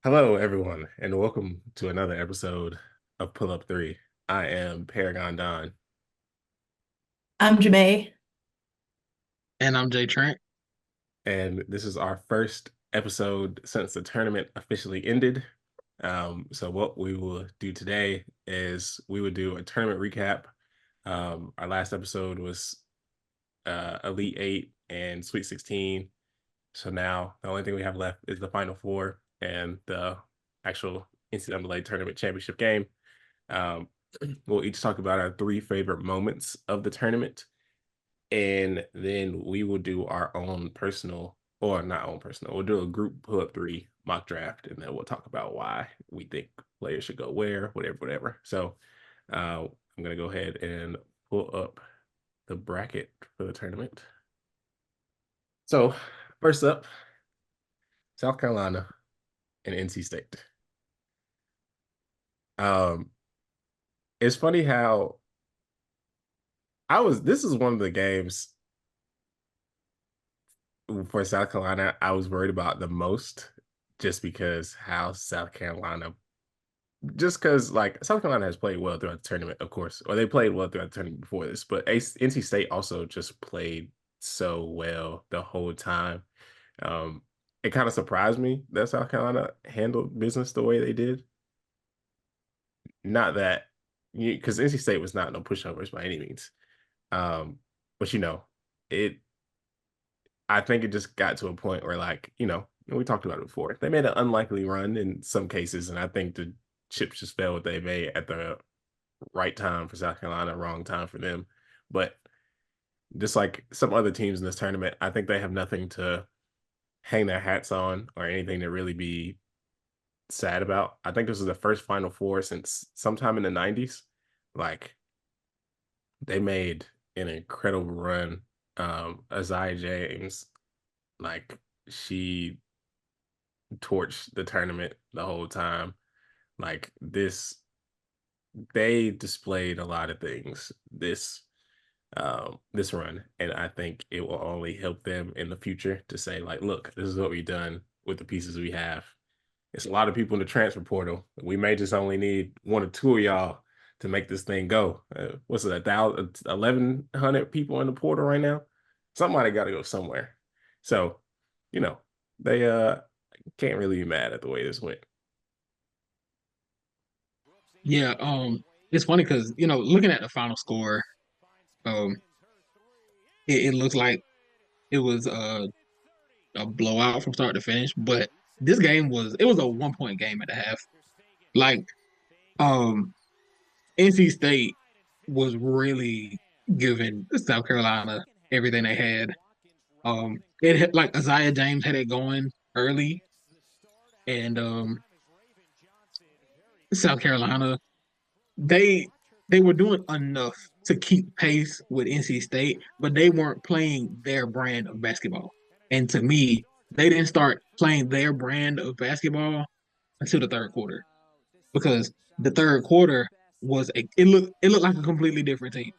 Hello, everyone, and welcome to another episode of Pull Up 3. I am Paragon Don, I'm Jamae. And I'm Jay Trent. and this is our first episode since the tournament officially ended. So what we will do today is we would do a tournament recap. Our last episode was Elite Eight and Sweet 16. So now the only thing we have left is the Final Four and the actual NCAA tournament championship game. Um, we'll each talk about our three favorite moments of the tournament, and then we will do our own personal, or not own personal, we'll do a group pull up three mock draft, and then we'll talk about why we think players should go where, whatever. So I'm going to go ahead and pull up the bracket for the tournament. So, first up, South Carolina and NC State. Um, it's funny how this is one of the games for South Carolina I was worried about the most, just because how South Carolina, just because like South Carolina has played well throughout the tournament, of course, or they played well throughout the tournament before this, but NC State also just played so well the whole time. Um, it kind of surprised me that South Carolina handled business the way they did. Not that, because NC State was not no pushovers by any means. But it I think it just got to a point where, like, we talked about it before. They made an unlikely run in some cases, and I think the chips just fell what they made at the right time for South Carolina, wrong time for them. But just like some other teams in this tournament, I think they have nothing to hang their hats on or anything to really be sad about. I think this is the first Final Four since sometime in the 90s. Like, they made an incredible run. Aziaha James, like, she torched the tournament the whole time. Like, they displayed a lot of things this run, and I think it will only help them in the future to say, like, look, this is what we've done with the pieces we have. It's a lot of people in the transfer portal. We may just only need one or two of y'all to make this thing go. What's it, 1,100 people in the portal right now? Somebody got to go somewhere. So, you know, they can't really be mad at the way this went. Yeah, it's funny because looking at the final score, um, it looks like it was a blowout from start to finish, but this game was a 1 point game at the half. Like, um, NC State was really giving South Carolina everything they had. It had, like, Aziaha James had it going early, and South Carolina they they were doing enough to keep pace with NC State, but they weren't playing their brand of basketball. And to me, they didn't start playing their brand of basketball until the third quarter, because the third quarter it looked like a completely different team.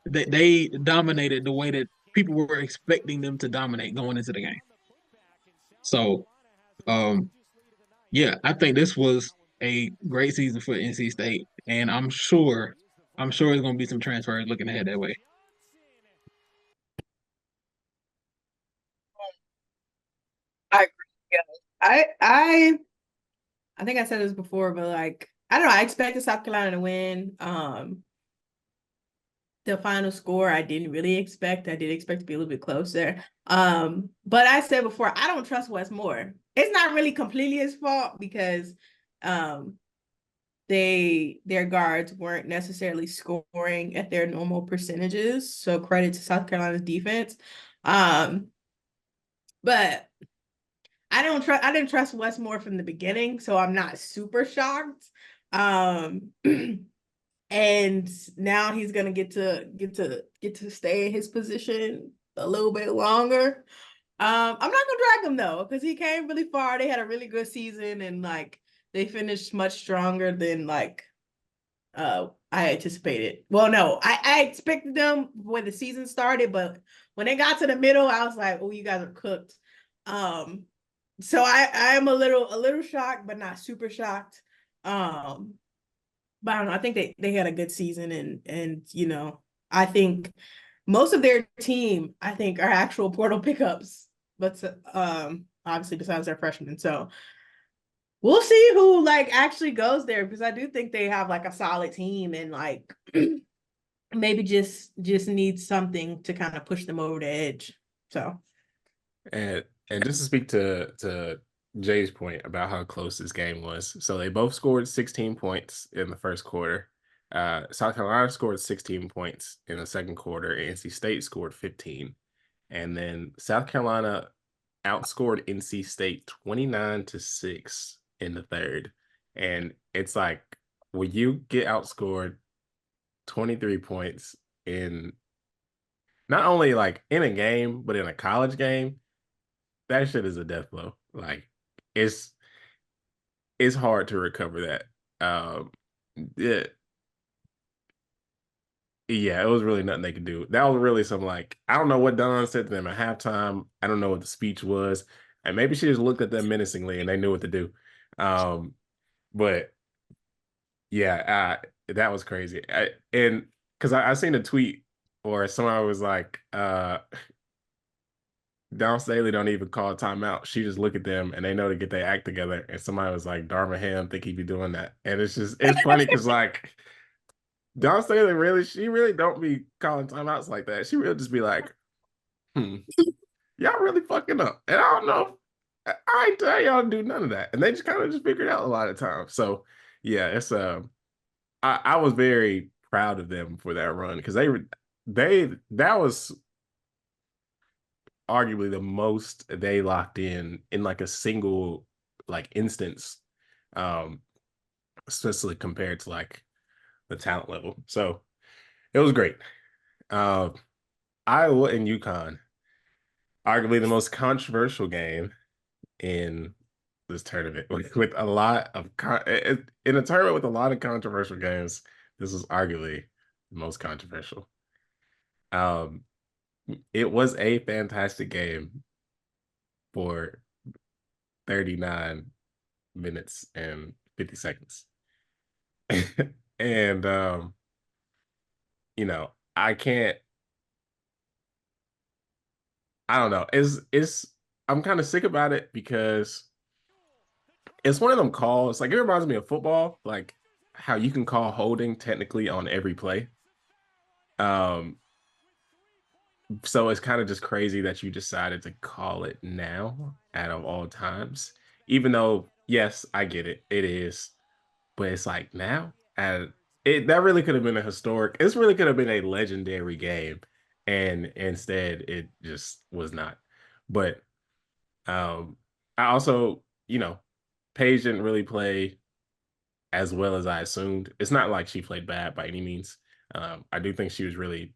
They dominated the way that people were expecting them to dominate going into the game. So, um, yeah, I think this was a great season for NC State, and I'm sure it's going to be some transfers looking ahead that way. I agree. Yeah. I think I said this before, but like I don't know. I expected South Carolina to win. The final score I didn't really expect. I did expect to be a little bit closer. But I said before, I don't trust Wes Moore. It's not really completely his fault because um their guards weren't necessarily scoring at their normal percentages. So credit to South Carolina's defense. Um, but I didn't trust Wes Moore from the beginning, so I'm not super shocked. Um and now he's gonna get to stay in his position a little bit longer. I'm not gonna drag him though, because he came really far. They had a really good season and like they finished much stronger than like I anticipated. Well, no, I expected them when the season started, but when they got to the middle, I was like, oh, you guys are cooked. Um So I am a little shocked, but not super shocked. But I don't know. I think they had a good season, and you know, I think most of their team, I think, are actual portal pickups. But obviously besides their freshmen, so we'll see who like actually goes there, because I do think they have like a solid team, and like maybe just needs something to kind of push them over the edge. So And just to speak to Jay's point about how close this game was. So they both scored 16 points in the first quarter. South Carolina scored 16 points in the second quarter, and NC State scored 15. And then South Carolina outscored NC State 29-6 in the third. And it's like when you get outscored 23 points in not only like in a game, but in a college game, that shit is a death blow. Like it's hard to recover that. Yeah, yeah, it was really nothing they could do. That was really some like I don't know what Don said to them at halftime. I don't know what the speech was, and maybe she just looked at them menacingly and they knew what to do. But yeah, that was crazy. And because I seen a tweet or someone was like, Dawn Staley don't even call a timeout. She just look at them and they know to get their act together. And somebody was like, Dharma Ham think he'd be doing that. And it's funny because like Dawn Staley she really don't be calling timeouts like that. She really just be like, y'all really fucking up. And I don't know. I ain't tell y'all to do none of that. And they just kind of just figured it out a lot of times. So yeah, it's I was very proud of them for that run because that was arguably the most they locked in like a single like instance, especially compared to like the talent level. So it was great. Iowa and UConn, arguably the most controversial game in this tournament with a lot of in a tournament with a lot of controversial games. This is arguably the most controversial. It was a fantastic game for 39 minutes and 50 seconds. And you know, I don't know. It's I'm kind of sick about it because it's one of them calls. Like it reminds me of football, like how you can call holding technically on every play. Um, so it's kind of just crazy that you decided to call it now out of all times. Even though, yes, I get it. It is. But it's like now, and that really could have been a historic. This really could have been a legendary game, and instead it just was not. But I also, Paige didn't really play as well as I assumed. It's not like she played bad by any means. I do think she was really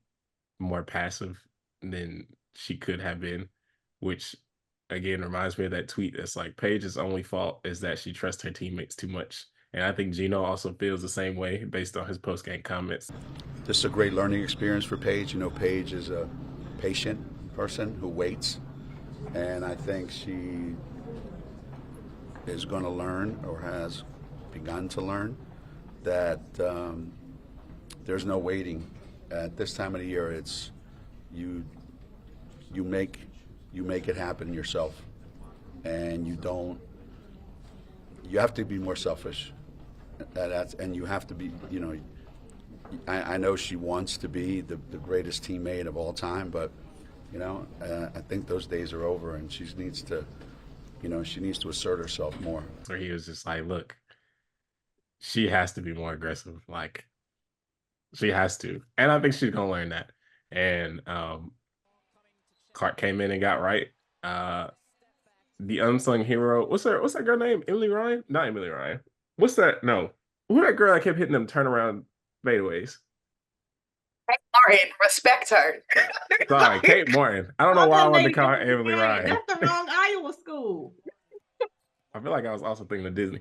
more passive than she could have been, which again reminds me of that tweet that's like Paige's only fault is that she trusts her teammates too much. And I think Gino also feels the same way based on his post-game comments. This is a great learning experience for Paige. Paige is a patient person who waits. And I think she is going to learn, or has begun to learn, that there's no waiting. At this time of the year, it's you make it happen yourself. And you have to be more selfish. And you have to be, I know she wants to be the greatest teammate of all time, but, I think those days are over, and she needs to assert herself more. So he was just like, look, she has to be more aggressive. Like, she has to. And I think she's going to learn that. And Clark came in and got right. The unsung hero, what's that girl name? Emily Ryan? Not Emily Ryan. What's that? No. Who that girl that kept hitting them turnaround fadeaways? Martin, respect her. Sorry, Kate Martin. I don't know why I wanted to call her Emily Ryan. That's the wrong Iowa school. I feel like I was also thinking of Disney.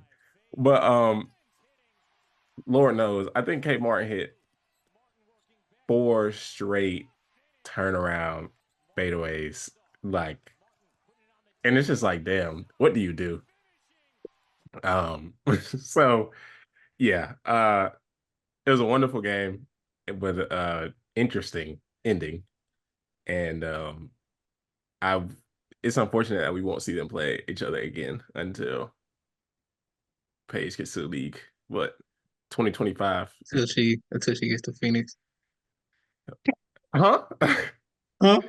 But Lord knows, I think Kate Martin hit 4 straight turnaround fadeaways. Like, And it's just like, damn, what do you do? So yeah, it was a wonderful game with interesting ending. And it's unfortunate that we won't see them play each other again until Paige gets to the league. But 2025. Until she gets to Phoenix. Huh? Huh?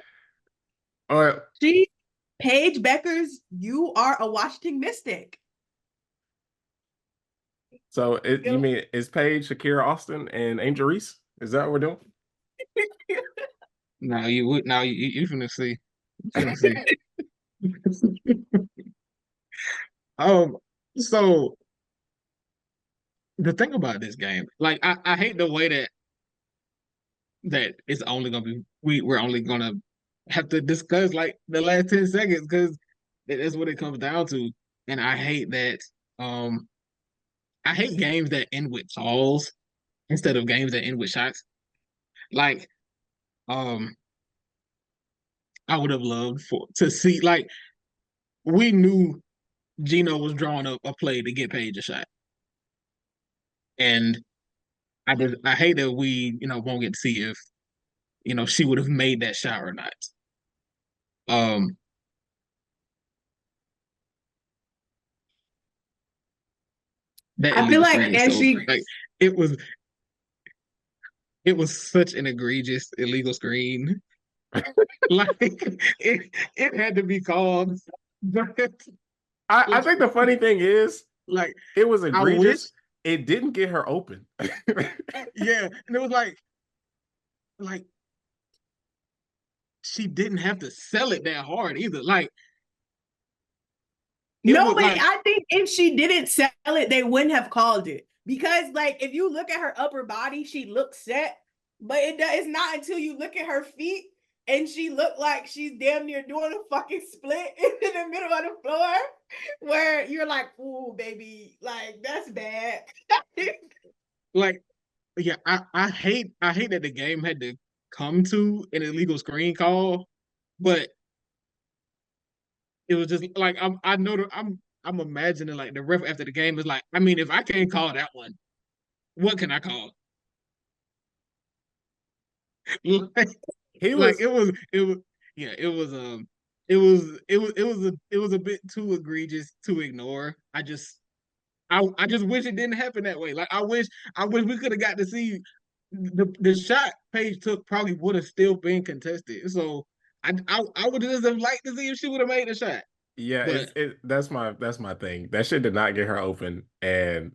All right. Paige Beckers, you are a Washington Mystic. So you mean it's Paige, Shakira Austin, and Angel Reese? Is that what we're doing? No, you would. No, you finna see. You finna see. So the thing about this game, like I hate the way that it's only gonna be we're only gonna have to discuss like the last 10 seconds because that's what it comes down to. And I hate that I hate games that end with calls instead of games that end with shots. Like I would have loved to see like we knew Gino was drawing up a play to get Paige a shot. And I hate that we, won't get to see if, she would have made that shot or not. That I feel like it was such an egregious illegal screen. Like it had to be called. I think the funny thing is, like, it was egregious. It didn't get her open. Yeah, and it was like she didn't have to sell it that hard either. Like, I think if she didn't sell it, they wouldn't have called it. Because, like, if you look at her upper body, she looks set. But it's not until you look at her feet and she looked like she's damn near doing a fucking split in the middle of the floor where you're like, ooh, baby, like, that's bad. Like, yeah, I hate that the game had to come to an illegal screen call, but it was just like I'm imagining like the ref after the game is like, I mean, if I can't call that one, what can I call? Like, it was a bit too egregious to ignore. I just wish it didn't happen that way. Like I wish we could have got to see the shot Paige took probably would have still been contested. So I would just have liked to see if she would have made the shot. Yeah, but, that's my thing. That shit did not get her open, and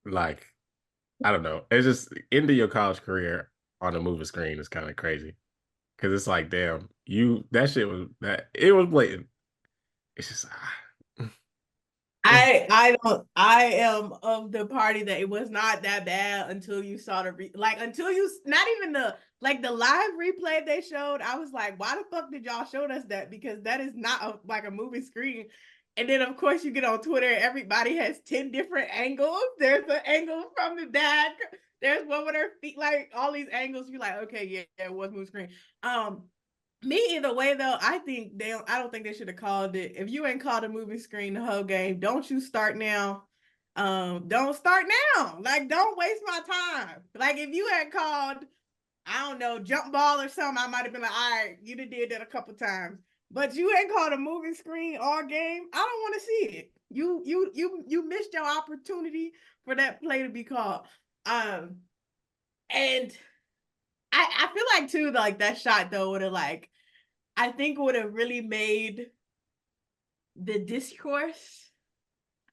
like I don't know. It's just ending your college career on a movie screen is kind of crazy because it's like, damn, it was blatant. It's just. I am of the party that it was not that bad until you saw not even the live replay they showed. I was like, why the fuck did y'all show us that? Because that is not like a movie screen. And then of course you get on Twitter, everybody has 10 different angles. There's an angle from the back. There's one with her feet, like all these angles. You're like, okay, yeah, it was movie screen. Me either way though, I don't think they should have called it. If you ain't called a movie screen the whole game, don't you start now. Don't start now. Like, don't waste my time. Like, if you had called, I don't know, jump ball or something, I might have been like, all right, you did that a couple times. But you ain't called a movie screen all game. I don't want to see it. You missed your opportunity for that play to be called. And I feel like too, like that shot though would have I think would have really made the discourse.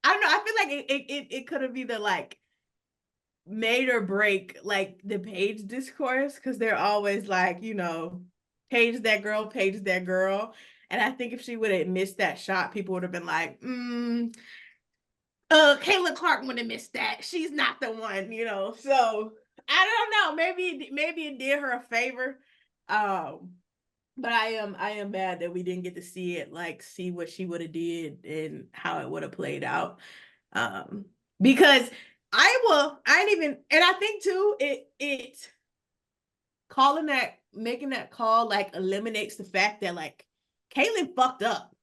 I don't know. I feel like it could have either made or break the Paige discourse because they're always Paige that girl, Paige that girl. And I think if she would have missed that shot, people would have been like, Caitlin Clark would have missed that. She's not the one, So I don't know. Maybe it did her a favor. But I am mad that we didn't get to see it, see what she would have did and how it would have played out. Because I think too, it making that call eliminates the fact that Caitlin fucked up.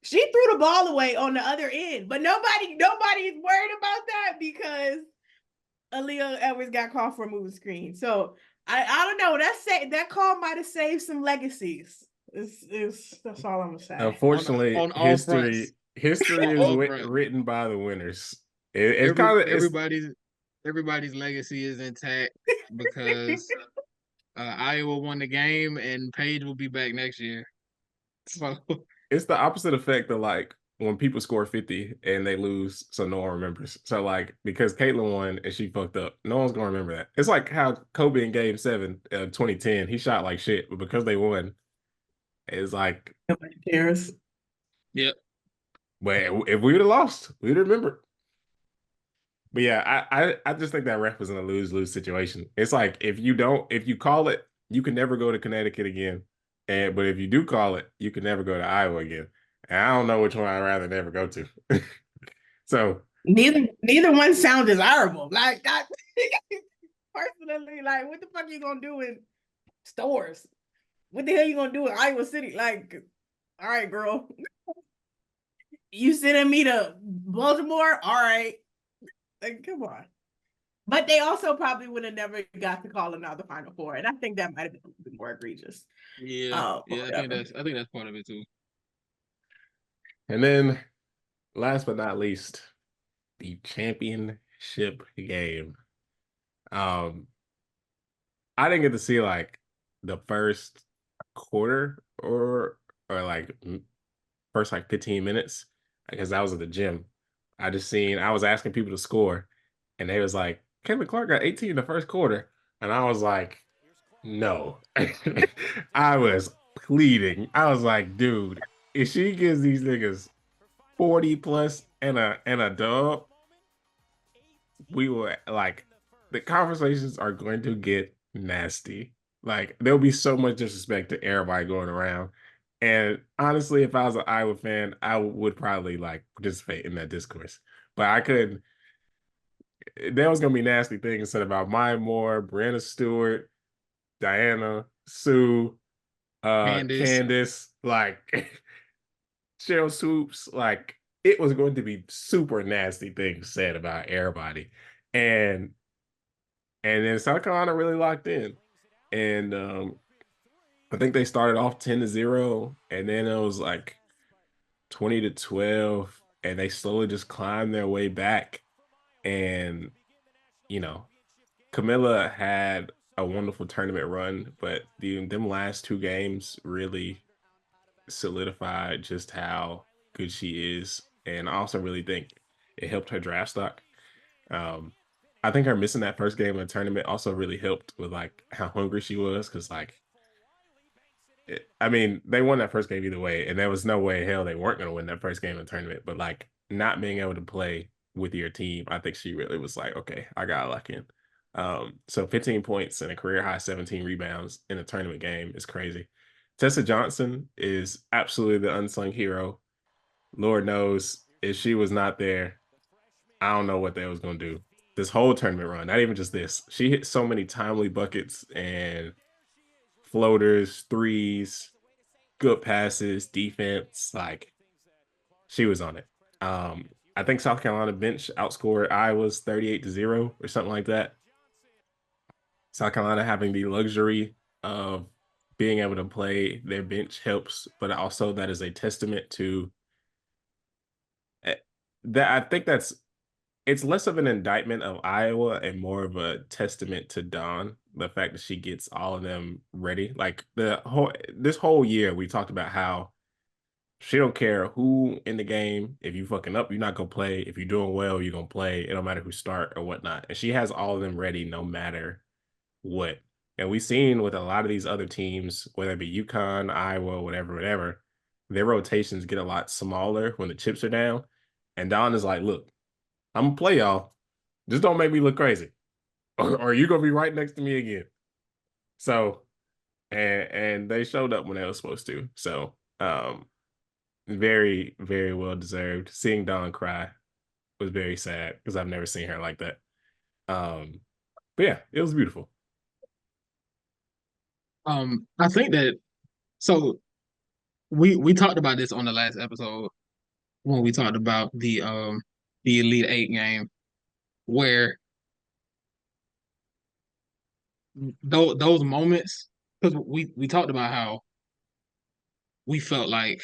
She threw the ball away on the other end, but nobody is worried about that because Aaliyah Edwards got called for a moving screen. So I don't know. That call might have saved some legacies. That's all I'm gonna say. Unfortunately, on all fronts. history is written by the winners. It's kind of everybody's legacy is intact because Iowa won the game and Paige will be back next year. So it's the opposite effect of like when people score 50 and they lose, so no one remembers. So like because Caitlin won and she fucked up, no one's gonna remember that. It's like how Kobe in Game 7 of 2010, he shot like shit, but because they won, it's like nobody cares. Yep. But if we would have lost, we'd remember. But yeah, I just think that ref was in a lose-lose situation. It's like if you call it, you can never go to Connecticut again. But if you do call it, you can never go to Iowa again. And I don't know which one I'd rather never go to. So neither one sounds desirable. Like that personally, like what the fuck are you gonna do in stores? What the hell are you gonna do in Iowa City? Like, all right, girl. You sending me to Baltimore? All right. Like, come on. But they also probably would have never got to call another Final Four. And I think that might have been a little bit more egregious. Yeah. I think that's part of it too. And then last but not least, the championship game. I didn't get to see like the first quarter or like first like 15 minutes because I was at the gym. I was asking people to score and they was like, Caitlin Clark got 18 in the first quarter. And I was like, no. I was pleading. I was like, dude, if she gives these niggas 40 plus and a dub, we will like the conversations are going to get nasty. Like there'll be so much disrespect to everybody going around. And honestly, if I was an Iowa fan, I would probably like participate in that discourse. But I couldn't. There was gonna be nasty things said about Maya Moore, Brianna Stewart, Diana, Sue, Candace, like Cheryl Swoops, like it was going to be super nasty things said about everybody. And then South Carolina really locked in. And I think they started off 10-0, and then it was like 20-12, and they slowly just climbed their way back. And, you know, Camilla had a wonderful tournament run, but them last two games really solidified just how good she is. And I also really think it helped her draft stock. I think her missing that first game of the tournament also really helped with like how hungry she was, because like they won that first game either way, and there was no way in hell they weren't going to win that first game of the tournament. But like not being able to play with your team, I think she really was like, okay, I got to lock in. So 15 points and a career high 17 rebounds in a tournament game is crazy. Tessa Johnson is absolutely the unsung hero. Lord knows if she was not there, I don't know what they was going to do. This whole tournament run, not even just this. She hit so many timely buckets and floaters, threes, good passes, defense. Like she was on it. I think South Carolina bench outscored Iowa's 38-0 or something like that. South Carolina having the luxury of being able to play their bench helps, but also that is a testament to that. I think it's less of an indictment of Iowa and more of a testament to Dawn. The fact that she gets all of them ready. Like this whole year, we talked about how she don't care who in the game. If you fucking up, you're not gonna play. If you're doing well, you're gonna play. It don't matter who start or whatnot. And she has all of them ready no matter what. And we've seen with a lot of these other teams, whether it be UConn, Iowa, whatever, their rotations get a lot smaller when the chips are down. And Dawn is like, look, I'm gonna play y'all. Just don't make me look crazy. Or you're gonna be right next to me again. So and they showed up when they were supposed to. So very, very well deserved. Seeing Dawn cry was very sad because I've never seen her like that. But yeah, it was beautiful. I think that so we talked about this on the last episode when we talked about the Elite Eight game, where those moments, because we talked about how we felt like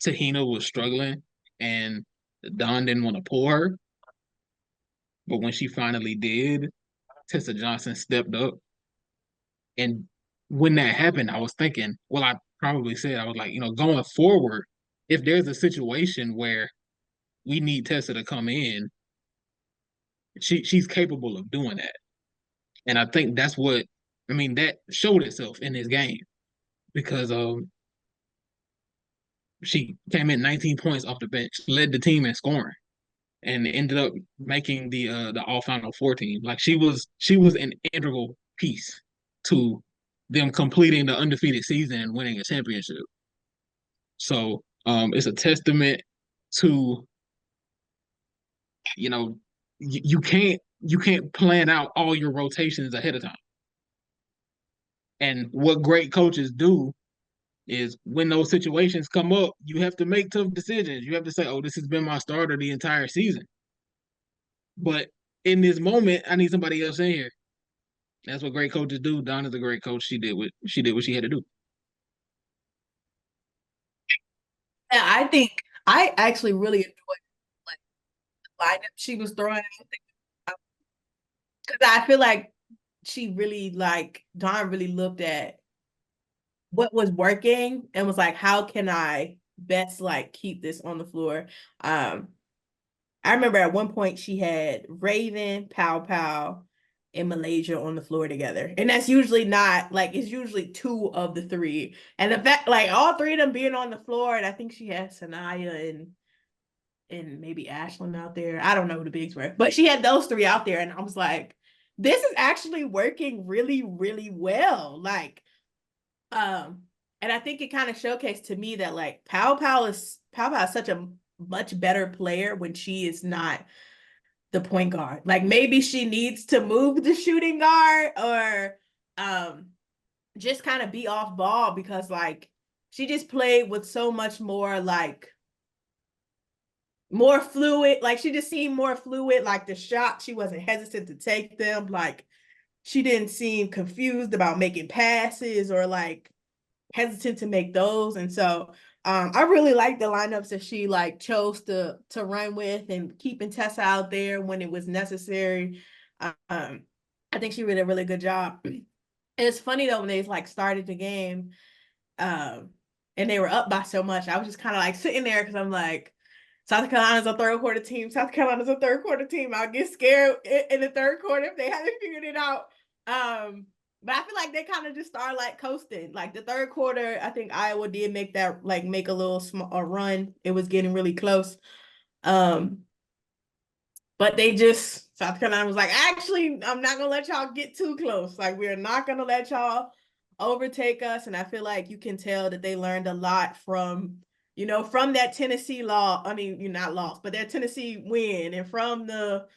Tahina was struggling and Don didn't want to pull her, but when she finally did, Tessa Johnson stepped up. And when that happened, I was thinking, well, I probably said, I was like, going forward, if there's a situation where we need Tessa to come in, she's capable of doing that. And I think that's what, that showed itself in this game because she came in 19 points off the bench, led the team in scoring, and ended up making the all Final Four team. Like she was an integral piece to them completing the undefeated season and winning a championship. So it's a testament to, you can't plan out all your rotations ahead of time. And what great coaches do is when those situations come up, you have to make tough decisions. You have to say, oh, this has been my starter the entire season. But in this moment, I need somebody else in here. That's what great coaches do. Donna's a great coach. She did what she had to do. Yeah, I think I actually really enjoyed like the lineup she was throwing out because I feel like she really Dawn really looked at what was working and was like, how can I best keep this on the floor? I remember at one point she had Raven, Pow Pow, and Malaysia on the floor together. And that's usually not it's usually two of the three. And the fact all three of them being on the floor, and I think she had Sanaya and maybe Ashlyn out there. I don't know who the bigs were, but she had those three out there, and I was like, this is actually working really, really well. And I think it kind of showcased to me that Pow Pow is such a much better player when she is not the point guard. Maybe she needs to move the shooting guard or just kind of be off ball because she just played with so much more more fluid. She just seemed more fluid. The shot, she wasn't hesitant to take them. She didn't seem confused about making passes or hesitant to make those. And so I really like the lineups that she chose to run with and keeping Tessa out there when it was necessary. I think she did a really good job. And it's funny though when they started the game and they were up by so much, I was just kind of sitting there because I'm like, South Carolina's a third quarter team. South Carolina's a third quarter team. I'll get scared in the third quarter if they haven't figured it out. But I feel like they kind of just started coasting. The third quarter, I think Iowa did make that make a little a run. It was getting really close. But they just South Carolina was actually, I'm not gonna let y'all get too close. We're not gonna let y'all overtake us. And I feel like you can tell that they learned a lot from that Tennessee not lost, but that Tennessee win, and from the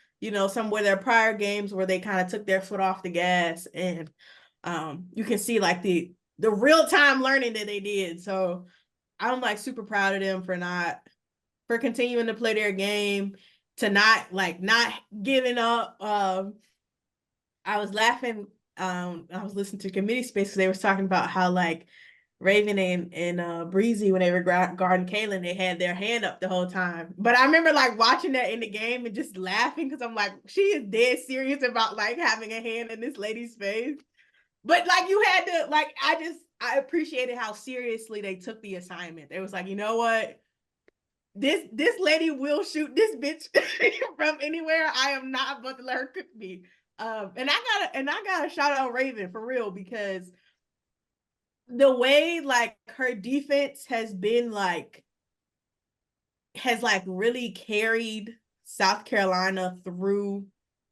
some of their prior games where they kind of took their foot off the gas, and you can see the real time learning that they did. So I'm super proud of them for continuing to play their game, to not giving up. I was laughing. I was listening to Committee Space because they were talking about how Raven and Breezy, when they were guarding Kaylin, they had their hand up the whole time. But I remember watching that in the game and just laughing because I'm she is dead serious about having a hand in this lady's face. But you had to I appreciated how seriously they took the assignment. They was you know what? This lady will shoot this bitch from anywhere. I am not about to let her cook me. And I gotta shout out Raven for real, because the way her defense has been has really carried South Carolina through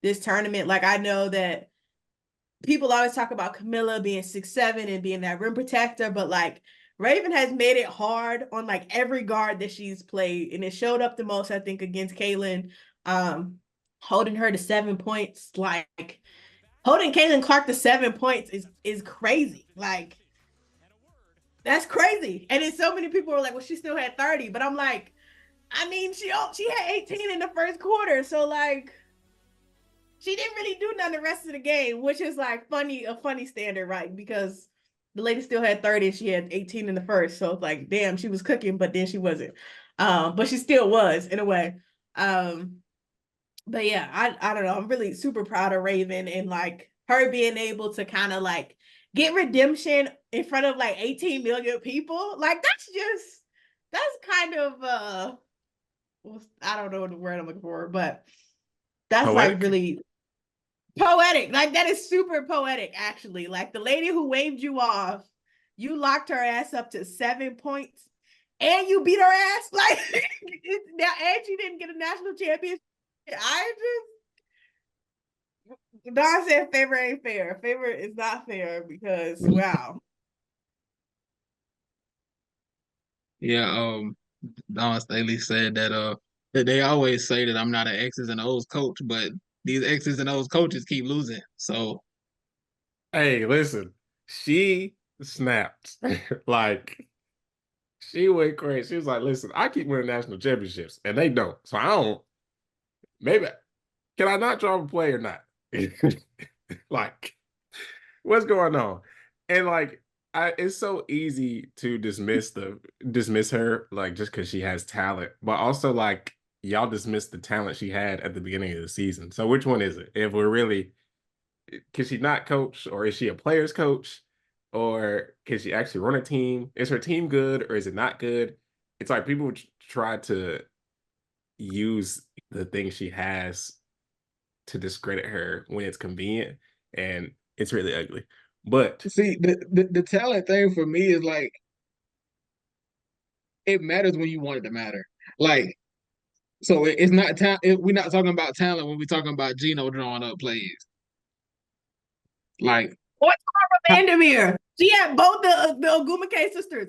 this tournament. I know that people always talk about Camilla being 6'7" and being that rim protector, but Raven has made it hard on every guard that she's played, and it showed up the most, I think, against Kaylin, holding her to 7 points. Holding Caitlin Clark to 7 points is crazy. That's crazy. And then so many people were like, well, she still had 30. But I'm like, I mean, she had 18 in the first quarter. So like she didn't really do nothing the rest of the game, which is like a funny standard, right? Because the lady still had 30, she had 18 in the first. So it's like, damn, she was cooking, but then she wasn't. But she still was in a way. But yeah, I don't know. I'm really super proud of Raven and like her being able to kind of like get redemption in front of like 18 million people. Like that's kind of I don't know the word I'm looking for, but that's Poetic? like really poetic. Like that is super poetic, actually. Like the lady who waved you off, you locked her ass up to 7 points and you beat her ass. Like now, and she didn't get a national championship. I just Don said favor ain't fair. Favor is not fair because wow. Yeah, Don Staley said that they always say that I'm not an X's and O's coach, but these X's and O's coaches keep losing. So Hey, listen, she snapped. Like, she went crazy. She was like, listen, I keep winning national championships, and they don't. So I don't. Maybe, can I not draw a play or not? Like, what's going on? And like, it's so easy to dismiss her, like just because she has talent, but also like y'all dismiss the talent she had at the beginning of the season. So which one is it? If we're really, can she not coach, or is she a player's coach, or can she actually run a team? Is her team good, or is it not good? It's like people try to use the things she has to discredit her when it's convenient, and it's really ugly. But see, the talent thing for me is like it matters when you want it to matter. Like, so it's not we're not talking about talent when we're talking about Gino drawing up plays. Like, What's Vandermeer? She had both the Ogumake sisters.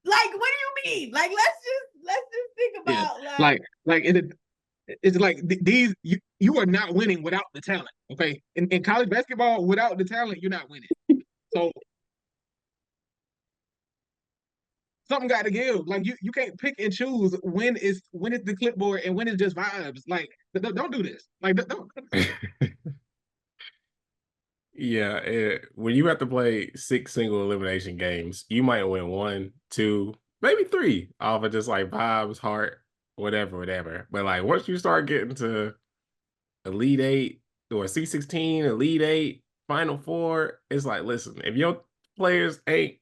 Like, what do you mean? Like, let's just think yeah, about like it's like these you are not winning without the talent. Okay, in college basketball, without the talent, you're not winning. So something got to give. Like you can't pick and choose when it's the clipboard and when it's just vibes. Like don't do this. Like don't. yeah, when you have to play 6 single elimination games, you might win 1, 2, maybe 3 off of just like vibes, heart, whatever. But like once you start getting to Elite Eight or C16, Elite Eight, Final Four, it's like, listen, if your players ain't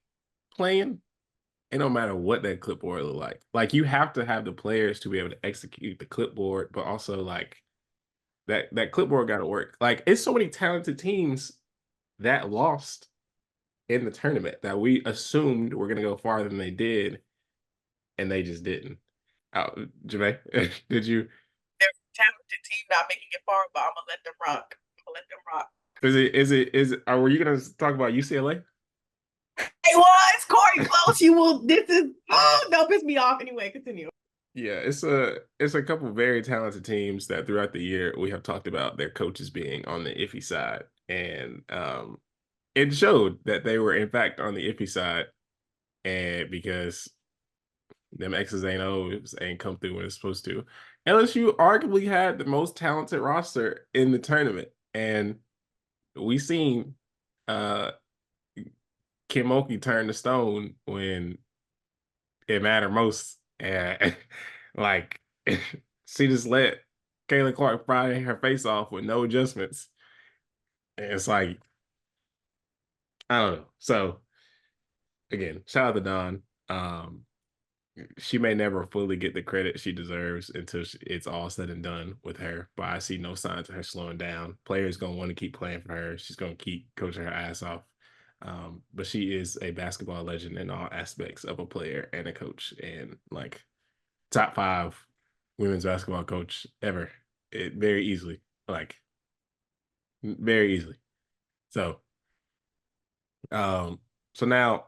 playing, it don't matter what that clipboard look like. Like you have to have the players to be able to execute the clipboard, but also like that clipboard got to work. Like it's so many talented teams that lost in the tournament that we assumed were going to go farther than they did, and they just didn't. Janae, did you? They're a talented team not making it far, but I'm gonna let them rock. I'm gonna let them rock. Is it? Were you gonna talk about UCLA? it was Corey Close. You will. This is. Oh, don't piss me off. Anyway, continue. Yeah, it's a couple of very talented teams that throughout the year we have talked about their coaches being on the iffy side, and it showed that they were in fact on the iffy side, and because them X's ain't O's ain't come through when it's supposed to. LSU arguably had the most talented roster in the tournament, and we seen uh Kim Mulkey turn to stone when it mattered most, and like she just let Kayla Clark fry her face off with no adjustments, and it's like I don't know. So again, shout out to Don. She may never fully get the credit she deserves until it's all said and done with her. But I see no signs of her slowing down. Players gonna want to keep playing for her. She's gonna keep coaching her ass off. But she is a basketball legend in all aspects of a player and a coach, and like top 5 women's basketball coach ever. Very easily, like very easily. So, um, so now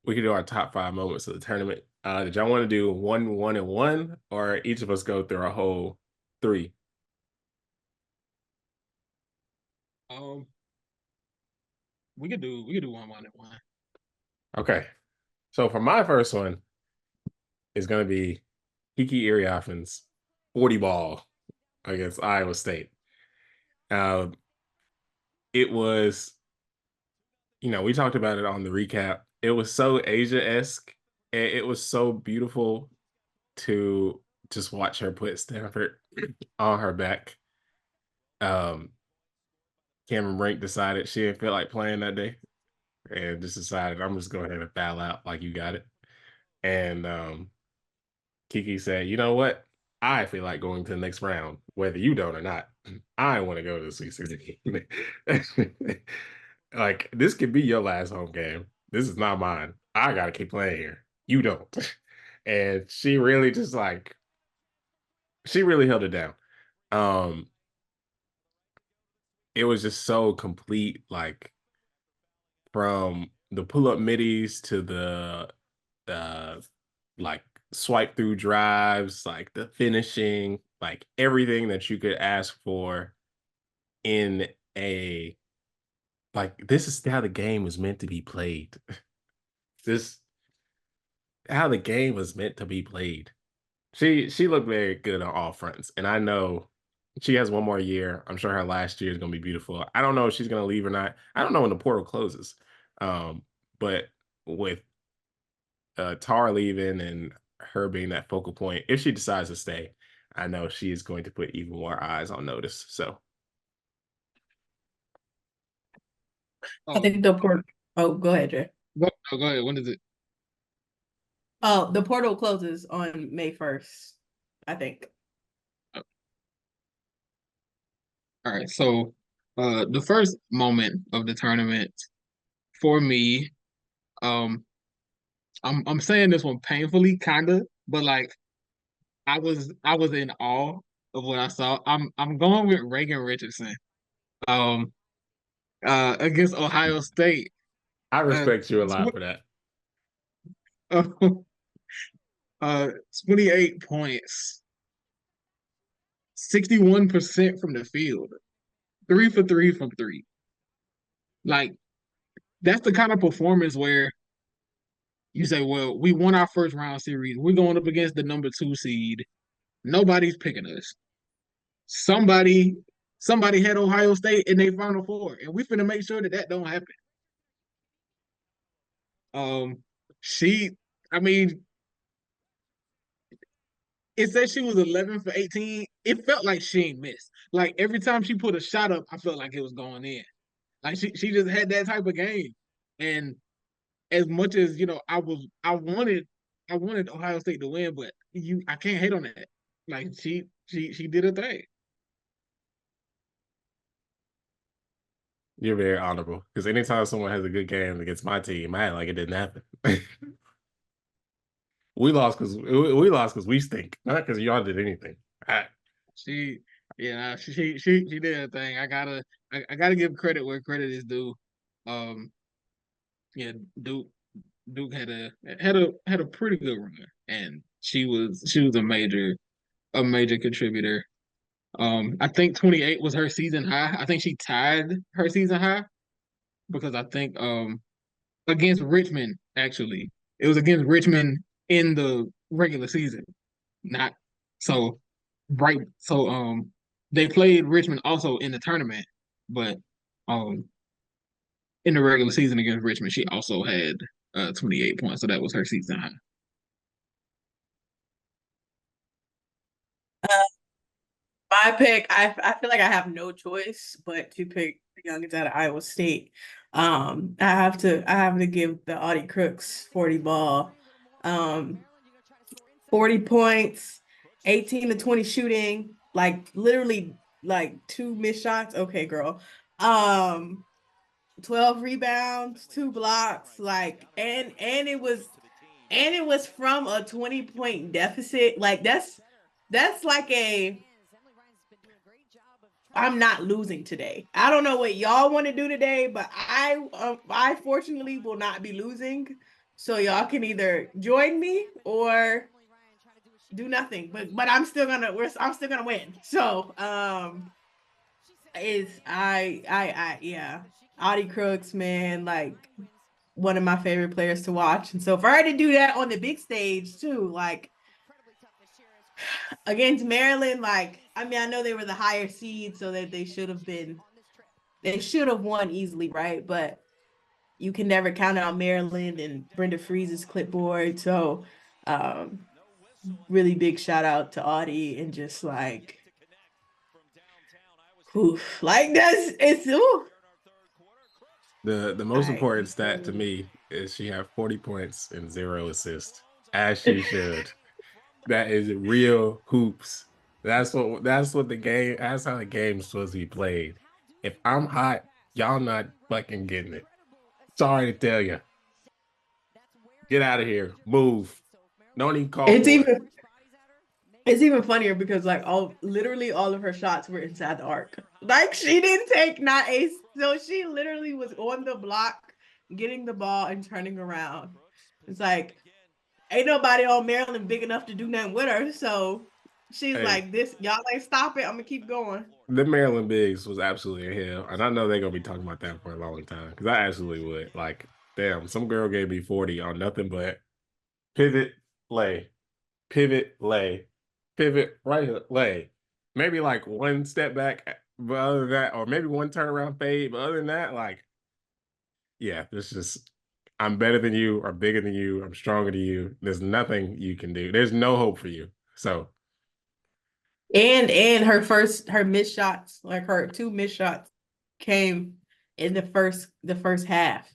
we can do our top 5 moments of the tournament. Did y'all want to do 1, 1, and 1, or each of us go through our whole 3? We could do 1, 1, and 1. Okay. So for my first one is going to be Kiki Iriafen's 40 ball against Iowa State. Um, it was, we talked about it on the recap. It was so Asia-esque, and it was so beautiful to just watch her put Stanford on her back. Cameron Brink decided she didn't feel like playing that day and just decided, I'm just going ahead and foul out like you got it. And Kiki said, you know what? I feel like going to the next round, whether you don't or not. I want to go to the Sweet 16. Like, this could be your last home game. This is not mine. I got to keep playing here. You don't. And she really just she really held it down. It was just so complete, like from the pull-up middies to the like swipe through drives, like the finishing, like everything that you could ask for in a this is how the game was meant to be played. This how the game was meant to be played. She looked very good on all fronts, and I know she has one more year. I'm sure her last year is going to be beautiful. I don't know if she's going to leave or not. I don't know when the portal closes, but with Tara leaving and her being that focal point, if she decides to stay, I know she is going to put even more eyes on notice. So I think the portal. Oh, go ahead, Jay. Go ahead. When is it? Oh, the portal closes on May 1st, I think. All right. So, the first moment of the tournament for me, um, I'm saying this one painfully, kinda, but like I was in awe of what I saw. I'm going with Reigan Richardson. Um, against Ohio State. I Uh, respect you a lot tw- for that. uh, 28 points, 61% from the field, 3 for 3 from three. Like that's the kind of performance where you say, "Well, we won our first round series. We're going up against the number 2 seed. Nobody's picking us. Somebody, somebody had Ohio State in their Final Four, and we finna make sure that that don't happen." Um, she, I mean, it said she was 11 for 18. It felt like she ain't missed. Like every time she put a shot up, I felt like it was going in. Like she just had that type of game. And as much as I wanted Ohio State to win, but I can't hate on that. Like she did her thing. You're very honorable because anytime someone has a good game against my team, I act like it didn't happen. we lost because we stink, not because y'all did anything. She she did her thing. I gotta give credit where credit is due. Um yeah, Duke had a pretty good run, and she was a major contributor. I think 28 was her season high. I think she tied her season high because I think against Richmond actually it was against Richmond in the regular season, not so right. So they played Richmond also in the tournament, but um in the regular season against Richmond she also had 28 points, so that was her season high. My pick, I feel like I have no choice but to pick the youngest out of Iowa State. I have to give the Audi Crooks 40 ball. 40 points, 18 to 20 shooting, like literally like 2 missed shots. Okay, girl. 12 rebounds, 2 blocks, like and it was from a 20-point deficit. Like that's like a I'm not losing today. I don't know what y'all want to do today, but I fortunately will not be losing. So y'all can either join me or do nothing. But I'm still gonna win. So is I yeah. Audi Crooks, man, like one of my favorite players to watch. And so for her to do that on the big stage too, like against Maryland, like, I mean, I know they were the higher seed, so that they should have won easily, right? But you can never count out Maryland and Brenda Freeze's clipboard. So really big shout out to Audi and just like, oof, like it's ooh. The most important stat to me is she had 40 points and 0 assists, as she should. That is real hoops. That's how the game's supposed to be played. If I'm hot, y'all not fucking getting it. Sorry to tell you. Get out of here. Move. Don't even call It's for even it. it's even funnier because like literally all of her shots were inside the arc. Like she didn't take not a so she literally was on the block, getting the ball and turning around. It's like ain't nobody on Maryland big enough to do nothing with her. So she's like, this, y'all ain't stop it. I'm gonna keep going. The Maryland Bigs was absolutely a hell. And I know they're gonna be talking about that for a long time. Because I absolutely would. Like, damn, some girl gave me 40 on nothing but pivot, lay, pivot, lay, pivot, right, lay. Maybe like one step back, but other than that, or maybe one turnaround fade, but other than that, like, yeah, this just I'm better than you, or bigger than you, I'm stronger than you. There's nothing you can do. There's no hope for you. So and her missed shots, like her 2 missed shots came in the first half.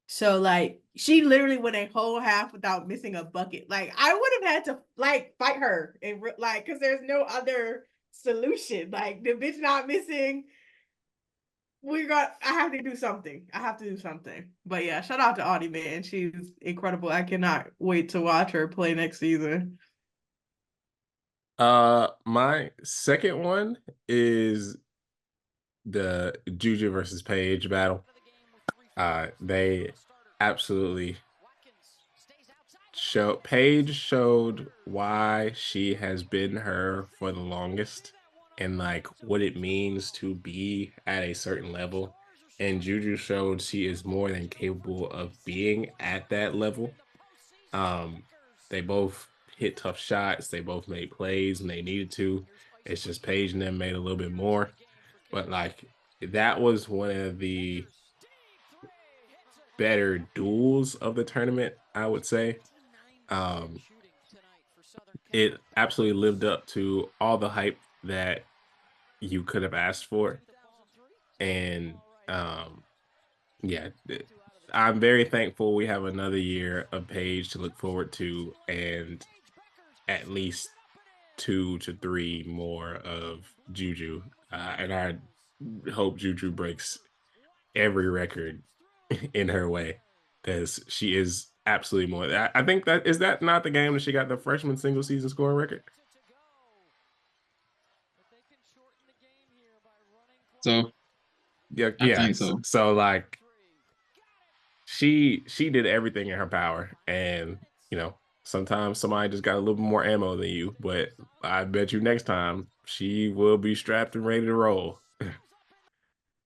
So like she literally went a whole half without missing a bucket. Like I would have had to like fight her and like because there's no other solution. Like the bitch not missing. I have to do something. I have to do something. But yeah, shout out to Audi, man. She's incredible. I cannot wait to watch her play next season. my second one is the JuJu versus Paige battle. They absolutely Paige showed why she has been her for the longest and like what it means to be at a certain level. And JuJu showed she is more than capable of being at that level. They both hit tough shots, they both made plays when they needed to. It's just Paige and them made a little bit more. But like that was one of the better duels of the tournament, I would say. Um, it absolutely lived up to all the hype that you could have asked for. And yeah, I'm very thankful we have another year of Paige to look forward to, and at least 2 to 3 more of JuJu. And I hope JuJu breaks every record in her way, because she is absolutely more. I think that not the game that she got the freshman single season scoring record. So Yeah, I think so. So like she did everything in her power, and you know sometimes somebody just got a little bit more ammo than you, but I bet you next time she will be strapped and ready to roll.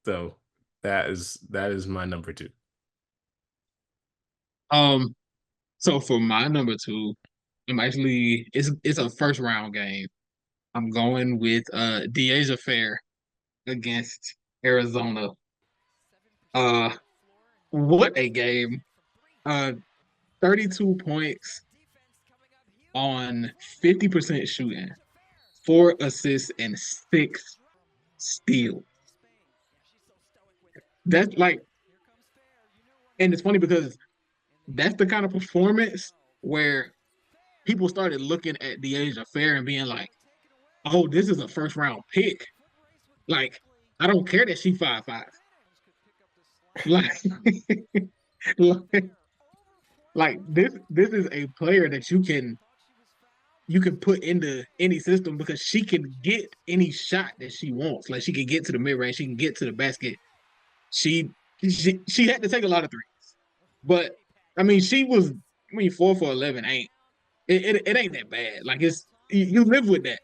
So that is my number 2. So for my number 2, it's a first round game. I'm going with Dyaishaa Fair against Arizona. What a game. 32 points on 50% shooting, 4 assists and 6 steals. That's like, and it's funny because that's the kind of performance where people started looking at Dyaishaa Fair and being like, oh, this is a first round pick. Like, I don't care that she 5'5". Like, like this is a player that you can put into any system because she can get any shot that she wants. Like she can get to the mid range, she can get to the basket. She had to take a lot of threes, but I mean 4 for 11 ain't it ain't that bad. Like you live with that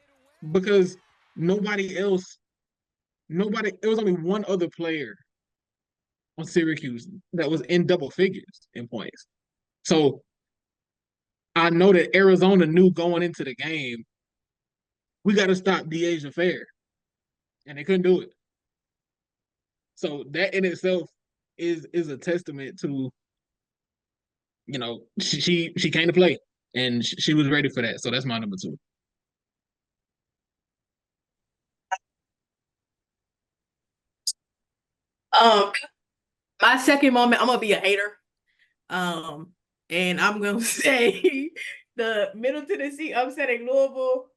because it was only one other player on Syracuse that was in double figures in points. So I know that Arizona knew going into the game, we got to stop Dyaishaa Fair, and they couldn't do it. So that in itself is a testament to, you know, she came to play and she was ready for that. So that's my number 2. My second moment, I'm gonna be a hater. And I'm gonna say the Middle Tennessee upsetting Louisville.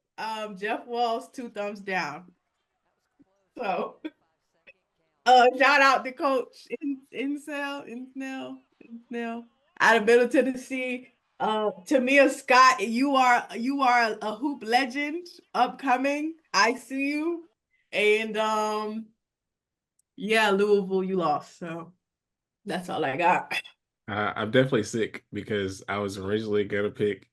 Jeff Walls, 2 thumbs down. So shout out to Coach Insnell out of Middle Tennessee. Tamia Scott, you are a hoop legend upcoming. I see you. And yeah, Louisville, you lost. So that's all I got. I'm definitely sick because I was originally gonna pick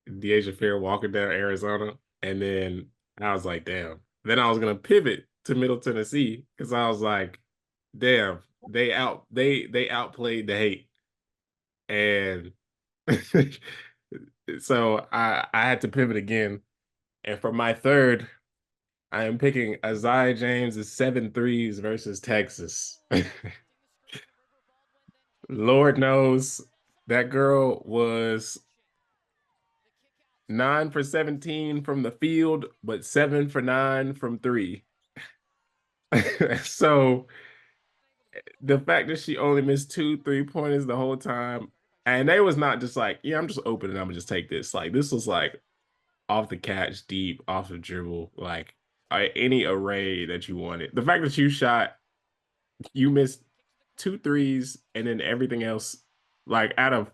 Dyaishaa Fair walking down Arizona, and then I was like, damn. Then I was gonna pivot to Middle Tennessee because I was like, damn, they outplayed the hate, and so I had to pivot again. And for my third, I am picking Aziaha James's 7 threes versus Texas. Lord knows that girl was 9 for 17 from the field, but 7 for 9 from 3. So the fact that she only missed 2 3-pointers the whole time, and they was not just like, yeah, I'm just open and I'm gonna just take this. Like this was like off the catch, deep, off the dribble, like any array that you wanted. The fact that you missed 2 threes, and then everything else, like out of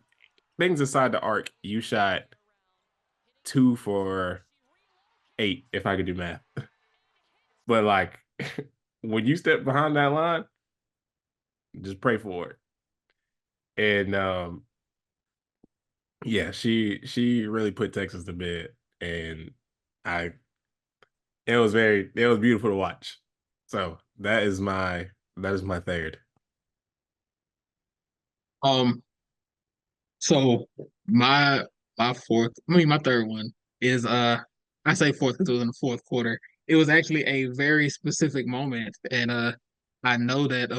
things inside the arc, you shot 2 for 8, if I could do math. But like when you step behind that line, just pray for it. And yeah, she really put Texas to bed, and it was beautiful to watch. So that is my third. So my my third one is I say fourth because it was in the fourth quarter. It was actually a very specific moment, and I know that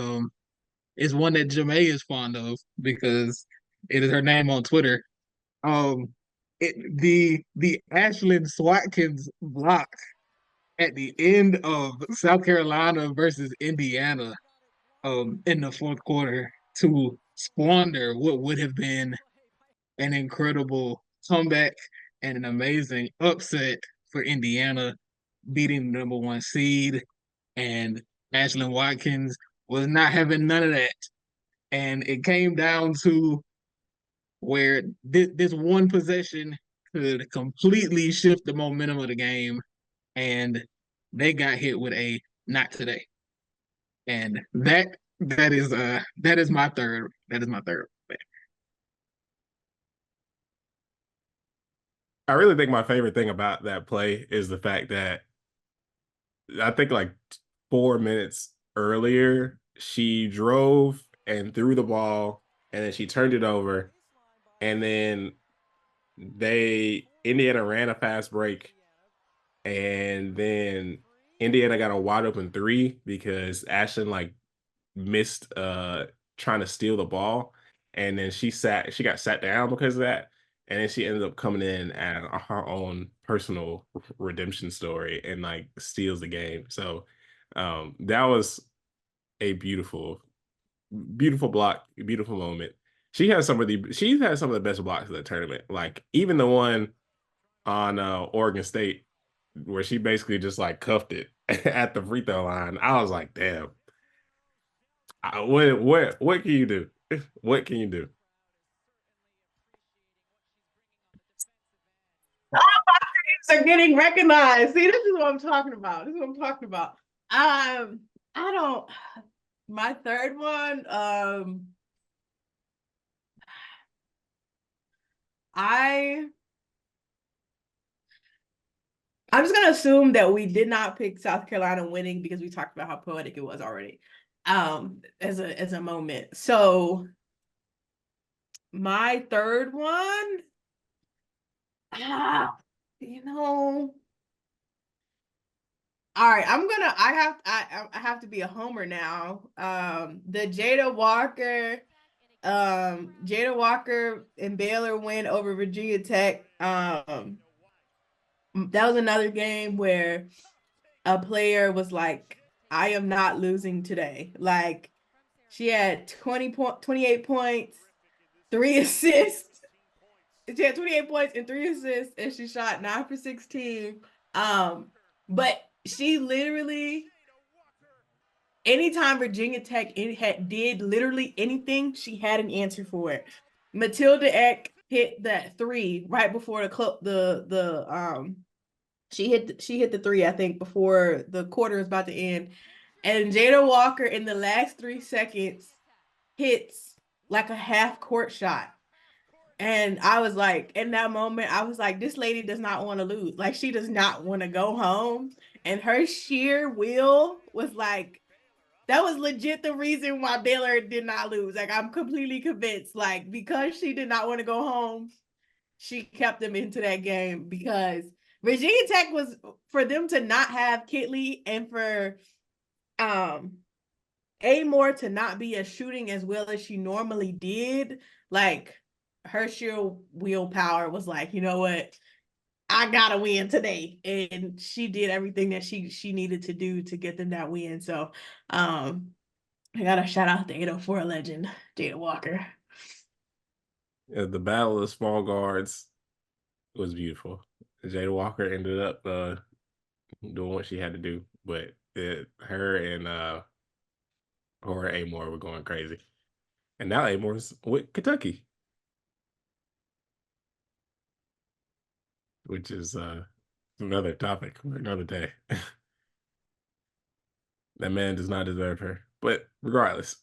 it's one that Jamae is fond of because it is her name on Twitter. Um, the Ashlyn Watkins block at the end of South Carolina versus Indiana, in the fourth quarter to squander what would have been an incredible comeback and an amazing upset for Indiana, beating the number 1 seed. And Ashlyn Watkins was not having none of that. And it came down to where this one possession could completely shift the momentum of the game. And they got hit with a not today. And that is my third. That is my third. I really think my favorite thing about that play is the fact that I think like 4 minutes earlier, she drove and threw the ball, and then she turned it over, and then Indiana ran a fast break, and then Indiana got a wide open 3 because Ashlyn like missed trying to steal the ball, and then she got sat down because of that, and then she ended up coming in at her own personal redemption story and like steals the game. So that was a beautiful block, beautiful moment. She's had some of the best blocks of the tournament, like even the one on Oregon State where she basically just like cuffed it at the free throw line. I was like, damn. What can you do? What can you do? All my things are getting recognized. See, this is what I'm talking about. I don't. My third one. I'm just gonna assume that we did not pick South Carolina winning because we talked about how poetic it was already. as a moment. So my third one, you know, all right, I have to be a homer now. The Jada Walker and Baylor win over Virginia Tech. That was another game where a player was like, I am not losing today. Like, she had 28 points, 3 assists. She had 28 points and 3 assists, and she shot 9 for 16. But she literally, anytime Virginia Tech did literally anything, she had an answer for it. Matilda Eck hit that 3 right before she hit the 3, I think, before the quarter was about to end. And Jada Walker in the last 3 seconds hits like a half court shot. And I was like, in that moment, I was like, this lady does not want to lose. Like, she does not want to go home. And her sheer will was like, that was legit the reason why Baylor did not lose. Like, I'm completely convinced. Like, because she did not want to go home, she kept them into that game. Because Virginia Tech was, for them to not have Kitley and for Amore to not be as shooting as well as she normally did, like, her sheer willpower was like, you know what? I gotta win today. And she did everything that she needed to do to get them that win. So I gotta shout out the 804 legend, Jada Walker. Yeah, the battle of small guards was beautiful. Jada Walker ended up doing what she had to do, but her and Amore were going crazy. And now Amore's with Kentucky, which is another topic for another day. That man does not deserve her, but regardless.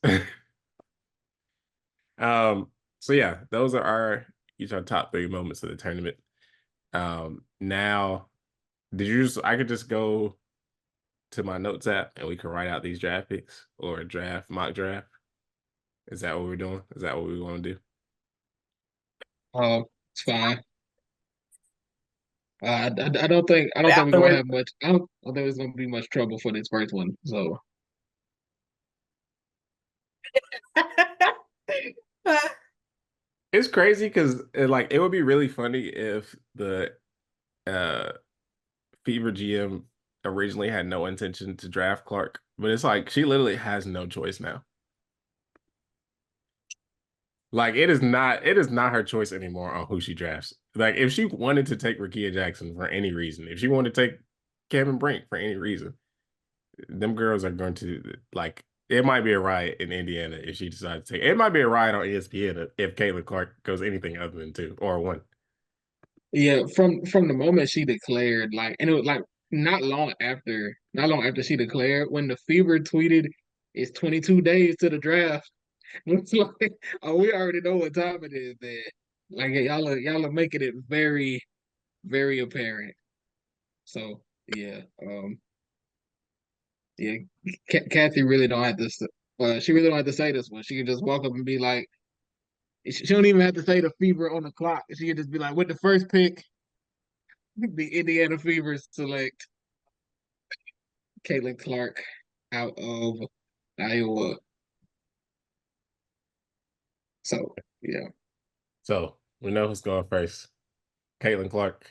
So yeah, those are each our top 3 moments of the tournament. Now, I could just go to my notes app and we can write out these draft picks or mock draft. Is that what we're doing? Is that what we want to do? It's fine. I don't think we're gonna have much. I don't think there's gonna be much trouble for this first one. So It's crazy because it would be really funny if the Fever GM originally had no intention to draft Clark, but it's like she literally has no choice now. Like it is not her choice anymore on who she drafts. Like if she wanted to take Rickea Jackson for any reason, if she wanted to take Kevin Brink for any reason, them girls are going to like. It might be a riot in Indiana if she decides to take. It might be a riot on ESPN if Caitlin Clark goes anything other than 2 or 1. yeah, from the moment she declared, like, and it was like not long after she declared, when the Fever tweeted, "It's 22 days to the draft." It's like, oh, we already know what time it is. Then, like, y'all are making it very, very apparent. So yeah, yeah, Kathy really don't have to. She really don't have to say this one. She can just walk up and be like, she don't even have to say the Fever on the clock. She can just be like, with the first pick, the Indiana Fever select Caitlin Clark out of Iowa. So yeah. So we know who's going first. Caitlin Clark,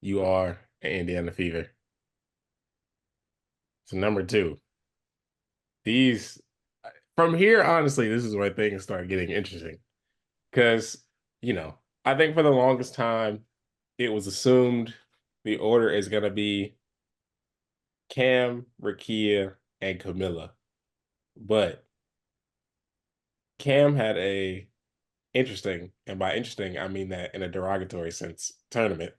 you are an Indiana Fever. So number 2. These from here, honestly, this is where things start getting interesting. Because, I think for the longest time, it was assumed the order is gonna be Cam, Rickea, and Camilla. But Cam had a interesting, and by interesting, I mean that in a derogatory sense, tournament.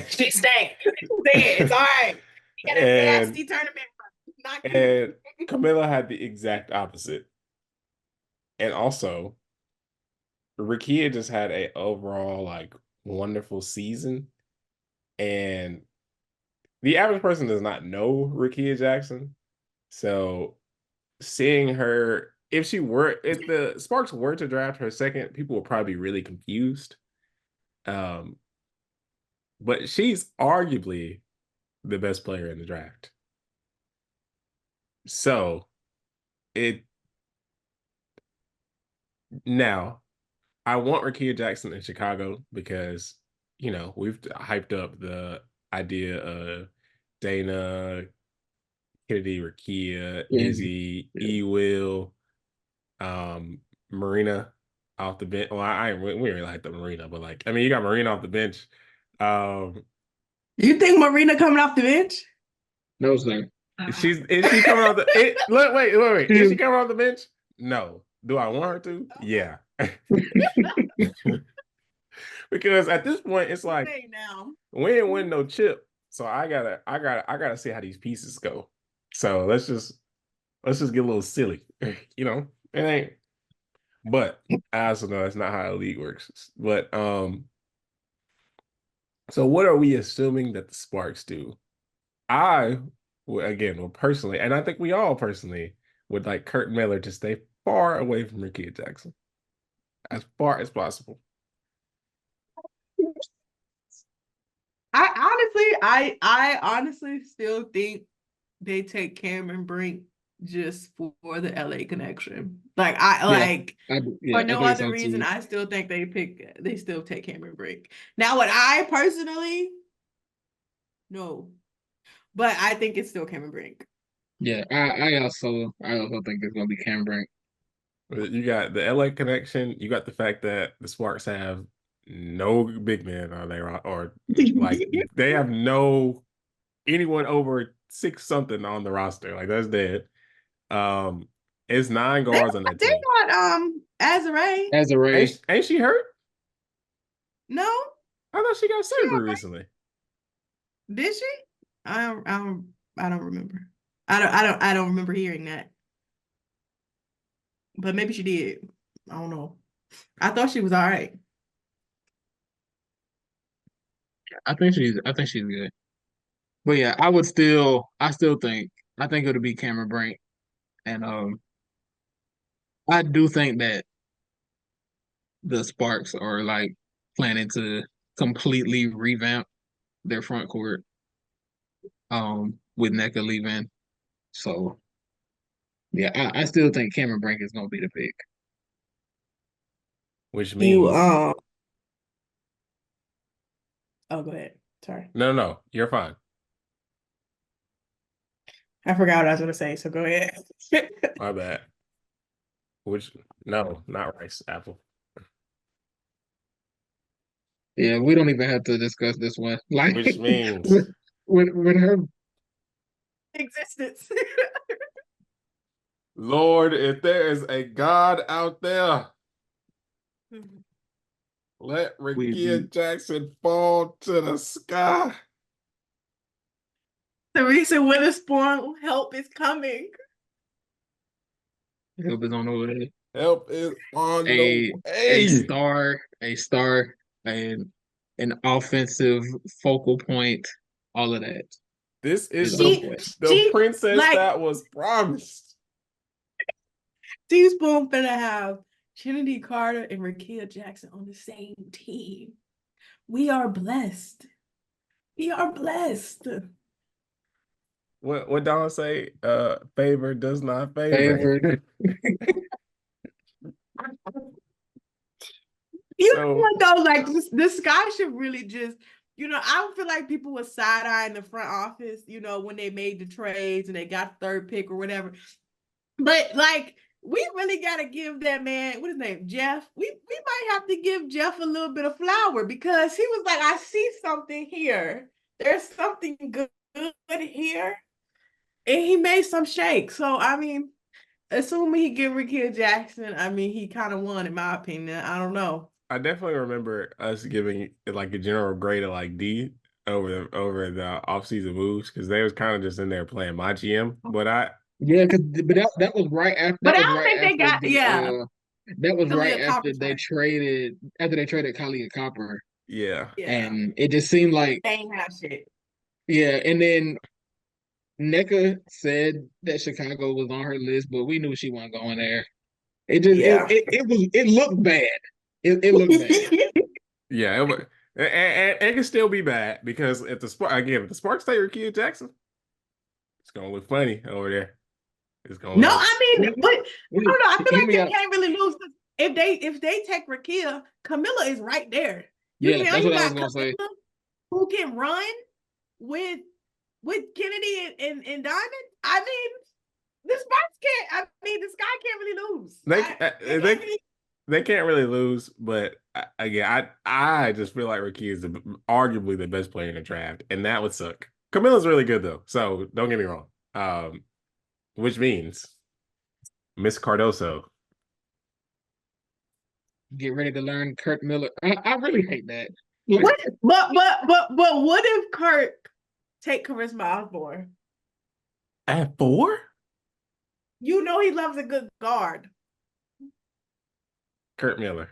She stank. It's all right. You got a nasty tournament. Not cute. And Camilla had the exact opposite. And also, Rickea just had a overall wonderful season. And the average person does not know Rickea Jackson. So seeing her, if the Sparks were to draft her second, people would probably be really confused. But she's arguably the best player in the draft. So now I want Rickea Jackson in Chicago because, we've hyped up the idea of Dana, Kennedy, Rickea, Izzy, E-Will, Marina off the bench. Well, we really like the Marina, but you got Marina off the bench. You think Marina coming off the bench? No, sir. Is she coming off the wait. Is she coming off the bench? No. Do I want her to? Yeah. Because at this point it's like we ain't win no chip. So I gotta see how these pieces go. So let's just get a little silly. It ain't. But I also know that's not how the league works. But so what are we assuming that the Sparks do? Personally, and I think we all personally would like Kurt Miller to stay far away from Rickea Jackson. As far as possible. I honestly still think they take Cameron Brink just for the LA connection. For no other reason, I still think they still take Cameron Brink. Now, what I personally, no, but I think it's still Cameron Brink. Yeah, I also think it's gonna be Cameron Brink. You got the LA connection. You got the fact that the Sparks have no big men on there, or they have no anyone over 6 something on the roster. Like that's dead. It's 9 guards on that team. They got Aziaha. Ain't she hurt? No, I thought she got surgery recently. Did she? I don't remember. I don't remember hearing that. But maybe she did. I don't know. I thought she was all right. I think she's good. But yeah, I still think it'll be Cameron Brink. And I do think that the Sparks are planning to completely revamp their front court with Nneka leaving. So yeah, I still think Cameron Brink is gonna be the pick. Which means oh, go ahead. Sorry. No, you're fine. I forgot what I was gonna say, so go ahead. My bad. No, not rice, apple. Yeah, we don't even have to discuss this one. Which means with her existence. Lord, if there is a God out there, let Rickea Jackson fall to the sky. Teresa Witherspoon, help is coming. Help is on the way. Help is on the way. A star, and an offensive focal point, all of that. This is the princess that was promised. Teaspoon finna have Trinity Carter and Rickea Jackson on the same team. We are blessed. We are blessed. What Don say? Favor does not favor. This guy should really just, I don't feel like people were side-eyeing the front office, when they made the trades and they got the 3rd pick or whatever. But we really gotta give that man, what is his name, Jeff? We might have to give Jeff a little bit of flour because he was like, I see something here. There's something good here. And he made some shake. So, assuming he give Rickea Jackson, he kind of won, in my opinion. I don't know. I definitely remember us giving a general grade of D over the offseason moves because they was kind of just in there playing my GM. But that was right after. But I don't think they got that was right after they traded Kalia Copper. Yeah. And it just seemed like they ain't have shit. Yeah, and then NECA said that Chicago was on her list, but we knew she wasn't going there. It just Yeah. it looked bad. It looked bad. Yeah, it can still be bad because if the Sparks take Rickea Jackson, it's gonna look funny over there. It's gonna No, look. I mean, but I don't know. I feel Hear like me they out. can't really lose if they take Rickea, Camilla is right there. Yeah, that's what I was got gonna say. Camilla who can run with Kennedy and Diamond. I mean, the Sparks can't. I mean, the Sky can't really lose. They can't really lose, but again, I just feel like Rickea is arguably the best player in the draft, and that would suck. Camilla's really good though, so don't get me wrong. Which means Miss Cardoso. Get ready to learn Kurt Miller. I really hate that. But what if Kirk take Charisma Osborne? At 4? You know he loves a good guard. Kurt Miller.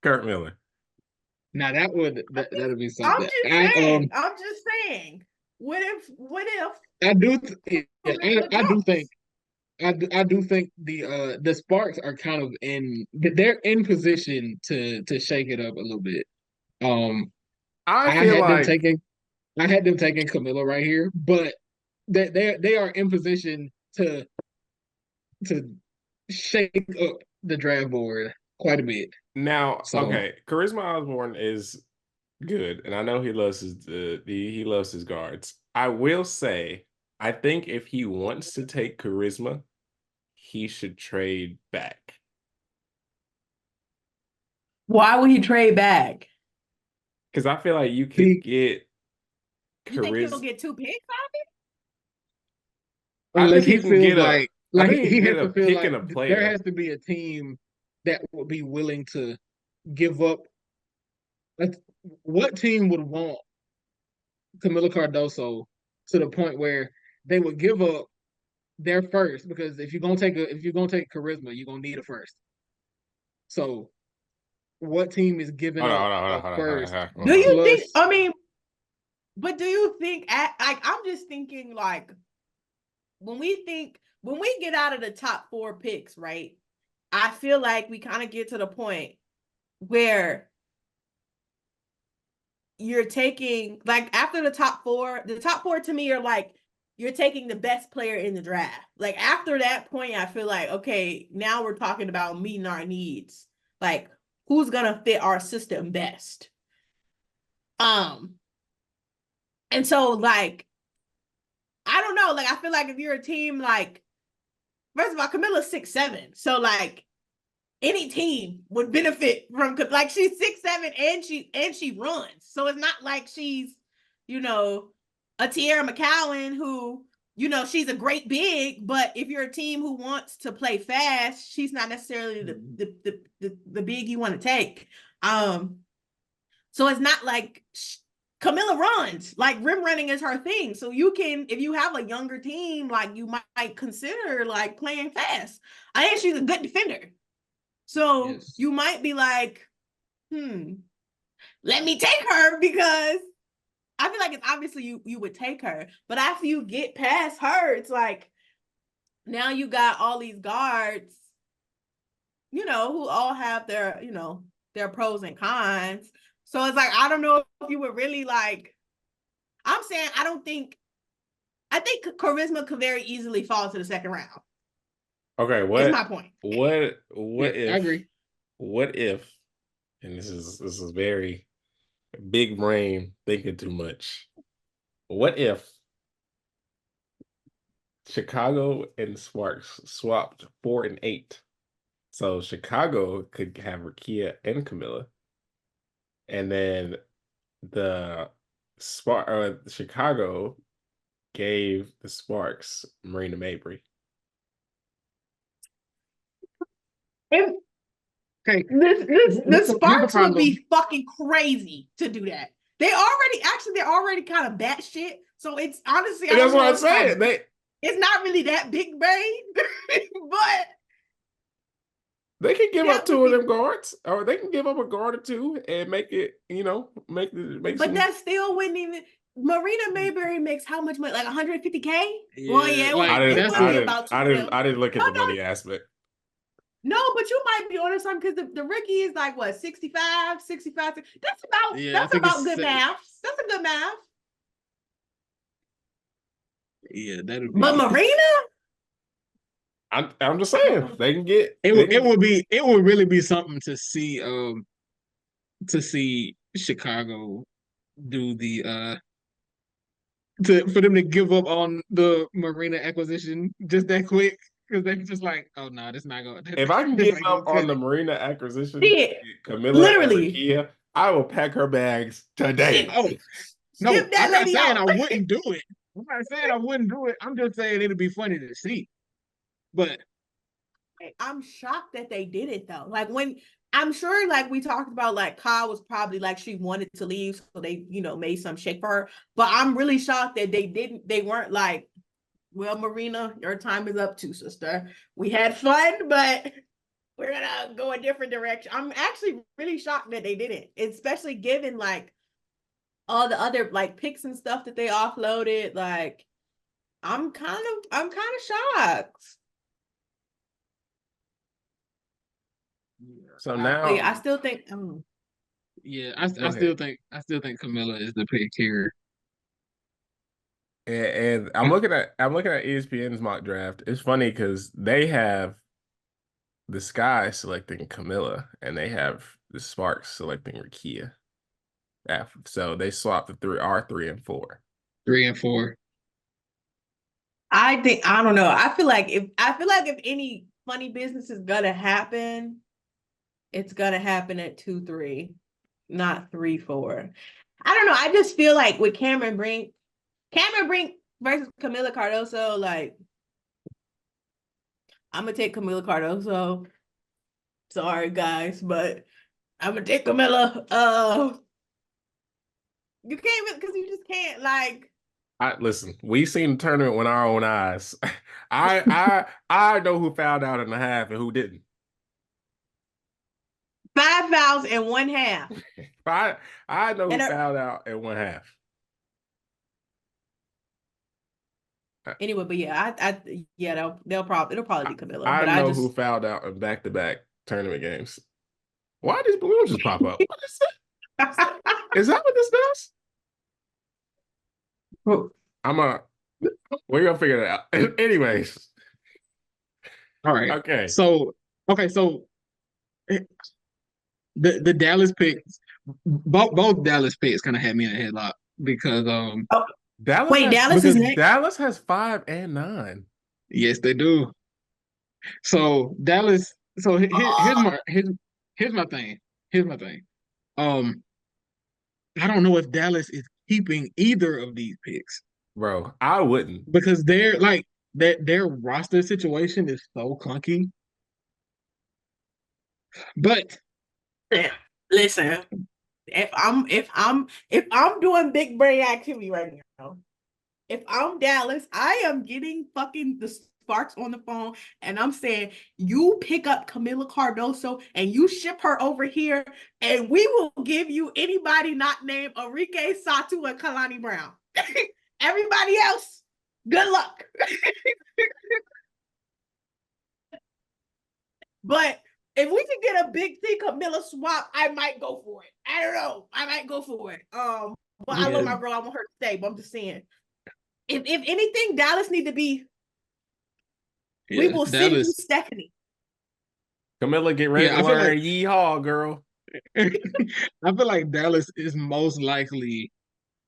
Kurt Miller. Now that'd be something. I'm just saying. What if I do think the Sparks are kind of they're in position to shake it up a little bit. I had them taking Camilla right here, but they are in position to shake up the draft board quite a bit. Now, okay, Charisma Osborne is good, and I know he loves his guards. I will say, I think if he wants to take Charisma, he should trade back. Why would he trade back? Because I feel like you could get Charisma. You think he'll get 2 picks out of it? Unless he feels like he has to feel like a player. There has to be a team that would be willing to give up. Like, what team would want Camila Cardoso to the point where they would give up their first? Because if you're gonna take Charisma, you're gonna need a first. So, what team is giving up first? Do you think? I mean, but do you think? I'm just thinking like when we get out of the top 4 picks, right? I feel like we kind of get to the point where you're taking, like, after the top 4 to me are like you're taking the best player in the draft. Like, after that point, I feel like, okay, now we're talking about meeting our needs. Like, who's gonna fit our system best? And so, like, I don't know. Like, I feel like if you're a team, like, first of all, Camilla's 6'7", so like any team would benefit from, like, she's 6'7" and she runs. So it's not like she's, you know, a Tierra McCowan who, you know, she's a great big, but if you're a team who wants to play fast, she's not necessarily the big you want to take. So it's not like Camilla runs, like rim running is her thing. So you can, if you have a younger team, like, you might consider like playing fast. I think she's a good defender. So yes, you might be like, let me take her, because I feel like it's obviously you would take her. But after you get past her, it's like, now you got all these guards, you know, who all have their, you know, their pros and cons. So it's like, I don't know if you would really like, I'm saying, I think Charisma could very easily fall to the second round. Okay, That's my point. What yeah, if, I agree. What if, and this is very big brain thinking too much. What if Chicago and Sparks swapped 4 and 8? So Chicago could have Rickea and Camilla. And then Chicago gave the Sparks Marina Mabry. Okay, the Sparks would be fucking crazy to do that. They're already kind of batshit. So it's honestly, that's what I'm saying. It's not really that big brain, but they can give up 2 of them guards, or they can give up a guard or 2 and make it, you know, make. But that still wouldn't even. Marina Mayberry makes how much money? Like 150K? Yeah, Well, yeah, like, I it didn't. would that's be a, about 2 mil. I didn't look at the Okay. money aspect. No, but you might be on something because the rookie is like what 65. Yeah, I That's think about it's good math. That's a good math. yeah, that'll But be. Marina, I'm just saying they can get. It They would can, really be something to see Chicago do for them to give up on the Marina acquisition just that quick because they just like, oh no, that's not going. if I can That's give not up gonna cut on the it. Marina acquisition, shit, Camilla and literally, Rakia, I will pack her bags today. Oh no, ship that I'm not lady saying out. I wouldn't do it. I'm not saying I wouldn't do it. I'm just saying it'd be funny to see. But I'm shocked that they did it though. Like when I'm sure, like we talked about, like Kyle was probably like she wanted to leave, so they, made some shake for her. But I'm really shocked that they didn't. They weren't like, well, Marina, your time is up too, sister. We had fun, but we're gonna go a different direction. I'm actually really shocked that they didn't, especially given like all the other like picks and stuff that they offloaded. Like, I'm kind of shocked. So But now, yeah, I still think. yeah, Go I ahead. still think Camilla is the pick here. and I'm looking at ESPN's mock draft. It's funny because they have the Sky selecting Camilla, and they have the Sparks selecting Rakia. So they swapped our 3 and 4. 3 and 4. I don't know. I feel like if any funny business is gonna happen, it's gonna happen at 2-3, not 3-4. I don't know. I just feel like with Cameron Brink versus Camila Cardoso, like I'm gonna take Camila Cardoso. Sorry guys, but I'm gonna take Camila. You can't because you just can't like. Listen, we seen the tournament with our own eyes. I know who fouled out in the half and who didn't. 5 fouls in 1/2. I know who And fouled out in 1/2. anyway, but yeah, it'll probably be Camilla. I But know who fouled out in back-to-back tournament games. Why did these balloons just pop up? What is that? Is that what this does? We're gonna figure it out. Anyways. All right. Okay. So the Dallas picks, both Dallas picks kind of had me in a headlock because Dallas has 5 and 9. yes, they do. So Dallas. So here's my thing. Here's my thing. I don't know if Dallas is keeping either of these picks. Bro, I wouldn't. Because they're like their roster situation is so clunky. But listen, if I'm doing big brain activity right now, if I'm Dallas, I am getting fucking the Sparks on the phone and I'm saying, you pick up Camila Cardoso and you ship her over here and we will give you anybody not named Enrique Satu and Kalani Brown. Everybody else, good luck. But if we can get a big C Camilla swap, I might go for it. I don't know. I might go for it. But I love my girl. I want her to stay. But I'm just saying, if anything, Dallas need to be. Yeah, we will send you Stephanie. Camilla, get ready to learn yeehaw, girl. I feel like Dallas is most likely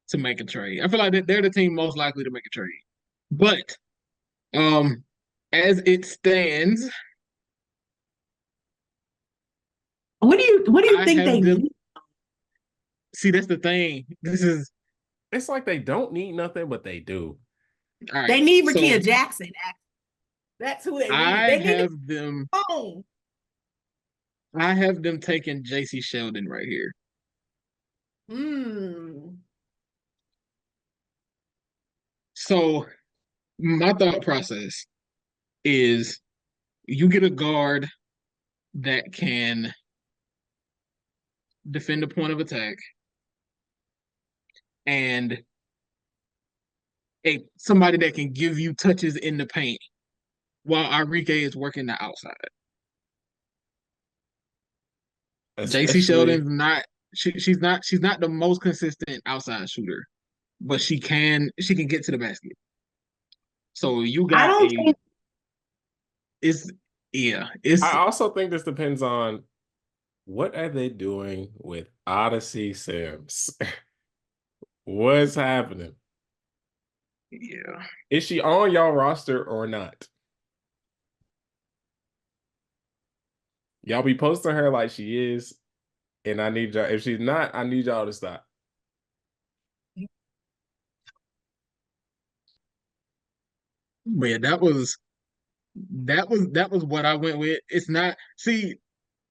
to make a trade. I feel like they're the team most likely to make a trade. But as it stands, what do you think they need? See, that's the thing. It's like they don't need nothing, but they do. Right, they need Rakia Jackson. That's who they need. I have them taking JC Sheldon right here. So my thought process is you get a guard that can defend the point of attack and somebody that can give you touches in the paint while Arike is working the outside. JC Especially, Sheldon's not she's not the most consistent outside shooter, but she can get to the basket. So you I got don't think it's yeah, I it's also think this depends on what are they doing with Odyssey Sims. What's happening? yeah. Is she on y'all roster or not? Y'all be posting her like she is, and I need y'all. If she's not, I need y'all to stop. But yeah, that was what I went with. It's not see,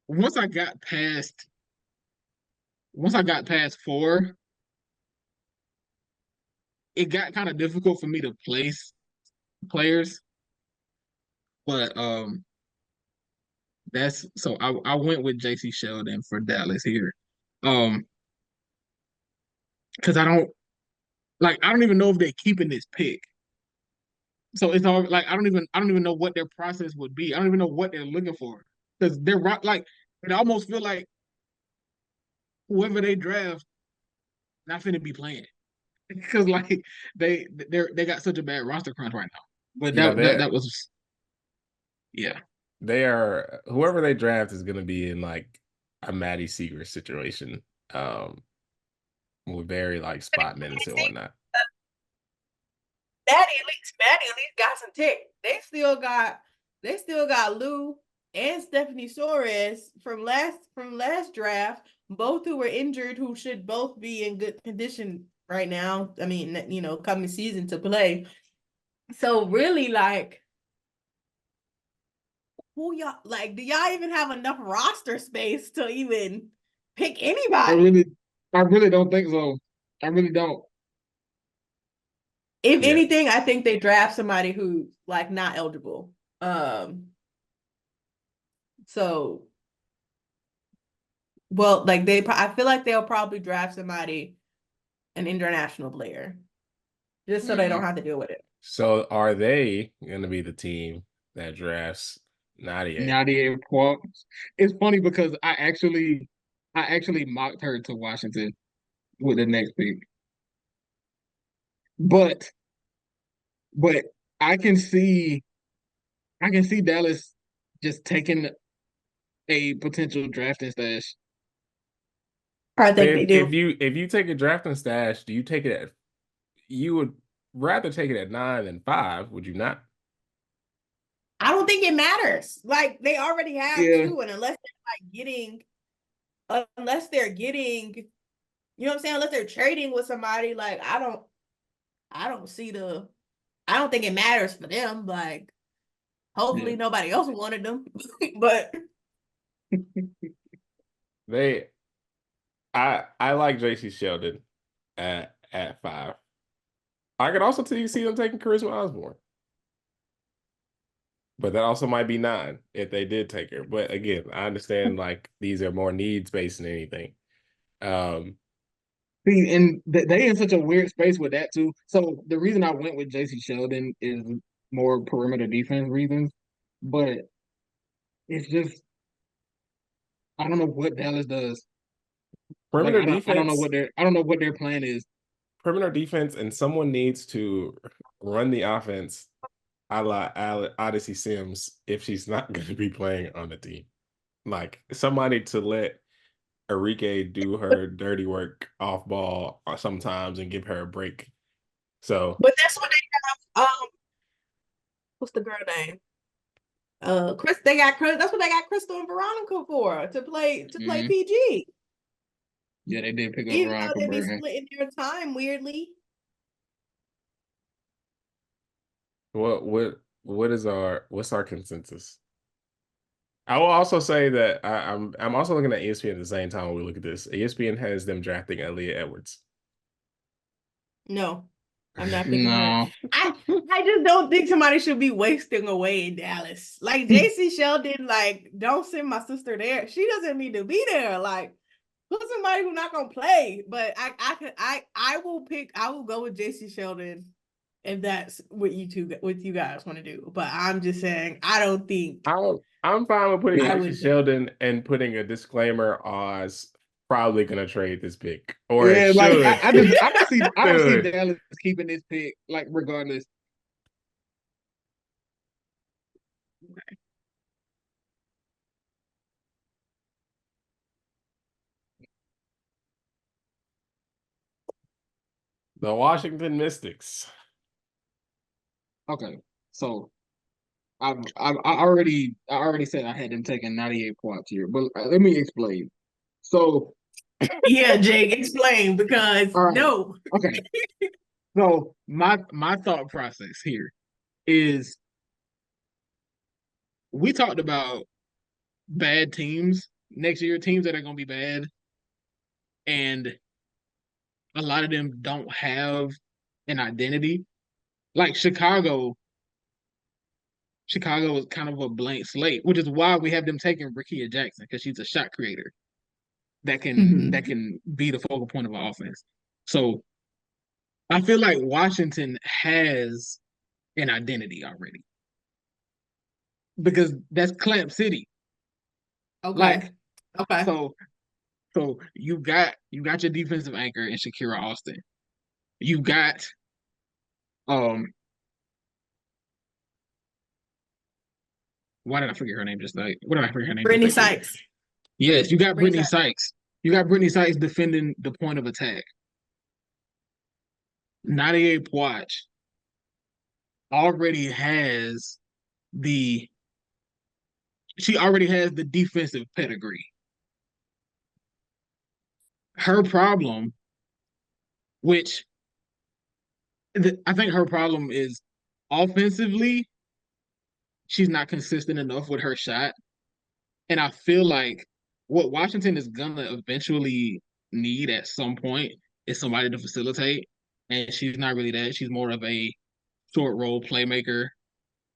once I got past 4, it got kind of difficult for me to place players. But that's so I went with JC Sheldon for Dallas here. Um, because I don't even know if they're keeping this pick. So it's all like I don't even know what their process would be. I don't even know what they're looking for. Because like it almost feel like whoever they draft not finna be playing. Because like they got such a bad roster crunch right now. But You know, that was yeah. they are whoever they draft is gonna be in like a Maddie Seeger situation. With very like spot minutes and whatnot. Maddie at least got some tick. They still got Lou and Stephanie Suarez from last draft, both who were injured, who should both be in good condition right now. I mean, you know, coming season to play. So really, like, who y'all like? Do y'all even have enough roster space to even pick anybody? I really don't think so. I really don't. If Yeah. anything, I think they draft somebody who's like not eligible. So, well, like I feel like they'll probably draft somebody, an international player, just so they don't have to deal with it. So are they gonna be the team that drafts Nadia? Nadia Kwok. It's funny because I actually mocked her to Washington with the next pick. But but I can see Dallas just taking a potential drafting stash. I think they do. If you take a drafting stash, do you take it at you would rather take it at 9 than 5, would you not? I don't think it matters. Like they already have Yeah. two, and unless they're getting, you know what I'm saying? Unless they're trading with somebody, like I don't think it matters for them. Like hopefully nobody else wanted them, but I like JC Sheldon at 5. I could also see them taking Charisma Osborne. But that also might be 9 if they did take her. But again, I understand like these are more needs based than anything. See, and they in such a weird space with that too. So the reason I went with JC Sheldon is more perimeter defense reasons, but it's just I don't know what Dallas does. Like Perimeter I don't know defense, what their plan is. perimeter defense, and someone needs to run the offense a la Odyssey Sims if she's not going to be playing on the team. Like somebody to let Arike do her dirty work off ball sometimes and give her a break. So, but that's what they have. What's the girl name? Chris. They got Chris. That's what they got Crystal and Veronica for to play PG. Yeah, they did pick up Even though Veronica they be Burhan. splitting their time weirdly. what's our consensus? I will also say that I'm also looking at ESPN at the same time when we look at this. ESPN has them drafting Aaliyah Edwards. No, I'm not picking her. No. I just don't think somebody should be wasting away in Dallas. Like JC Sheldon, like, don't send my sister there. She doesn't need to be there. Like, put somebody who's not gonna play. But I will go with JC Sheldon if that's what you guys want to do. But I'm just saying, I don't think I'm fine with putting I Ashlyn would. Sheldon and putting a disclaimer as probably gonna trade this pick or Yeah, like should. I don't see Should. Dallas keeping this pick, like regardless. The Washington Mystics. Okay, so I already said I had them taking 98 points here, but let me explain. So, Yeah, Jake, explain because all right, no. okay. So my thought process here is we talked about bad teams next year, teams that are going to be bad, and a lot of them don't have an identity. Like Chicago is kind of a blank slate, which is why we have them taking Rickea Jackson because she's a shot creator that can be the focal point of our offense. So I feel like Washington has an identity already because that's Clamp City. Okay. Like, okay. So you got your defensive anchor in Shakira Austin. You got why did I forget her name just like what did I forget her name? Brittany Sykes. Yes, you got Brittany Sykes. You got Brittany Sykes defending the point of attack. Nadia Poach already has the defensive pedigree. Her problem, which I think her problem is offensively, she's not consistent enough with her shot. And I feel like what Washington is gonna eventually need at some point is somebody to facilitate. And she's not really that. She's more of a short role playmaker,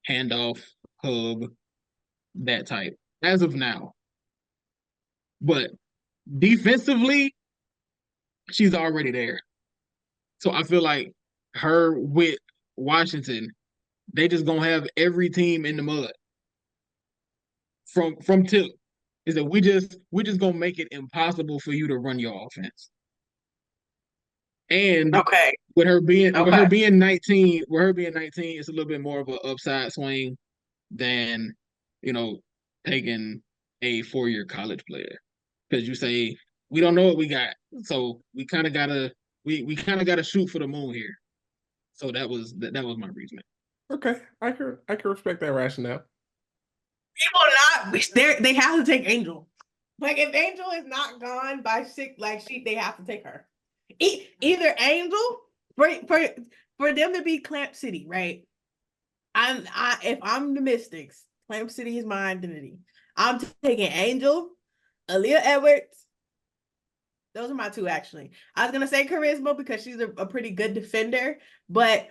handoff, hub, that type, as of now. But defensively, she's already there. So I feel like her with Washington, they just gonna have every team in the mud from tip. Is that we just gonna make it impossible for you to run your offense. And Okay. with her being 19, it's a little bit more of an upside swing than taking a 4-year college player. Because you say we don't know what we got. So we kind of gotta shoot for the moon here. So that was my reasoning. Okay. I can respect that rationale. People they have to take Angel. Like if Angel is not gone by 6, they have to take her. Either Angel for them to be Clamp City, right? If I'm the Mystics, Clamp City is my identity. I'm taking Angel, Aaliyah Edwards. Those are my two, actually. I was gonna say Charisma because she's a pretty good defender, but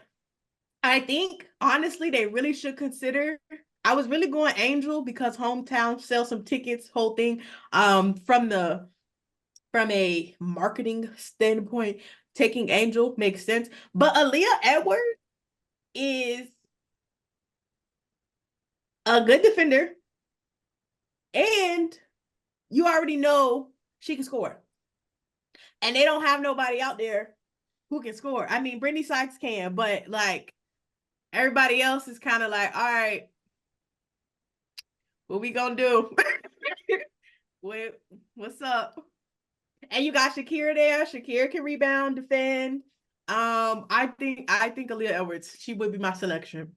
I think honestly they really should consider. I was really going Angel because hometown, sell some tickets, whole thing. From a marketing standpoint, taking Angel makes sense. But Aaliyah Edwards is a good defender, and you already know she can score. And they don't have nobody out there who can score. I mean, Brittany Sykes can, but everybody else is kind of like, all right, what we gonna do? What's up? And you got Shakira there. Shakira can rebound, defend. I think Aaliyah Edwards, she would be my selection.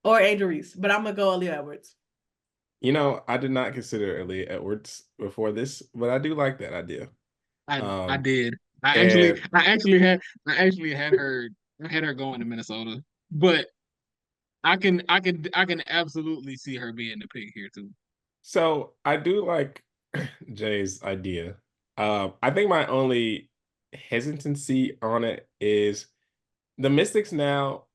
Or Angel Reese, but I'm gonna go Aaliyah Edwards. I did not consider Aaliyah Edwards before this, but I do like that idea. I did. I actually had her going to Minnesota, but I can absolutely see her being the pick here too. So I do like Jay's idea. I think my only hesitancy on it is the Mystics now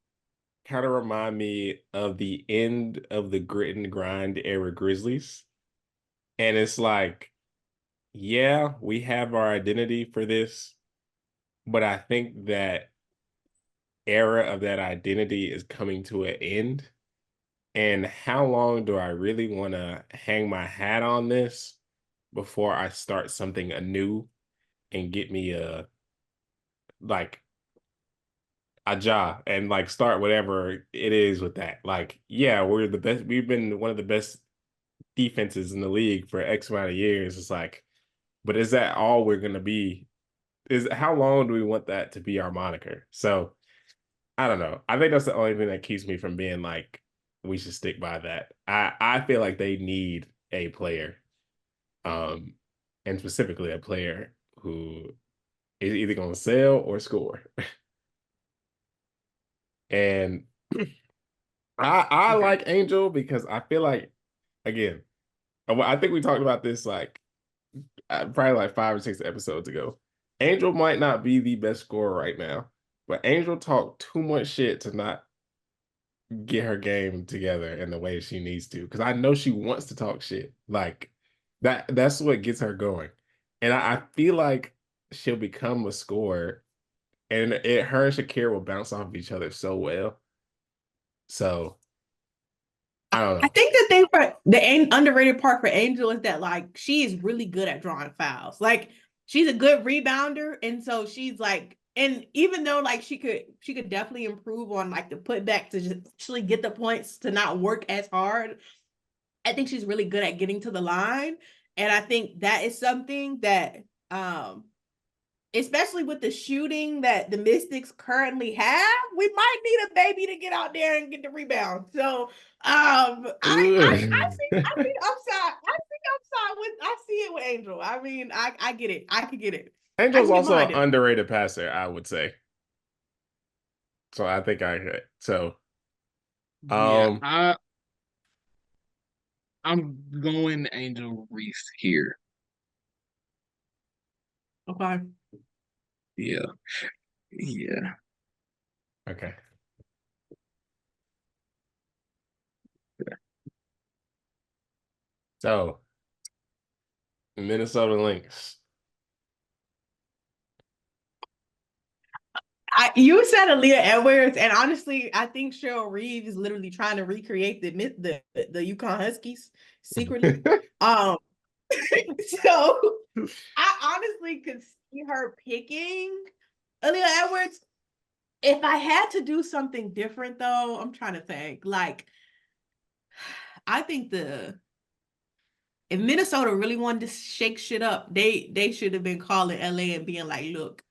kind of remind me of the end of the grit and grind era Grizzlies. And it's like, yeah, we have our identity for this, but I think that era of that identity is coming to an end. And how long do I really want to hang my hat on this before I start something anew and get me a like a job and like start whatever it is with that. Like, yeah, we're the best. We've been one of the best defenses in the league for X amount of years. It's like, but is that all we're gonna be? Is how long do we want that to be our moniker? So I don't know. I think that's the only thing that keeps me from being like, we should stick by that. I feel like they need a player, um, and specifically a player who is either gonna sell or score. And I Okay. like Angel because I feel like, again, I think we talked about this like probably like 5 or 6 episodes ago. Angel might not be the best scorer right now, but Angel talked too much shit to not get her game together in the way she needs to. Because I know she wants to talk shit. Like that's what gets her going. And I feel like she'll become a scorer, and her and Shakira will bounce off of each other so well. So I don't I know. think the thing for the underrated part for Angel is that like she is really good at drawing fouls. Like she's a good rebounder, and so she's like, and even though like she could definitely improve on like the putback to just actually get the points to not work as hard. I think she's really good at getting to the line, and I think that is something that especially with the shooting that the Mystics currently have, we might need a baby to get out there and get the rebound. So I see upside. I see upside with I see it with Angel. I mean, I get it. I could get it. I Angel's can get also behind an it. underrated passer, I would say. So I think I hit. So Yeah, um I'm going Angel Reese here. Okay. Yeah, yeah. okay. So Minnesota Lynx. You said Aaliyah Edwards, and honestly, I think Cheryl Reeves is literally trying to recreate the UConn Huskies secretly. So I honestly could see her picking Aaliyah Edwards. If I had to do something different, though, I'm trying to think. Like, I think if Minnesota really wanted to shake shit up, they should have been calling LA and being like, "Look,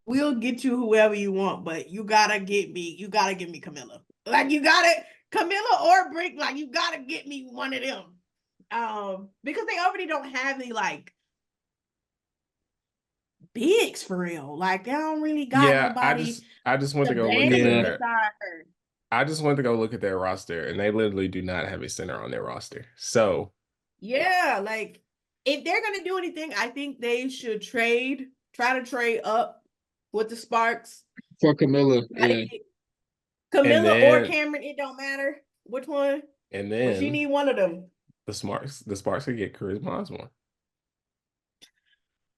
we'll get you whoever you want, but you gotta give me Camilla. Like, you gotta Camilla or Brick. Like, you gotta get me one of them." Because they already don't have any like bigs for real. Like, they don't really got Yeah, nobody I just went to to go look at bang Yeah. their beside her. I just went to go look at their roster, and they literally do not have a center on their roster. So Yeah, like if they're gonna do anything, I think they should try to trade up with the Sparks. For Camilla, Try to yeah. get and Camilla or then Cameron, it don't matter which one, and but she then need one of them. the Sparks could get Charisma Osborne.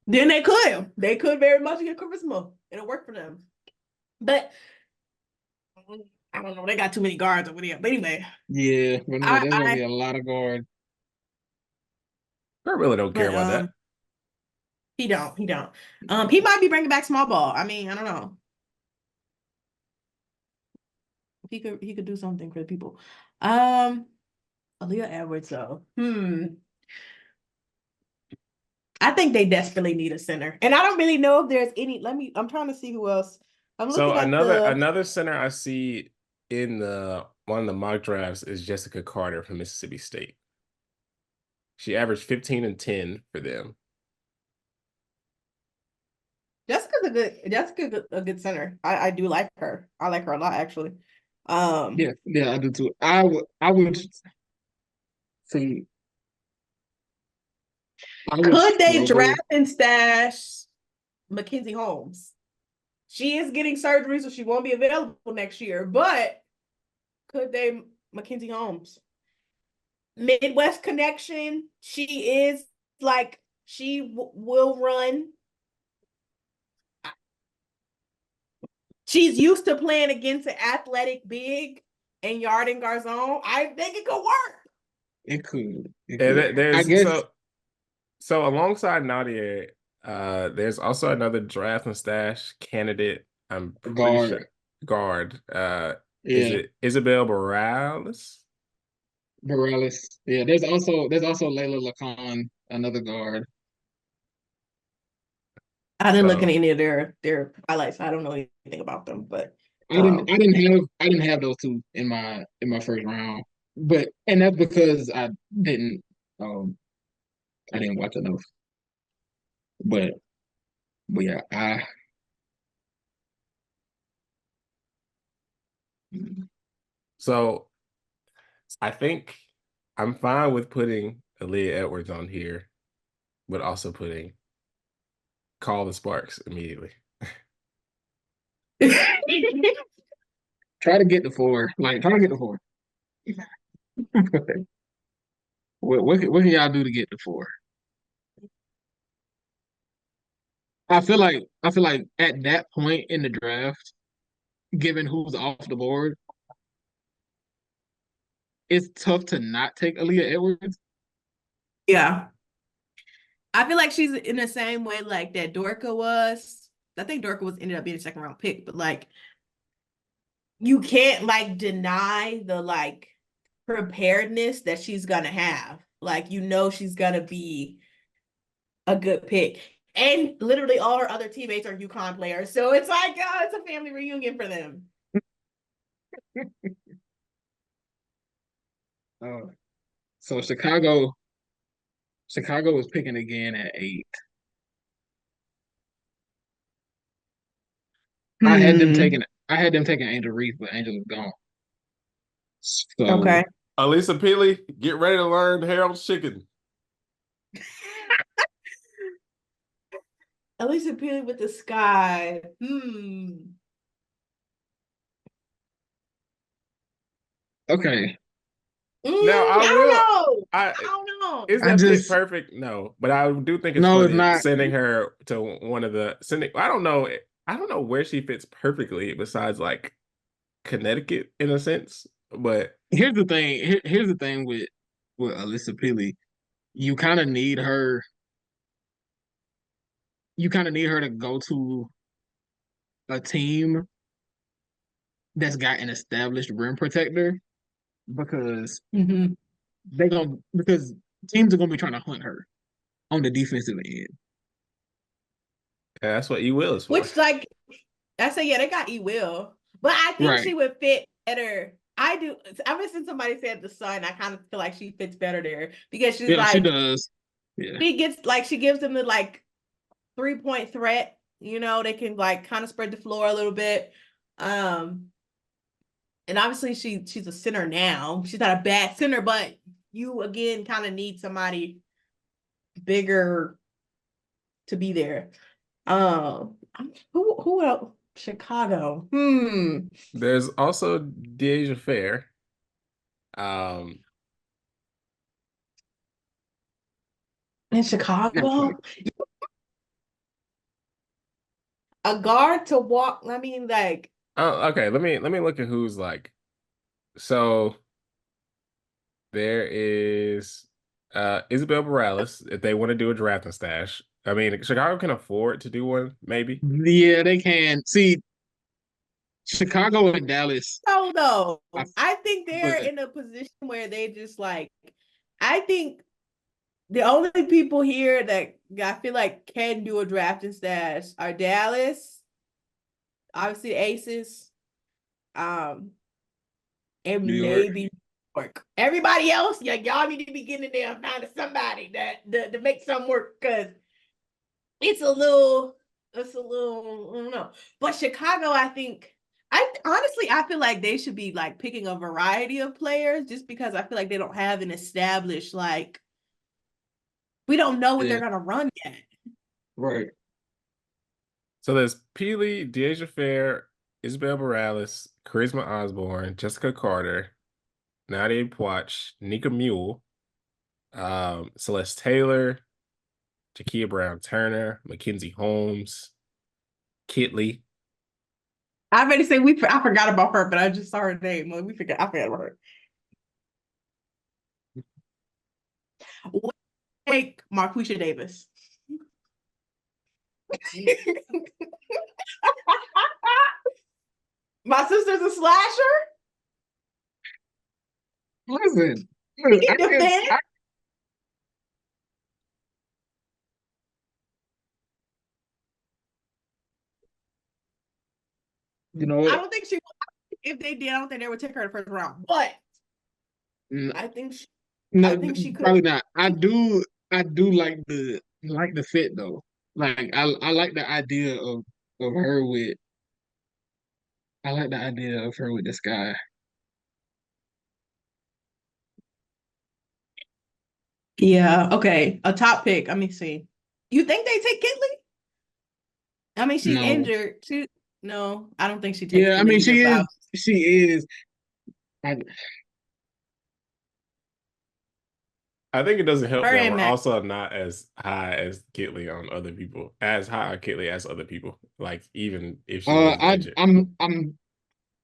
Then they could very much get charisma. It'll work for them. But I don't know, they got too many guards over there. But anyway, Yeah, but no, there's gonna be I a lot of guard. I really don't care but about that. he don't. He might be bringing back small ball. I mean, I don't know. He could do something for the people. Aaliyah Edwards though. I think they desperately need a center. And I don't really know if there's any. I'm trying to see who else. I'm So looking at another center I see in the one of the mock drafts is Jessica Carter from Mississippi State. She averaged 15 and 10 for them. Jessica's a good center. I do like her. I like her a lot actually. Yeah, yeah, I do too. I would see. I would Could they struggle. draft and stash Mackenzie Holmes? She is getting surgery, so she won't be available next year. But could they Mackenzie Holmes? Midwest connection. She is like will run. she's used to playing against an athletic big and Yarden Garzon. I think it could work. It could. I There's guess so alongside Nadia, there's also another draft and stash candidate. I'm pretty sure guard. Is yeah, it Isabel Morales? Morales. Yeah, there's also Layla Lacan, another guard. I didn't look at So any of their highlights. I don't know anything about them, but I didn't have those two in my first round. And that's because didn't I didn't watch enough. But yeah, so I think I'm fine with putting Aaliyah Edwards on here, but also putting Call the Sparks immediately. try to get the four. Like try to get the four. What can y'all do to get the four? I feel like at that point in the draft, given who's off the board, it's tough to not take Aaliyah Edwards. Yeah. I feel like she's in the same way like that Dorka was. I think Dorka was ended up being a second round pick, but like you can't like deny the like preparedness that she's gonna have. Like she's gonna be a good pick. And literally all her other teammates are UConn players. So it's like, oh, it's a family reunion for them. So Chicago was picking again at 8. I had them taking Angel Reese, but Angel is gone. So Okay. Elisa Peely, get ready to learn Harold's Chicken. Elisa Peely with the sky. Okay. Now I don't know. I don't know. Is that pick perfect? No, but I do think it's funny not. Sending her to one of the I don't know. I don't know where she fits perfectly besides like Connecticut in a sense. But here's the thing. Here's the thing with Alyssa Peely. You kind of need her. You kind of need her to go to a team that's got an established rim protector because because teams are gonna be trying to hunt her on the defensive end. Yeah, that's what E Will is for. Which like I say, yeah, they got E Will, but I think she would fit better. I do. Ever since somebody said the Sun, I kind of feel like she fits better there because she's like she does. Yeah, she gives them the like 3-point threat. They can like kind of spread the floor a little bit. And obviously she's a center now. She's not a bad center, but you again kind of need somebody bigger to be there. Who else? Chicago. There's also Dyaishaa Fair. In Chicago. A guard to walk. I mean, like. Oh, okay. Let me look at who's like. So there is Isabel Morales if they want to do a draft and stash. I mean, Chicago can afford to do one, maybe. Yeah, they can. See, Chicago and Dallas. Oh no, I think they're in a position where they just like. I think the only people here that I feel like can do a draft and stash are Dallas, obviously the Aces, and maybe New York. Everybody else, y'all need to be getting in there and finding somebody that to make something work because it's a little, I don't know. But Chicago, I feel like they should be like picking a variety of players just because I feel like they don't have an established like. We don't know what they're gonna run yet. Right. So there's Peely, Dyaishaa Fair, Isabel Morales, Charisma Osborne, Jessica Carter, Nadia Puach, Nika Mule, Celeste Taylor, Jakia Brown Turner, Mackenzie Holmes, Kitley, I already say I forgot about her, but I just saw her name. Like, I forgot about her. Take Marquisha Davis. My sister's a slasher. Listen, She can defend. you know what? I don't think she. If they did, I don't think they would take her in the first round. But I think she. No, I think she could. probably not. I do like the fit though. Like I like the idea of her with. I like the idea of her with this guy. Yeah. Okay. A top pick. Let me see. You think they take Kitley? I mean, she's No. injured. No, I don't think she takes. Yeah, I mean she is. Either, She is. I think it doesn't help Her that and we're Matt. also not as high as Kitley on other people, as high on Kitley as other people. Like even if she was injured.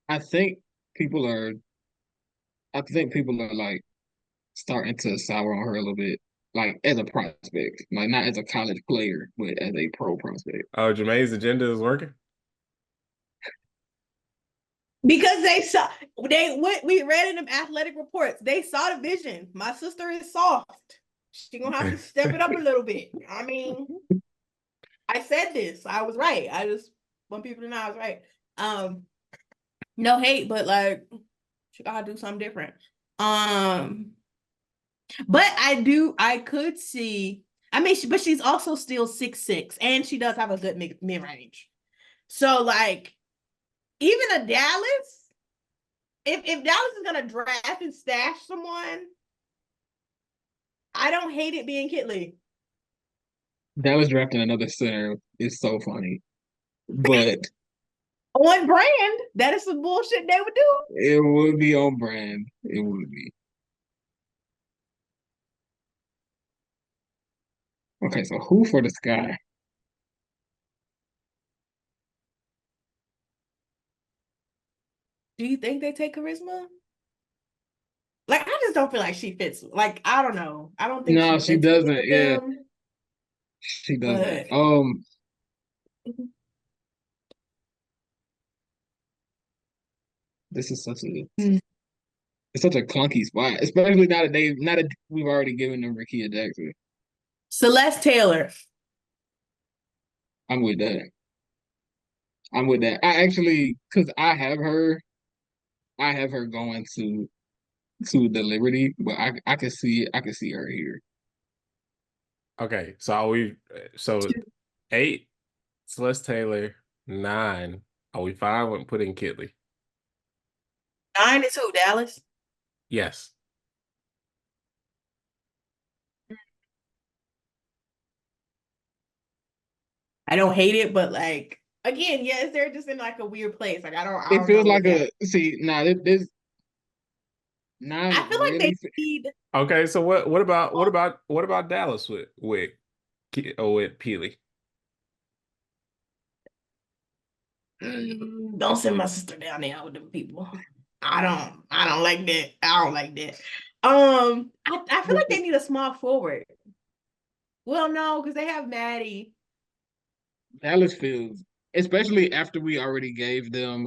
I think people are. I think people are like starting to sour on her a little bit, like as a prospect, like not as a college player, but as a pro prospect. Oh, Jermaine's agenda is working. Because they saw what we read in them athletic reports. They saw the vision. My sister is soft. She's gonna have to step it up a little bit. I mean, I said this. I was right. I just want people to know I was right. No hate, but like she gotta do something different. But I could see. I mean, but she's also still 6'6", and she does have a good mid range. So like, even a Dallas, if Dallas is gonna draft and stash someone, I don't hate it being Kitley. Dallas drafting another center is so funny, but on brand, that is some bullshit they would do. it would be on brand. It would be. Okay, so who for the sky? Do you think they take charisma? Like, I just don't feel like she fits. Like, I don't know. I don't think No, she doesn't. Yeah, them, she doesn't. But... This is such a it's such a clunky spot, especially now that we've already given them Rickea Jackson. Celeste Taylor. I'm with that. I actually, because I have her going to the Liberty, but I can see her here. Okay, so 8, Celeste Taylor, 9. Are we fine with putting Kitley? 9 is who, Dallas? Yes. I don't hate it, but like again, yes, they're just in like a weird place. Like I don't It feels know like this. I feel like they need. Okay, so what about Dallas with Peely? Don't send my sister down there with them people. I don't like that. I don't like that. I feel like they need a small forward. Well, no, because they have Maddie. Dallas feels, especially after we already gave them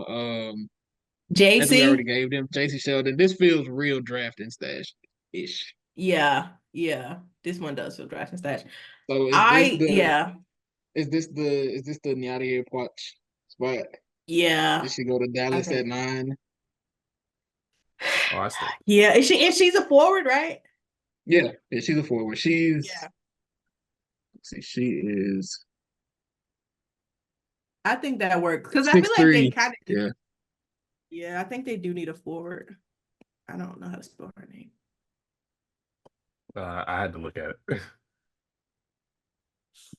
JC Sheldon. This feels real draft and stash ish. Yeah. This one does feel draft and stash. So is this the Nyadi Poch spot? Yeah. Did she go to Dallas at 9? Oh, I see. Yeah, she's a forward, right? Yeah, she's a forward. Let's see, she is. I think that works because I feel like they kind of. Yeah. Yeah, I think they do need a forward. I don't know how to spell her name. I had to look at it.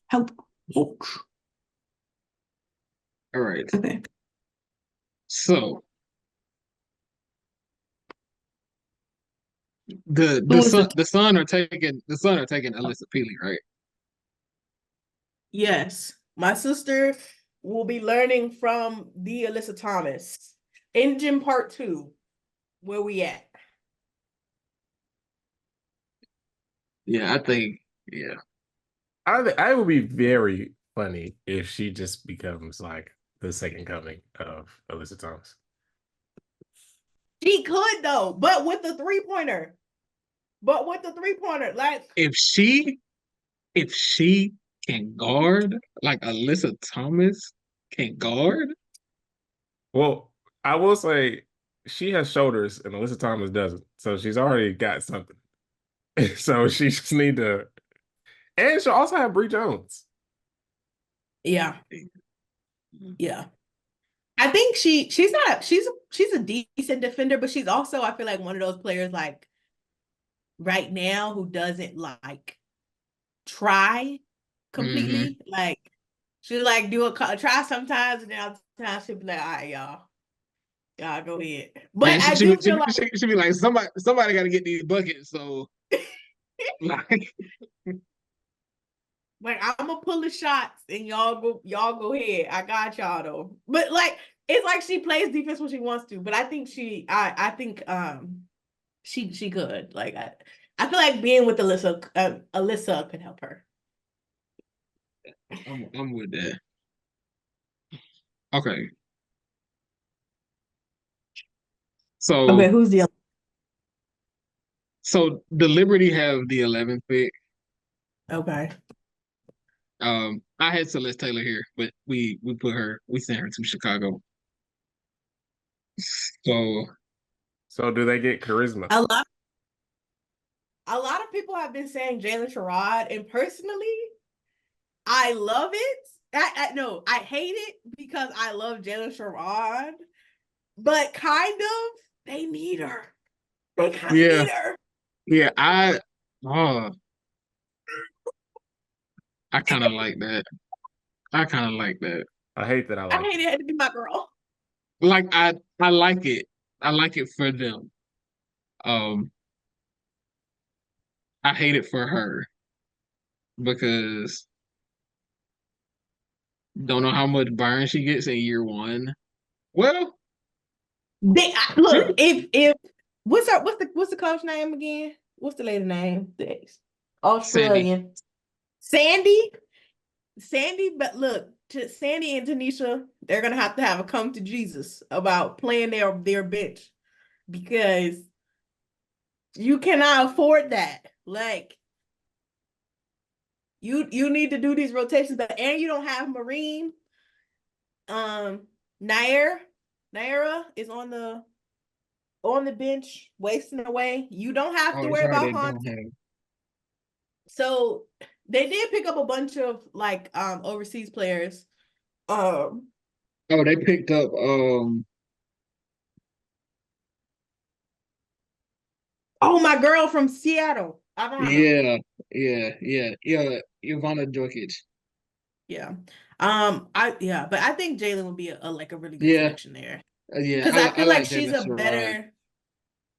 Help. All right. Okay. So the Sun are taking Alyssa Peely, right? Yes. My sister will be learning from the Alyssa Thomas. Engine Part 2. Where we at? Yeah, I think, yeah. I would be very funny if she just becomes like the second coming of Alyssa Thomas. She could though, but with the 3-pointer. Like If she can guard like Alyssa Thomas can guard, Well, I will say she has shoulders and Alyssa Thomas doesn't, so she's already got something. So she just need to, and she'll also have Bree Jones. yeah. I think she's a decent defender, but she's also, I feel like, one of those players like right now who doesn't like try completely. Like she'll like do a try sometimes, and then other times she'll be like, all right, y'all go ahead. But and I do feel like she be like, somebody got to get these buckets. So like, I'm gonna pull the shots and y'all go ahead. I got y'all though. But like it's like she plays defense when she wants to. But I think she could. Like I feel like being with Alyssa could help her. I'm with that. Okay. So Okay, who's the so the Liberty have the 11th pick. Okay. I had Celeste Taylor here, but we sent her to Chicago. So do they get charisma? A lot of people have been saying Jalen Sherrod, and personally, I love it. I hate it because I love Jalen Sherrod, but kind of they need her. They kind of need her. Yeah, I kind of like that. I hate that. I hate it had to be my girl. Like I like it. I like it for them. I hate it for her because don't know how much burn she gets in year one. Well, Look, if what's the coach name again? What's the lady name? The Australian Sandy, but look, to Sandy and Tanisha, they're gonna have a come to Jesus about playing their bench because you cannot afford that. Like you need to do these rotations, and you don't have Marine. Naira is on the bench wasting away. You don't have to worry about Haunted. So they did pick up a bunch of like overseas players. they picked up my girl from Seattle. Yeah, Ivana Jokic. Yeah. But I think Jalen would be a really good selection there. Yeah. Because I feel like she's a better.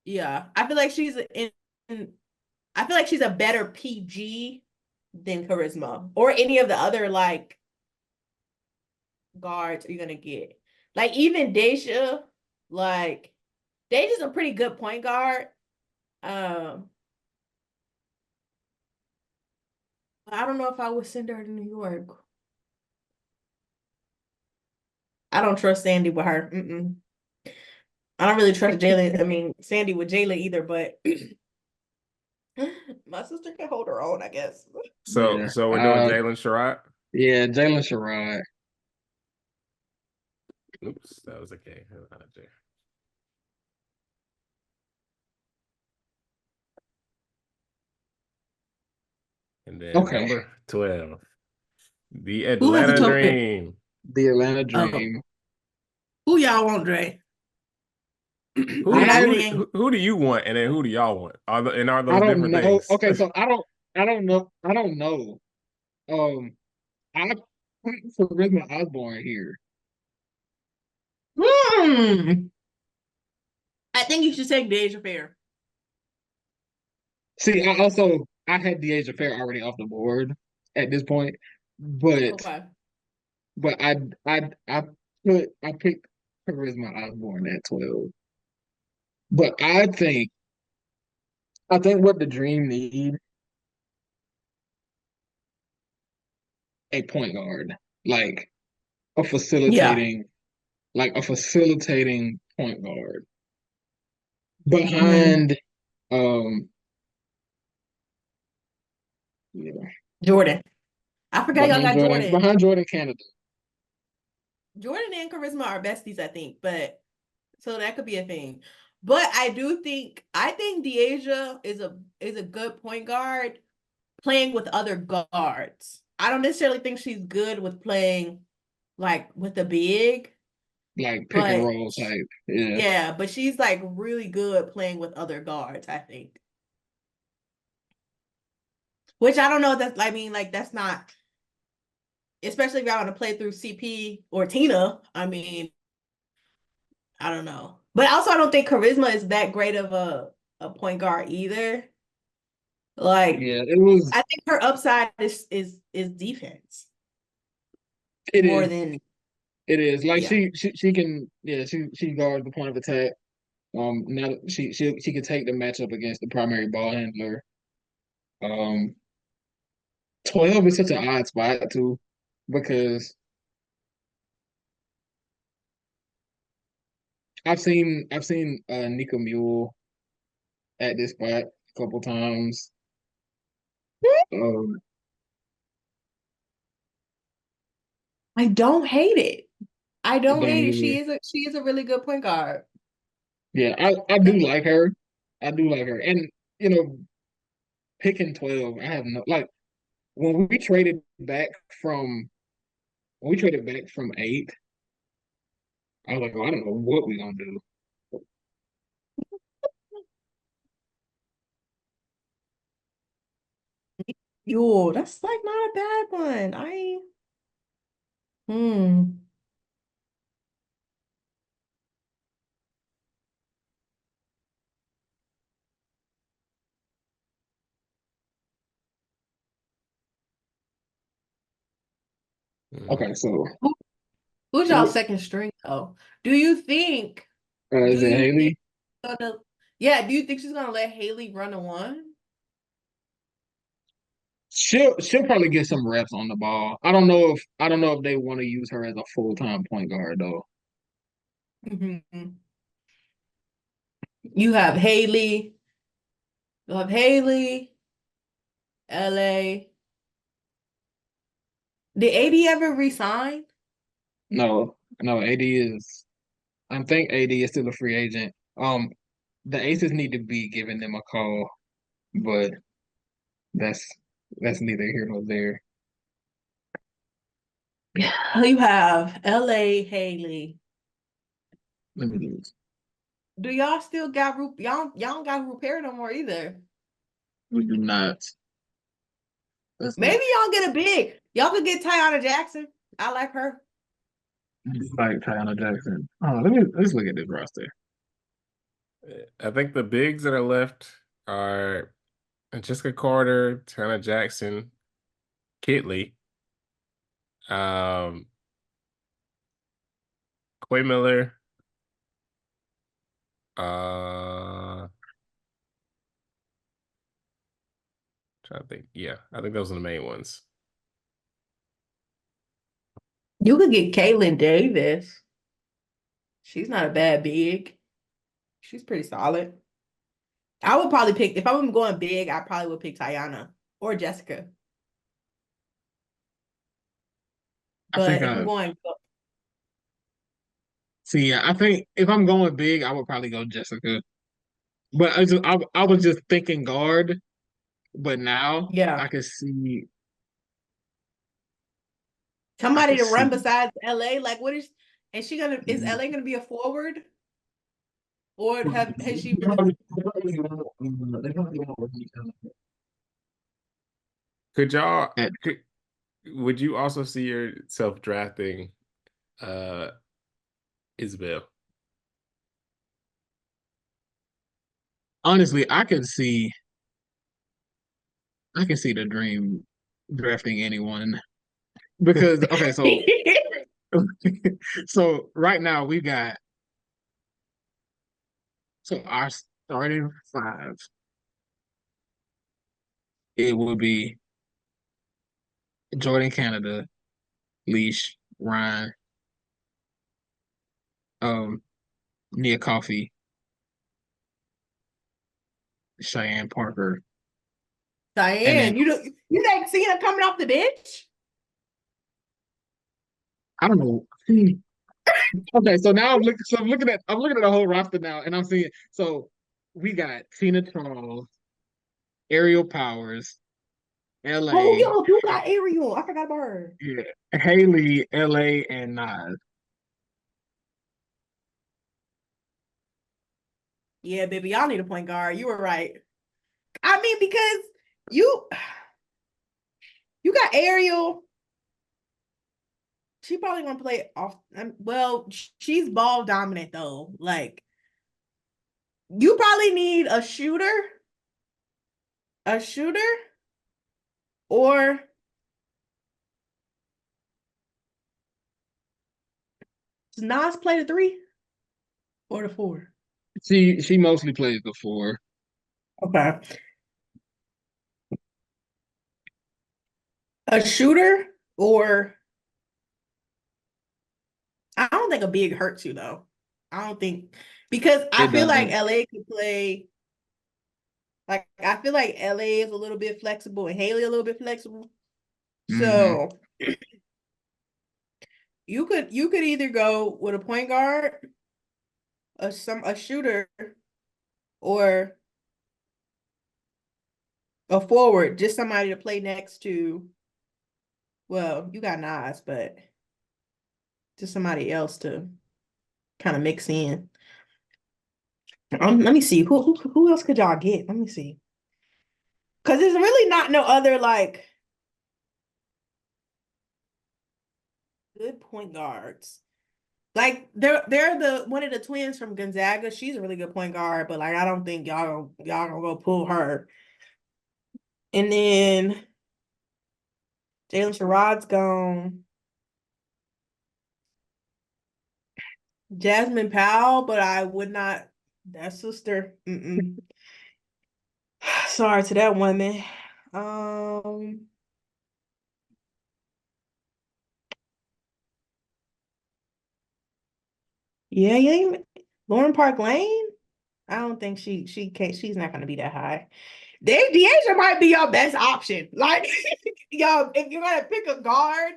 Yeah. I feel like she's a better PG than Charisma or any of the other like guards you're gonna get. Like even Dyaishaa, like Dyaisha's a pretty good point guard. I don't know if I would send her to New York. I don't trust Sandy with her. I don't really trust Jalen. I mean, Sandy with Jalen either, but my sister can hold her own, I guess. So we're doing Jalen Sherrod? Yeah, Jalen Sherrod. Oops, that was okay. And then number 12, the Atlanta Dream. The Atlanta Dream. Who y'all want, Dre? Who do you want, and then who do y'all want? Are those different things? Okay, so I don't know. I put Charisma Osborne here. I think you should take Dyaishaa Fair. See, I had Dyaishaa Fair already off the board at this point, but but I picked Charisma Osborne at 12. But I think what the Dream need a point guard, like a Yeah. facilitating, point guard Mhm. behind yeah, Jordan. I forgot y'all got Jordan. behind Jordan Canada. Jordan and Charisma are besties, I think, but so that could be a thing. But I think Dyaishaa is a good point guard playing with other guards. I don't necessarily think she's good with playing like with a big, Like pick and but roll type. Yeah. yeah, but she's like really good playing with other guards, I think. Which I don't know if that's I mean, like that's not especially if y'all want to play through CP or Tina. I mean, I don't know. But also I don't think Charisma is that great of a point guard either. Like Yeah, it was I think her upside is defense it more is. than It is. Like yeah. she can she guards the point of attack. Now she can take the matchup against the primary ball handler. Um 12 is such an odd spot too, because I've seen Nika Mule at this spot a couple times. Um I don't hate it. I I don't don't hate it. either. She is a really good point guard. Yeah, I do like her. I do like her. And you know, picking 12, I have no like when we traded back from eight, I was like, oh, I don't know what we're gonna do. Yo, that's like not a bad one. Hmm. Mhm. Okay, so Who's y'all second string though? Do you think do is it you think Haley? gonna yeah, do you think she's gonna let Haley run a one? She'll probably get some reps on the ball. I don't know if they want to use her as a full-time point guard though. Mhm. You have Haley, you have Haley, LA. Did AD ever resign? No, AD is I think AD is still a free agent. The Aces need to be giving them a call, but that's that's neither here nor there. You have LA Haley. Let me do this. Do y'all still got y'all don't got Rupert no more either? We do not. Let's look. Maybe y'all get a big. Y'all could get Tiana Jackson. I like her. Like Tiana Jackson. Oh, let's look at this roster. I think the bigs that are left are Jessica Carter, Tana Jackson, Kitley, um, Quay Miller, trying to think. Yeah, I think those are the main ones. You could get Caitlin Davis. She's not a bad big. She's pretty solid. I would probably pick if I was going big. I probably would pick Tiana or Jessica. I think But if I'm I going, see. Yeah, I think if I'm going big, I would probably go Jessica. But I was just thinking guard, but now yeah, I somebody could to see. run besides LA. Like, what is she gonna? Is LA gonna be a forward, or has she really? Could y'all could, would you also see yourself drafting uh Isabel? Honestly, I can see the Dream drafting anyone because okay, so So right now we got our starting five. It will be Jordan Canada, Leash, Ryan, Nia Coffee, Cheyenne Parker, and then Diane, you ain't seen her coming off the bench? I don't know. Okay, so now I'm looking at the whole roster now, and I'm seeing so we got Tina Charles, Ariel Powers, Oh, LA, yo, you got Ariel. I forgot about her. yeah, Haley, LA, and Nas. Yeah, baby, y'all need a point guard. You were right. I mean, because you got Ariel. She probably gonna play off. Well, she's ball dominant though. Like, you probably need a shooter, or does Nas play the 3 or the 4? She mostly plays the 4. Okay, a shooter, or I don't think a big hurts you though. I don't think, because I It feel like doesn't. LA could play. Like, I feel like LA is a little bit flexible and Haley a little bit flexible. Mhm. So you could either go with a point guard, a shooter, or a forward, just somebody to play next to. Well, you got Nas, but just somebody else to kind of mix in. Let me see who else could y'all get? Let me see, because there's really not no other like good point guards. Like, they're the one of the twins from Gonzaga. She's a really good point guard, but like, I don't think y'all gonna go pull her. And then Jalen Sherrod's gone. Jasmine Powell, but I would not. That sister. Sorry to that woman. Um. Yeah, yeah. Lauren Park Lane. I don't think she can't. She's not gonna be that high. Dyaishaa might be your best option. Like, y'all, if you're gonna pick a guard,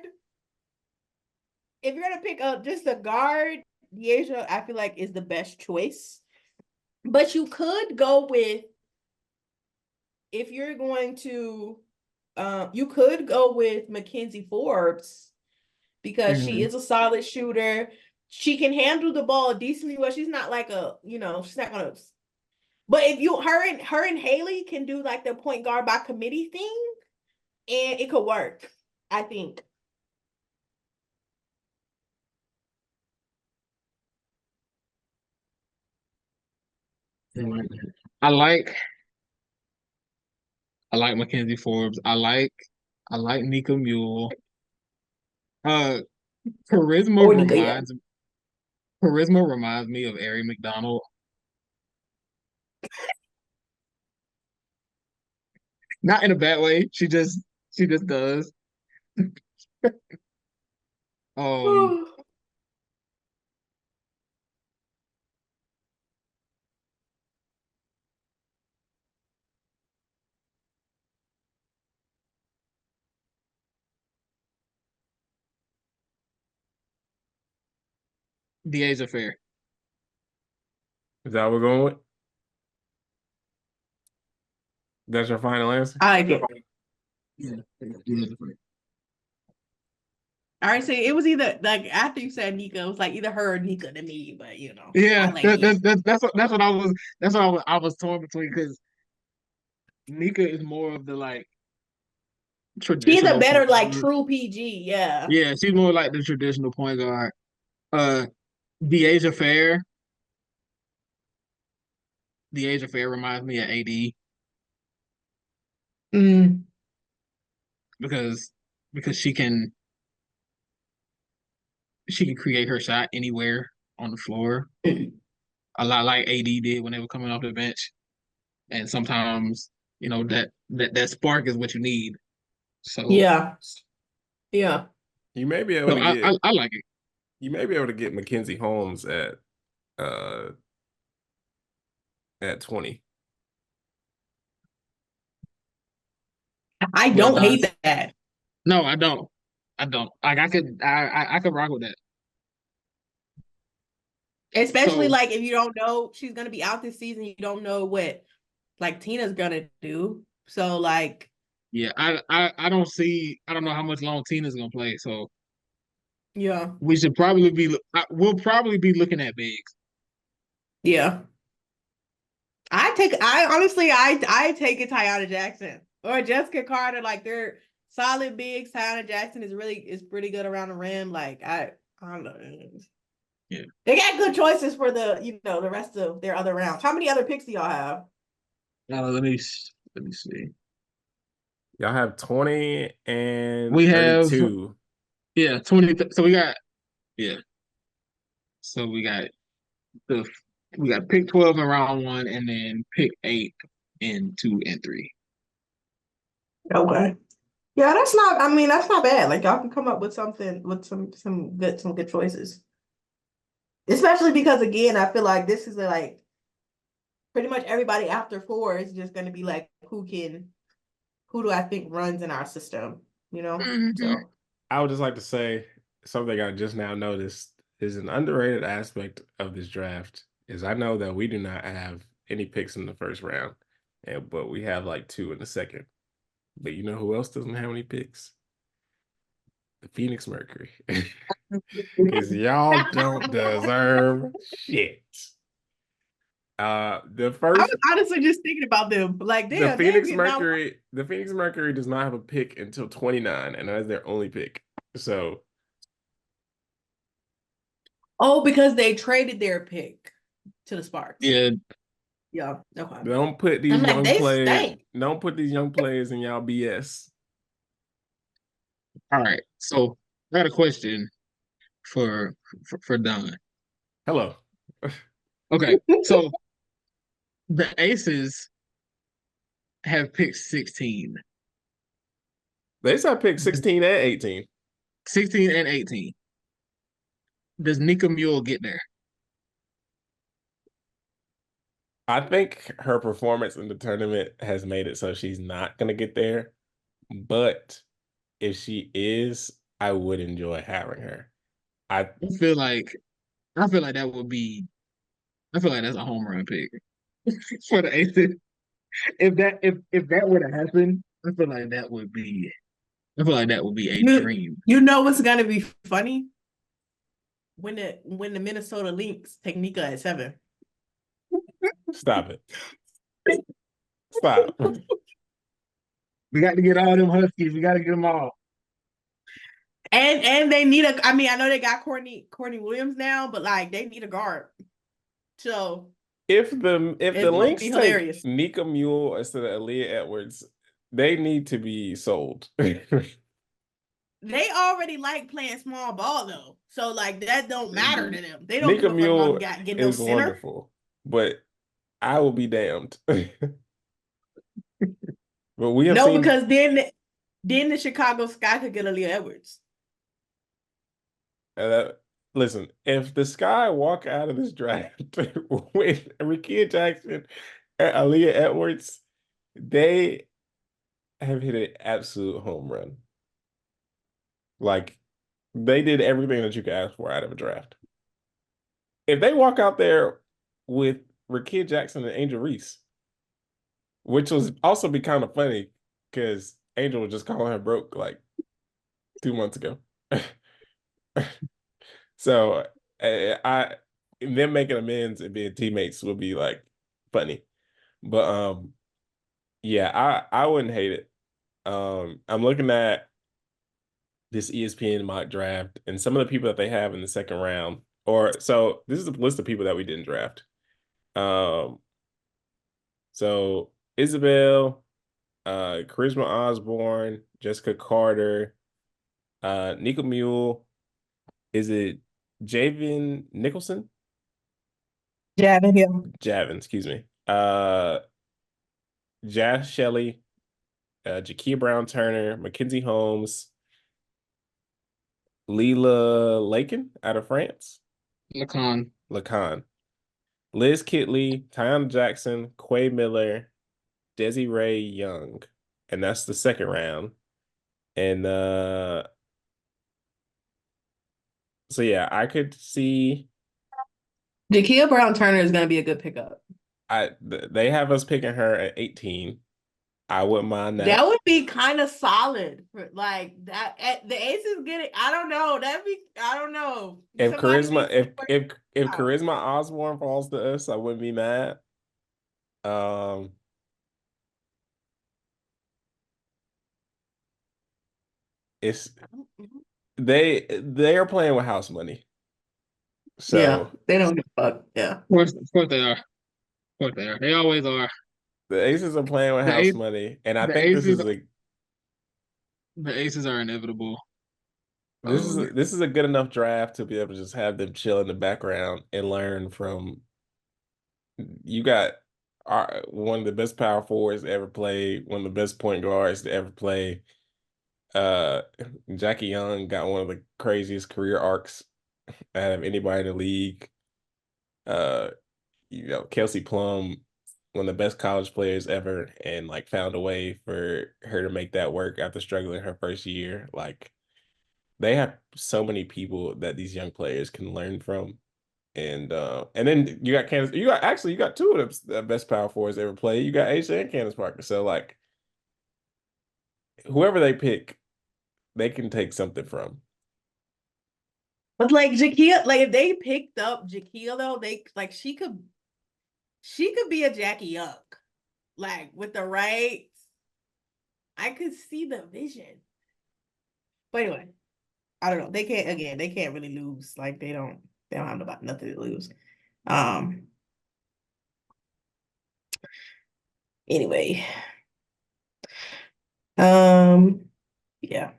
if you're gonna pick up just a guard, Dyaishaa, I feel like is the best choice. But you could go with, if you're going to, you could go with Mackenzie Forbes, because she Mhm. is a solid shooter. She can handle the ball decently well. She's not like she's not gonna. But if her and Haley can do like the point guard by committee thing, and it could work, I think. I like Mackenzie Forbes. I like Nika Mule. Uh, charisma Or Nika, yeah. reminds charisma reminds me of Ari McDonald. Not in a bad way. She just does. Um, Dyaishaa Fair. Is that what we're going with? That's your final answer? I like it. Yeah, Dyaishaa Fair. All right, so it was either like after you said Nika, it was like either her or Nika to me, but I Yeah, like it. that's what I was torn between, because Nika is more of the like She's a traditional better point like guard. true PG, yeah. Yeah, she's more like the traditional point guard. Uh, Dyaishaa Fair. Dyaishaa Fair reminds me of AD, Mm. because because she can create her shot anywhere on the floor. A lot like AD did when they were coming off the bench. And sometimes, that spark is what you need. So Yeah. Yeah. You may be able to I like it. You may be able to get Mackenzie Holmes at 20. I don't hate that. No, I don't. Like I could rock with that. Especially like if you don't know she's gonna be out this season, you don't know what like Tina's gonna do. So like yeah, I don't know how much long Tina's gonna play. So yeah, we'll probably be looking at bigs. Yeah. I take a Tyaishaa Jackson or Jessica Carter. Like they're solid bigs. Tyaishaa Jackson is pretty good around the rim. Like I don't know. Yeah. They got good choices for the rest of their other rounds. How many other picks do y'all have? Let me see. Y'all have 20 and we 32. Have 20. So we got So we got pick 12 in round 1 and then pick 8 in 2 and 3. Okay. Yeah, that's not bad. Like y'all can come up with something with some good choices. Especially because again, I feel like this is like pretty much everybody after 4 is just gonna be like who do I think runs in our system, Mm-hmm. So I would just like to say something I just now noticed is an underrated aspect of this draft is I know that we do not have any picks in the first round, but we have like 2 in the second. But you know who else doesn't have any picks? The Phoenix Mercury. Because y'all don't deserve shit. The first I was honestly just thinking about them. Like the Phoenix Mercury does not have a pick until 29, and that is their only pick. So because they traded their pick to the Sparks. Yeah. Yeah. Okay. Don't put these young players. Don't put these young players in y'all BS. All right. So I got a question for Don. Hello. Okay. So the Aces have picked 16. They said pick 16 and 18. 16 and 18. Does Nika Mule get there? I think her performance in the tournament has made it so she's not going to get there. But if she is, I would enjoy having her. I feel like that would be. I feel like that's a home run pick for the Aces. If that were to happen, I feel like that would be. I feel like that would be a dream. You know what's gonna be funny? When the Minnesota Lynx take Nika at 7. Stop it. Stop. We got to get all them Huskies. We got to get them all. And they need I know they got Courtney Williams now, but like they need a guard. So if the Lynx take Nika Mule instead of Aaliyah Edwards, they need to be sold. They already like playing small ball though, so like that don't matter to them. They don't Nika Mule get no is center. Wonderful, but I will be damned. But we have seen... because then the Chicago Sky could get Aaliyah Edwards. Listen, if the Sky walk out of this draft with Rickea Jackson and Aaliyah Edwards, they have hit an absolute home run. Like, they did everything that you could ask for out of a draft. If they walk out there with Rickea Jackson and Angel Reese, which was also be kind of funny because Angel was just calling her broke like 2 months ago. So them making amends and being teammates would be like funny. But yeah, I wouldn't hate it. I'm looking at this ESPN mock draft and some of the people that they have in the second round. So this is a list of people that we didn't draft. So Isabel, Charisma Osborne, Jessica Carter, Nika Mule, Is it Javen Nicholson? Javin, yeah. Javin, excuse me. Jazz Shelley, Jakia Brown Turner, Mackenzie Holmes, Leela Lakin out of France. Lacan. Liz Kitley, Tiana Jackson, Quay Miller, Desiree Young. And that's the second round. And so yeah, I could see Jakia Brown Turner is going to be a good pickup. they have us picking her at 18. I wouldn't mind that. That would be kind of solid. Like that, the Aces getting. I don't know. I don't know. If Charisma Osborne falls to us, I wouldn't be mad. It's they are playing with house money. So yeah, they don't give a fuck. Yeah. Of course they are. Of course they are. They always are. The Aces are playing with house money. And I think this is the Aces are inevitable. This is a good enough draft to be able to just have them chill in the background and learn from. You got one of the best power forwards to ever play, one of the best point guards to ever play. Jackie Young got one of the craziest career arcs out of anybody in the league. Kelsey Plum, one of the best college players ever, and like found a way for her to make that work after struggling her first year. Like they have so many people that these young players can learn from. And then you got Candace. You got two of the best power forwards ever played. You got Aisha and Candace Parker. So like, whoever they pick, they can take something from. But like Jakia, like if they picked up Jakia though, they like she could be a Jackie Young, like with the right. I could see the vision. But anyway, I don't know. They can't really lose. Like they don't have nothing to lose. Anyway. Yeah.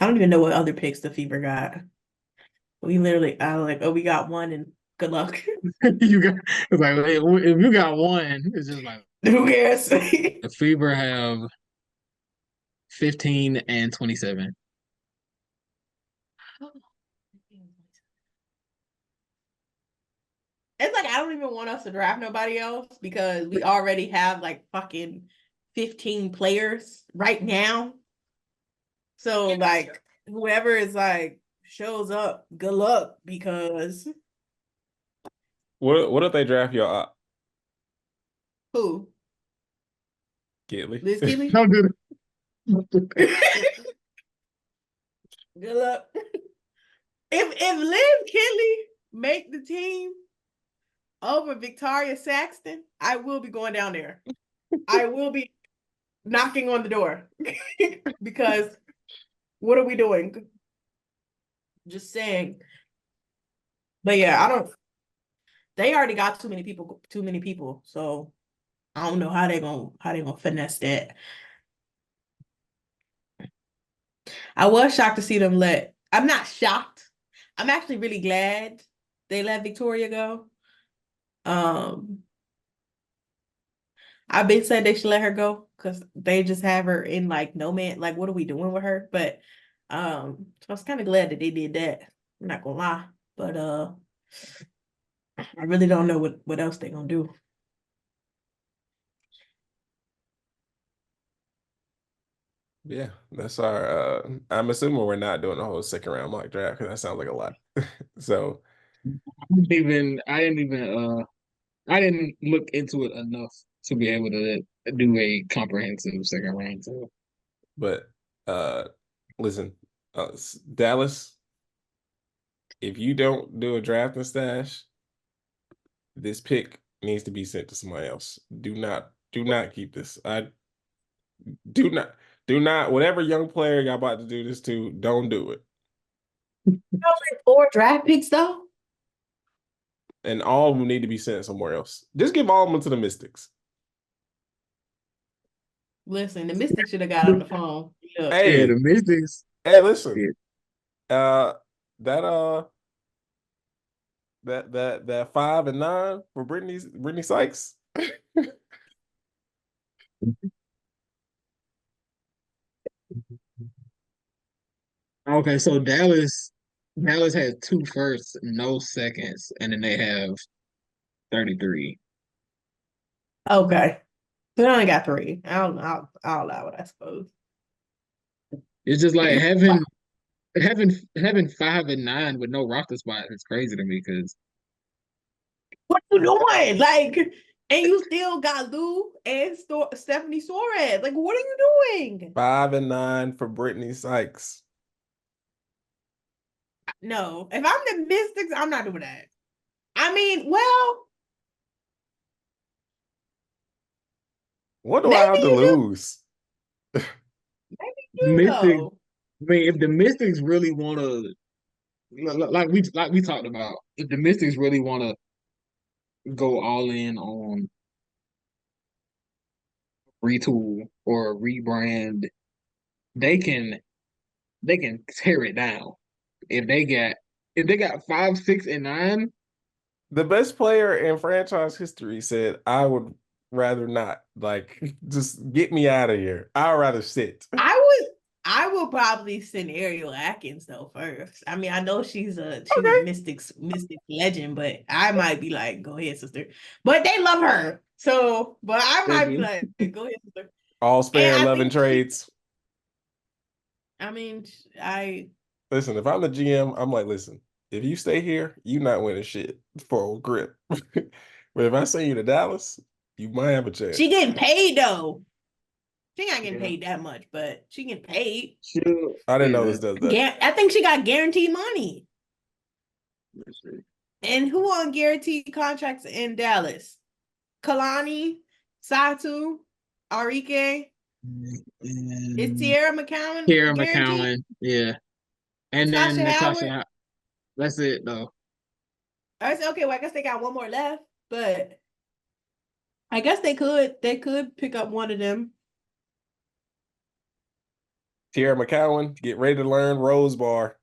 I don't even know what other picks the Fever got. We literally, we got one and good luck. If you got one, it's just like who cares? The Fever have 15 and 27. It's like I don't even want us to draft nobody else because we already have like fucking 15 players right now. So like whoever is like shows up, good luck because What if they draft your op? Who? Kitley. Liz Kitley? Don't do that. Good luck. If Liz Kitley make the team over Victoria Saxton, I will be going down there. I will be knocking on the door because what are we doing? Just saying. But yeah, they already got too many people. So I don't know how they gonna finesse that. I was shocked to see them I'm not shocked. I'm actually really glad they let Victoria go. I've been said they should let her go because they just have her in like no man. Like, what are we doing with her? But so I was kind of glad that they did that. I'm not gonna lie, but I really don't know what else they're gonna do. Yeah, that's our. I'm assuming we're not doing the whole second round mock draft because that sounds like a lot. So I didn't look into it enough to be able to do a comprehensive second round. So. But listen, Dallas, if you don't do a draft and stash, this pick needs to be sent to somebody else. Do not keep this. I do not. Whatever young player y'all about to do this to, don't do it. Like 4 draft picks though. And all of them need to be sent somewhere else. Just give all of them to the Mystics. Listen, the Mystics should have got on the phone. Hey, the Mystics. Hey, listen. Uh, that that 5 and 9 for Brittany Sykes. Okay, so Dallas has 2 firsts, no seconds, and then they have 33. Okay. They only got 3. I'll allow it, I suppose. It's just like having 5 and 9 with no roster spot is crazy to me because What you doing? Like, and you still got Lou and Stephanie Suarez. Like, what are you doing? 5 and 9 for Brittany Sykes. No, if I'm the Mystics, I'm not doing that. I mean, well, What do I have to lose? Maybe the you Mystics. though. I mean, if the Mystics really want to, like we talked about, if the Mystics really want to go all in on retool or rebrand, they can tear it down. If they got 5, 6, and 9, The best player in franchise history said, I would rather not. Like, just get me out of here. I'd rather sit. I will probably send Ariel Atkins though first. I mean, I know she's a Okay. mystic legend, but I might be like, go ahead, sister. But they love her. So, but I might be like, go ahead, sister. All's fair, And I love and think trades. I mean, Listen, if I'm the GM, I'm like, listen, if you stay here, you not winning shit for a grip. But if I send you to Dallas, you might have a chance. she getting paid though. She not getting Yeah. paid that much, but she getting paid. I didn't know this does that. I think she got guaranteed money. Let's see. And who on guaranteed contracts in Dallas? Kalani, Satu, Arike. Is Tierra McCowan Tierra guaranteed? McCowan, yeah. And Natasha then Howard? That's it though. I said, okay, well, I guess they got one more left, but I guess they could pick up one of them. Tierra McCowan, get ready to learn Rose Bar.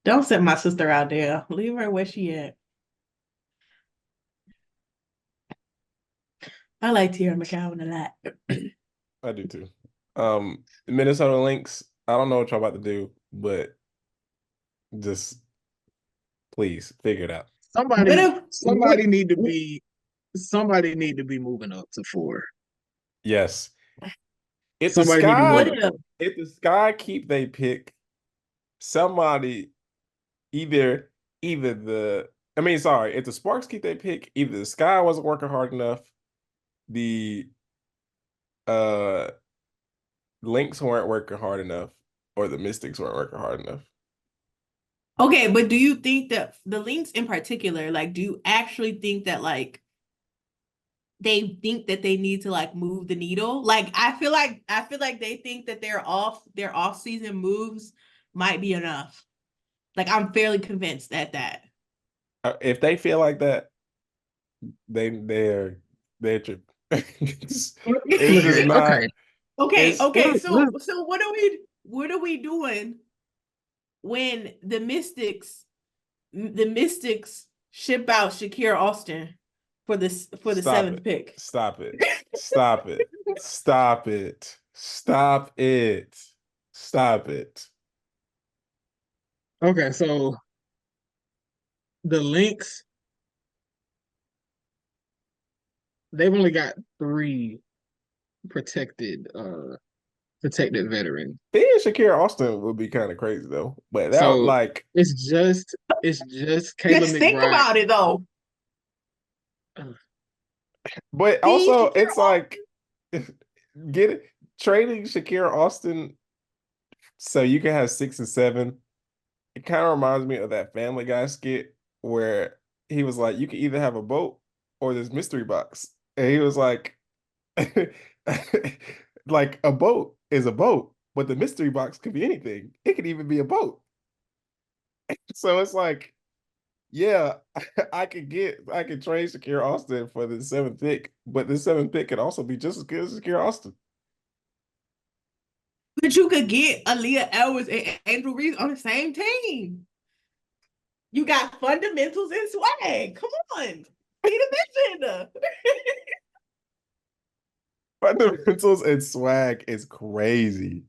Don't send my sister out there. Leave her where she at. I like Tierra McCowan a lot. I do too. Minnesota Lynx, I don't know what y'all about to do, but just please figure it out. Somebody need to be moving up to 4. Yes. If Somebody need to move up. if the Sky keep they pick, somebody if the Sparks keep they pick, either the Sky wasn't working hard enough, the Lynx weren't working hard enough, or the Mystics weren't working hard enough. Okay, but do you think that the Lynx in particular, like, do you actually think that, like, they think that they need to, like, move the needle? Like, I feel like they think that their off-season moves might be enough. Like, I'm fairly convinced at that. If they feel like that, they're tripping. It's just not. Okay. So what are we doing when the Mystics ship out Shakira Austin for the 7th pick? Stop it. Stop it. Stop it. Stop it. Stop it. Okay, so the Lynx, they've only got 3 protected veterans. Being Shakira Austin would be kind of crazy though. But that So like it's just Kayla Just think McBride. about it though. But also it's like trading Shakira Austin so you can have 6 and 7. It kind of reminds me of that Family Guy skit where he was like, you can either have a boat or this mystery box. And he was like, like a boat is a boat, but the mystery box could be anything. It could even be a boat. So it's like, Yeah, I could trade Shakira Austin for the 7th pick, but the 7th pick could also be just as good as Shakira Austin. But you could get Aaliyah Edwards and Angel Reese on the same team. You got fundamentals and swag. Come on. Be the mission. Fundamentals and swag is crazy.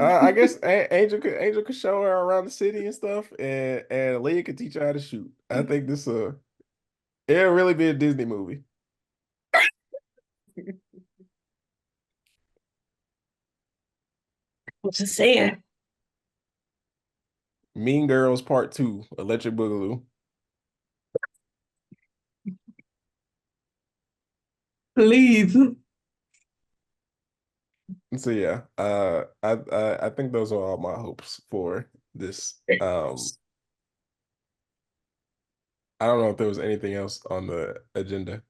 I guess Angel could show her around the city and stuff, and Leah could teach her how to shoot. I think it'll really be a Disney movie. I'm just saying. Mean Girls Part 2, Electric Boogaloo. Please. So yeah, I think those are all my hopes for this. I don't know if there was anything else on the agenda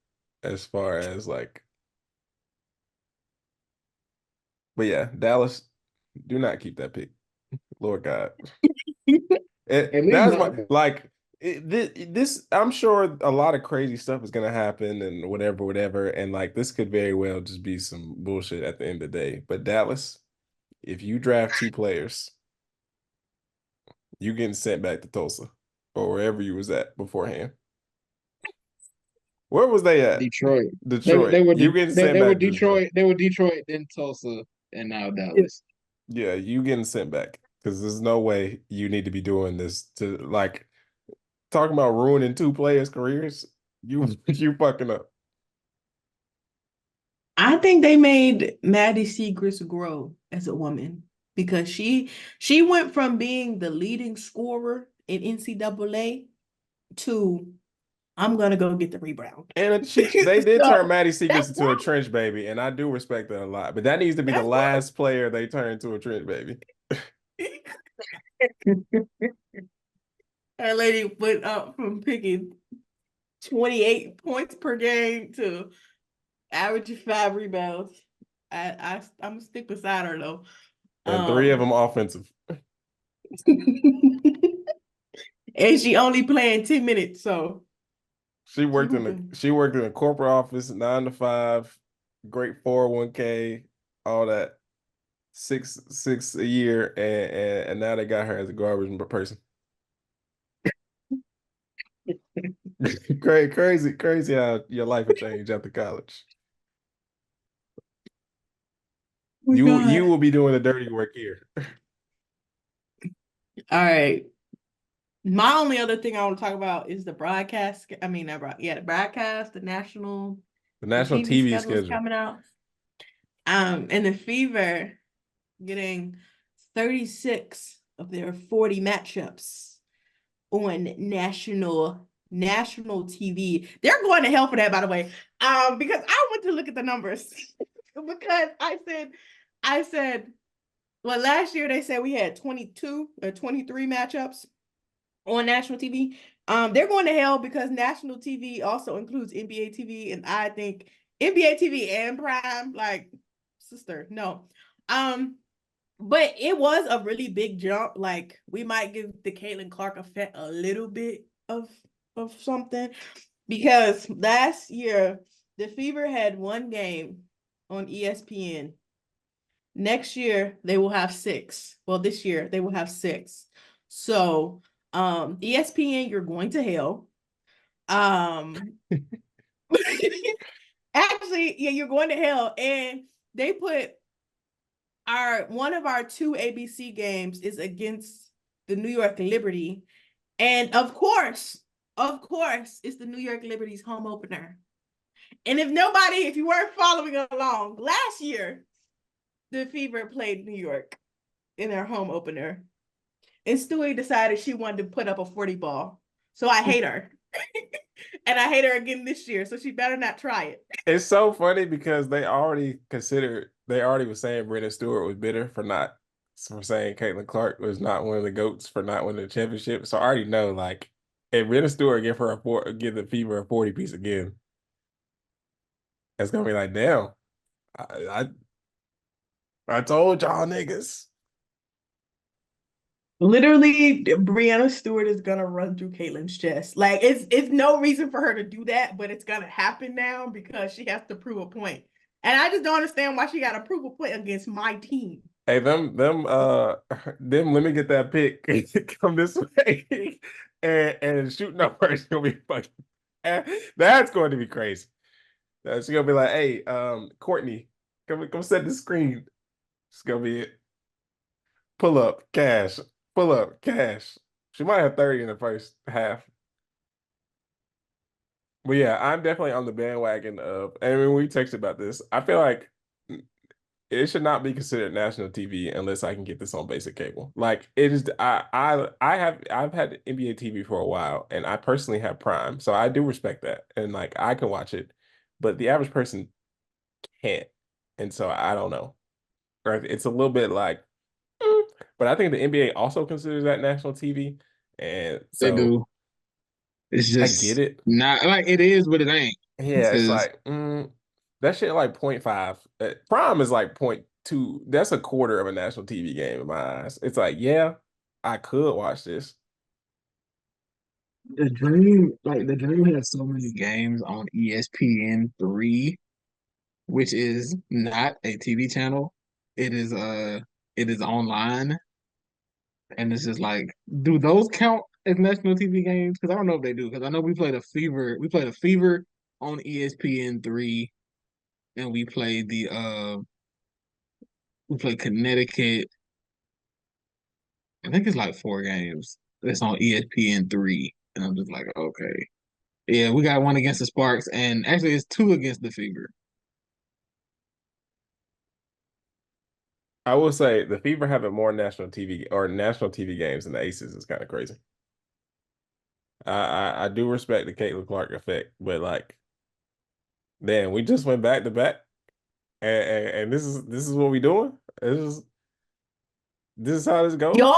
as far as like, but yeah, Dallas, do not keep that pick. Lord God. That's my like this. I'm sure a lot of crazy stuff is gonna happen and whatever, and like this could very well just be some bullshit at the end of the day. But Dallas, if you draft 2 players, you getting sent back to Tulsa or wherever you was at beforehand. Where was they at? Detroit. Detroit. They were You getting sent they were back to Detroit. They were Detroit, then Tulsa, and now Dallas. Yeah, you getting sent back because there's no way you need to be doing this to like talking about ruining 2 players' careers. You fucking up. I think they made Maddie Segrist grow as a woman because she went from being the leading scorer in NCAA to I'm gonna go get the rebound. And they did turn Maddie Segrist into a trench baby, and I do respect that a lot. But that needs to be the last player they turn into a trench baby. That lady went up from picking 28 points per game to averaging 5 rebounds. I'm gonna stick beside her though. And 3 of them offensive. And she only playing 10 minutes, so she worked in a corporate office, 9 to 5, great 401k, all that. Six a year, and now they got her as a garbage person. Crazy how your life will change after college. You will be doing the dirty work here. All right. My only other thing I want to talk about is the broadcast. I mean, the broadcast, the national TV schedule coming out. And the Fever getting 36 of their 40 matchups on national TV. They're going to hell for that, by the way. Because I went to look at the numbers because I said, well, last year they said we had 22 or 23 matchups on national TV. They're going to hell because national TV also includes NBA TV, and I think NBA TV and Prime, like, sister, no. But it was a really big jump. Like, we might give the Caitlin Clark effect a little bit of something, because last year the Fever had 1 game on ESPN. Next year they will have 6. Well, this year they will have 6. So ESPN, you're going to hell. Actually, yeah, you're going to hell. And they put one of our 2 ABC games is against the New York Liberty. And of course, it's the New York Liberty's home opener. And if you weren't following along, last year, the Fever played New York in their home opener. And Stewie decided she wanted to put up a 40 ball. So I hate her. And I hate her again this year. So she better not try it. It's so funny because they already were saying Brendan Stewart was bitter for saying Caitlin Clark was not one of the GOATs for not winning the championship. So I already know, like, if Brendan Stewart give the Fever a 40 piece again, it's gonna be like, damn, I told y'all niggas. Literally, Brianna Stewart is gonna run through Caitlin's chest. Like it's no reason for her to do that, but it's gonna happen now because she has to prove a point. And I just don't understand why she got to prove a point against my team. Hey, let me get that pick. Come this way, and shoot number is gonna be fucking. That's going to be crazy. She's gonna be like, "Hey, Courtney, come set the screen." It's gonna be it. Pull up cash. Pull up cash. She might have 30 in the first half. But yeah, I'm definitely on the bandwagon of. I mean, we texted about this. I feel like it should not be considered national TV unless I can get this on basic cable. Like it is. I've had NBA TV for a while, and I personally have Prime, so I do respect that, and like I can watch it, but the average person can't, and so I don't know. Right? It's a little bit like, but I think the NBA also considers that national TV, and They so do. It's I just get it. not like it is, but it ain't. Yeah, it's like that shit like 0.5. Prime is like 0.2. That's a quarter of a national TV game in my eyes. It's like, yeah, I could watch this. The Dream has so many games on ESPN3, which is not a TV channel. It is online, and it's just like, do those count as national TV games? Because I don't know if they do. Because I know we played a Fever on ESPN3, and we played Connecticut. I think it's like 4 games. That's on ESPN3, and I'm just like, okay, yeah, we got one against the Sparks, and actually it's 2 against the Fever. I will say the Fever having more national TV or national TV games than the Aces is kind of crazy. I do respect the Caitlin Clark effect, but like, damn, we just went back to back, and this is what we doing. This is how this goes. Y'all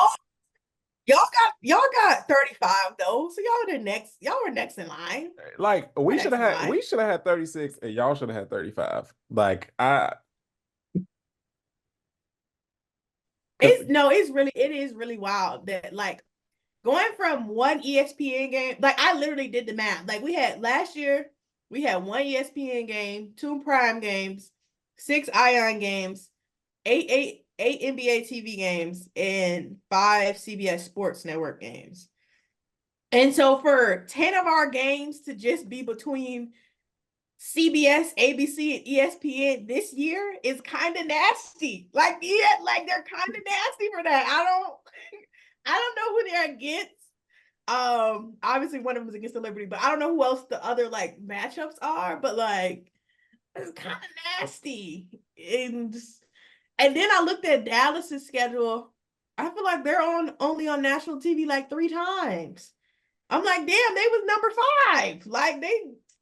got 35 though, so y'all were next in line. Like we should have had 36, and y'all should have had 35. Like it is really wild that like going from one ESPN game, like I literally did the math. Like last year, we had one ESPN game, 2 Prime games, 6 Ion games, eight NBA TV games, and 5 CBS Sports Network games. And so for 10 of our games to just be between CBS, ABC, and ESPN this year is kind of nasty. Like, yeah, like they're kind of nasty for that. I don't know who they're against. Obviously one of them is against the Liberty, but I don't know who else the other like matchups are, but like it's kind of nasty. And then I looked at Dallas's schedule. I feel like they're only on national TV like 3 times. I'm like, damn, they was number 5. Like they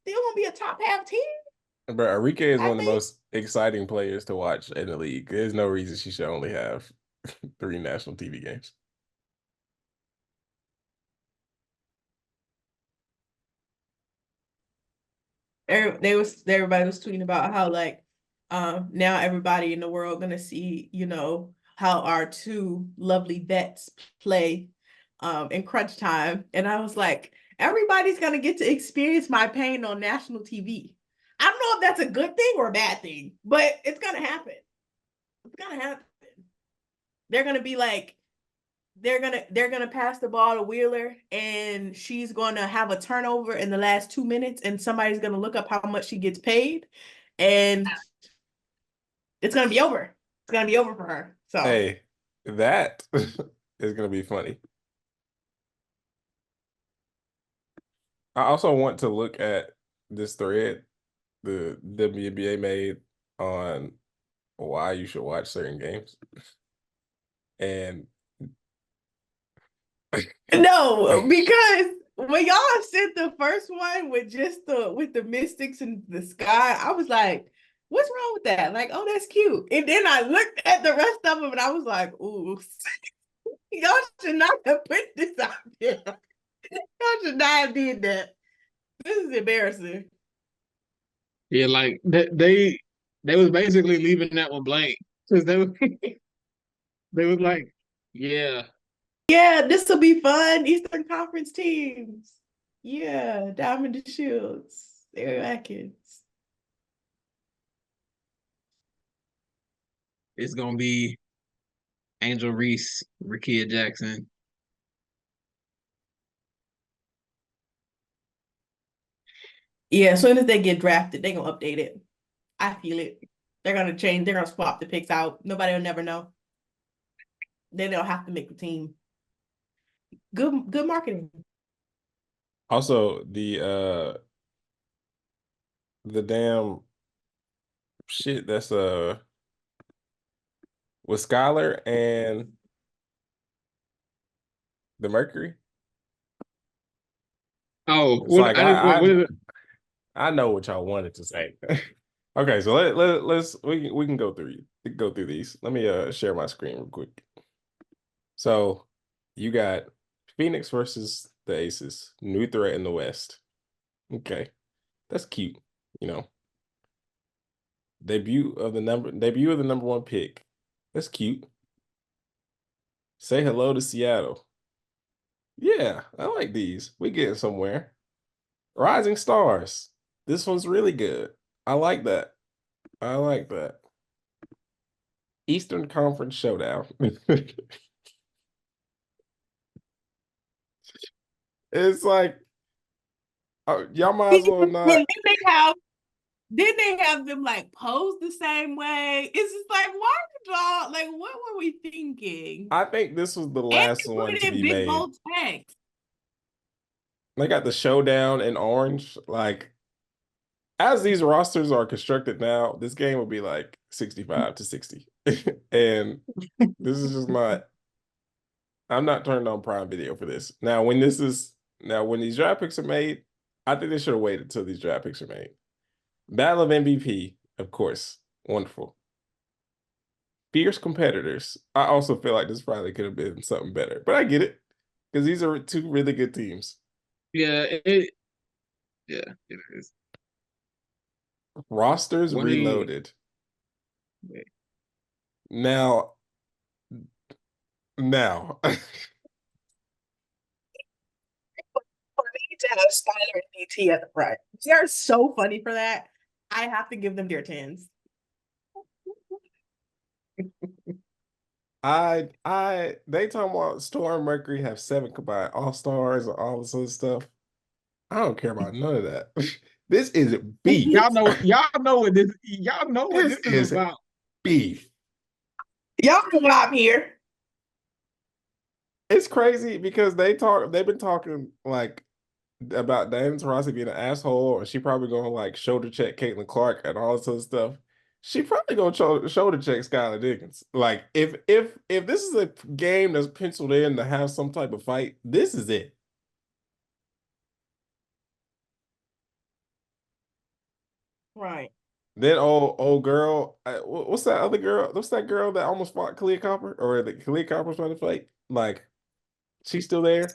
still gonna be a top half team. But Arike is one of the most exciting players to watch in the league. There's no reason she should only have 3 national TV games. Everybody was tweeting about how like now everybody in the world gonna see, how our 2 lovely vets play in crunch time. And I was like, everybody's gonna get to experience my pain on national TV. I don't know if that's a good thing or a bad thing, but it's gonna happen. It's gonna happen. They're gonna be like, they're gonna pass the ball to Wheeler, and she's gonna have a turnover in the last 2 minutes, and somebody's gonna look up how much she gets paid, and it's gonna be over. It's gonna be over for her. So hey, that is gonna be funny. I also want to look at this thread the WNBA made on why you should watch certain games. And no, because when y'all sent the first one with just with the mystics in the sky, I was like, what's wrong with that? Like, oh, that's cute. And then I looked at the rest of them and I was like, ooh, y'all should not have put this out there. Y'all should not have did that. This is embarrassing. Yeah, like they was basically leaving that one blank because they was like, yeah, Yeah, this will be fun. Eastern Conference teams. Yeah, Diamond and Shields. Watkins. It's gonna be Angel Reese, Rakia Jackson. Yeah, as soon as they get drafted, they're gonna update it. I feel it. They're gonna change, they're gonna swap the picks out. Nobody will never know. Then they'll have to make the team. Good marketing. Also, the damn shit that's with Skylar and the Mercury. Oh, It's like what is it? I know what y'all wanted to say. Okay, so let's we can go through these. Let me share my screen real quick. So you got Phoenix versus the Aces, new threat in the West. Okay, that's cute. You know, debut of the number one pick. That's cute. Say hello to Seattle. Yeah, I like these. We getting somewhere. Rising Stars. This one's really good. I like that. I like that. Eastern Conference Showdown. It's like y'all might as well not. Didn't they have them like pose the same way? It's just like, why did y'all like what were we thinking? I think this was the And last they one put to it in be big made. bold text. They got the showdown in orange. Like, as these rosters are constructed now, this game would be like 65-60. And this is just not. I'm not turned on Prime Video for this. Now, when these draft picks are made, I think they should have waited until these draft picks are made. Battle of MVP, of course. Wonderful. Fierce competitors. I also feel like this probably could have been something better, but I get it because these are two really good teams. Yeah, it is. Rosters reloaded. Now. To have Skylar and DT at the front. They're so funny for that. I have to give them their 10s. They talking about Storm Mercury have 7 combined all-stars and all this other stuff. I don't care about none of that. This is beef. Y'all know what this is about. Beef. Y'all know why I'm here. It's crazy because they've been talking like about Diana Taurasi being an asshole, or she probably gonna like shoulder check Caitlin Clark and all this other stuff. She probably gonna shoulder check Skylar Diggins. Like if this is a game that's penciled in to have some type of fight, this is it. Right. Then old girl, what's that other girl? What's that girl that almost fought Kalia Copper, or the Kalia Copper's trying to fight? Like, she's still there.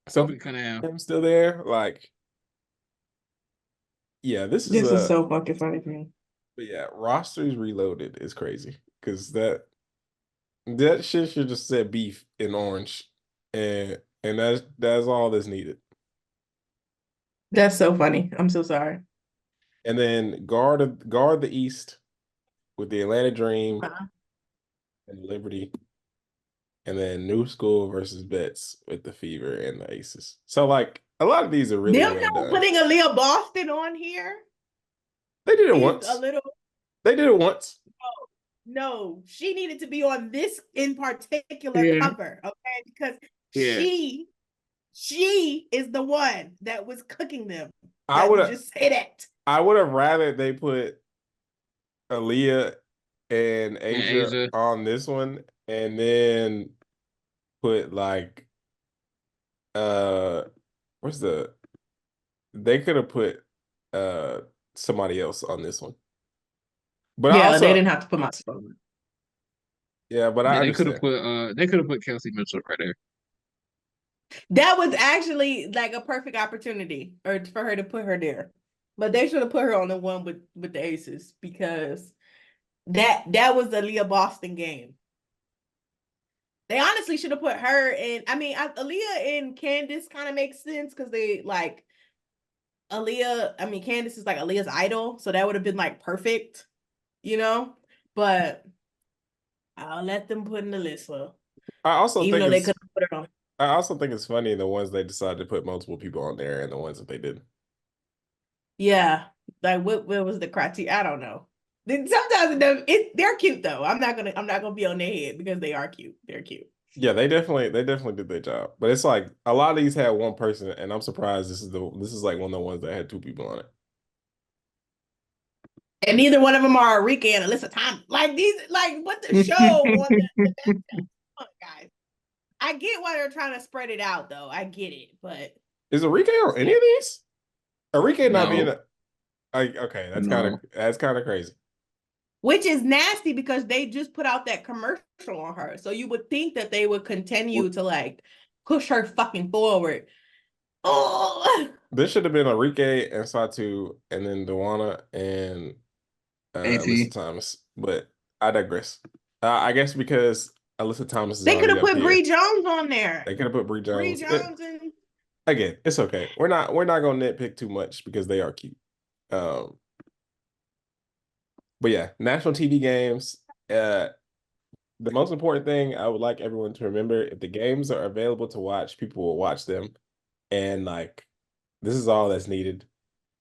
Sophie Cunningham Still there. Like, yeah, this is so fucking funny for me. But yeah, rosters reloaded is crazy because that shit should just said beef in orange, and that's all that's needed. That's so funny. I'm so sorry. And then guard the East with the Atlanta Dream and Liberty, and then New School versus Bets with the Fever and the Aces. So like a lot of these are really well done. Putting Aaliyah Boston on here. They did it once. They did it once. No, she needed to be on this in particular cover, okay? Because she is the one that was cooking them. I would just say that. I would have rather they put Aaliyah and Asia on this one, and then put like they could have put somebody else on this one. But they didn't have to put my spot on. Yeah, but they could have put Kelsey Mitchell right there. That was actually like a perfect opportunity for her to put her there. But they should have put her on the one with the Aces, because that was the Leah Boston game. They honestly should have put her in. I mean, Aaliyah and Candace kind of makes sense because they like Aaliyah. I mean, Candace is like Aaliyah's idol, so that would have been like perfect, you know. But I'll let them put in the list, I also even think though they it's could put it on. I also think it's funny the ones they decided to put multiple people on there and the ones that they didn't. Yeah, like what was the criteria? I don't know. Sometimes they're cute though. I'm not gonna be on their head because they are cute. They're cute. Yeah, they definitely did their job. But it's like a lot of these had one person, and I'm surprised this is like one of the ones that had two people on it. And neither one of them are Rika and Alyssa Thomas. Like these, like what the show on the come on, guys. I get why they're trying to spread it out though. I get it, but Is Enrique on any of these? Enrique not being No. okay, that's No. kind of crazy. which is nasty because they just put out that commercial on her. So you would think that they would continue to like push her fucking forward. Oh, This should have been Enrique and Satu and then Dewana and Alyssa AT. Thomas. But I digress. I guess because Alyssa Thomas is they could already have up put here. Bree Jones on there. They could have put Bree Bree Jones. Jones and Again, it's okay. We're not gonna nitpick too much because they are cute. But yeah, national TV games. The most important thing I would like everyone to remember: if the games are available to watch, people will watch them, and like this is all that's needed.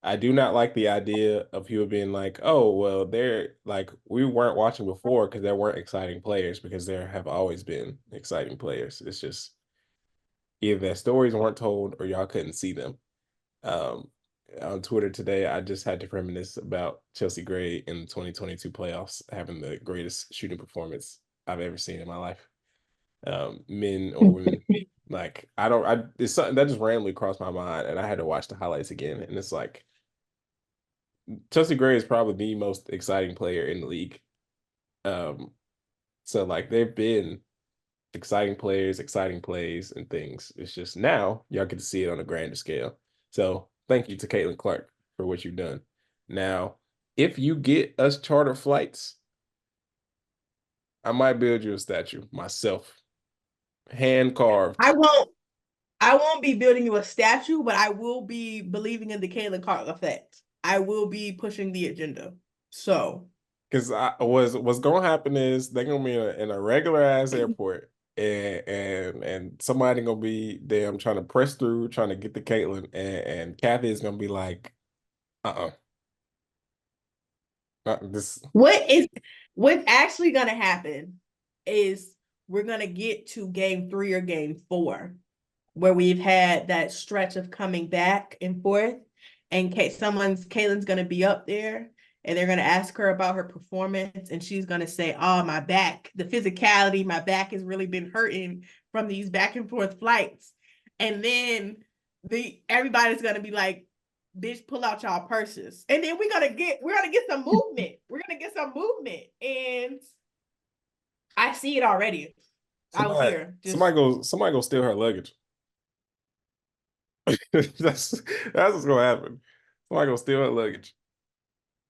I do not like the idea of people being like, "Oh, well, they're like we weren't watching before because there weren't exciting players," because there have always been exciting players. It's just either their stories weren't told or y'all couldn't see them. Um, on Twitter today, I just had to reminisce about Chelsea Gray in the 2022 playoffs having the greatest shooting performance I've ever seen in my life. Men or women. Like it's something that just randomly crossed my mind and I had to watch the highlights again. And it's like Chelsea Gray is probably the most exciting player in the league. So like they've been exciting players, exciting plays, and things. It's just now y'all get to see it on a grander scale. So thank you to Caitlin Clark for what you've done. Now, if you get us charter flights, I might build you a statue myself, hand carved. I won't be building you a statue, but I will be believing in the Caitlin Clark effect. I will be pushing the agenda. So Because what's gonna happen is they're gonna be in a regular ass airport, and somebody gonna be damn trying to press through, trying to get to Caitlin, and Kathy is gonna be like, this. what's actually gonna happen is we're gonna get to game 3 or game 4, where we've had that stretch of coming back and forth, and Caitlin's gonna be up there, and they're gonna ask her about her performance, and she's gonna say, "Oh, my back, the physicality, my back has really been hurting from these back and forth flights," and then everybody's gonna be like, "Bitch, pull out y'all purses," and then we're gonna get some movement. We're gonna get some movement, and I see it already. Out here, Somebody go steal her luggage. that's what's gonna happen. Somebody go steal her luggage.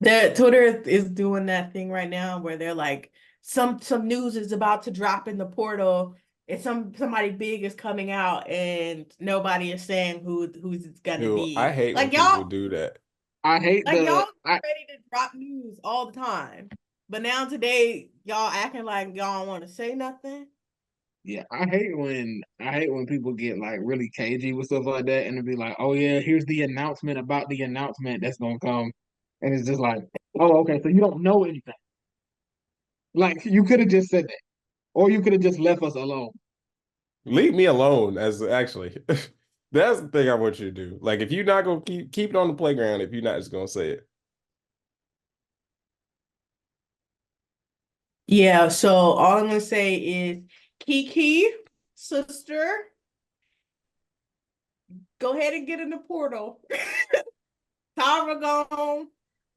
Twitter is doing that thing right now where they're like, some news is about to drop in the portal, and somebody big is coming out, and nobody is saying who's it's gonna Dude, be. I hate Like when people do that. I hate y'all ready to drop news all the time, but now today y'all acting like y'all don't want to say nothing. Yeah, I hate when people get like really cagey with stuff like that and it'll be like, oh yeah, here's the announcement about the announcement that's gonna come. And it's just like, oh, okay, so you don't know anything. Like you could have just said that. Or you could have just left us alone. Leave me alone. As actually, that's the thing I want you to do. Like, if you're not gonna keep it on the playground, if you're not just gonna say it. Yeah, so all I'm gonna say is Kiki, sister, go ahead and get in the portal. Tara gone.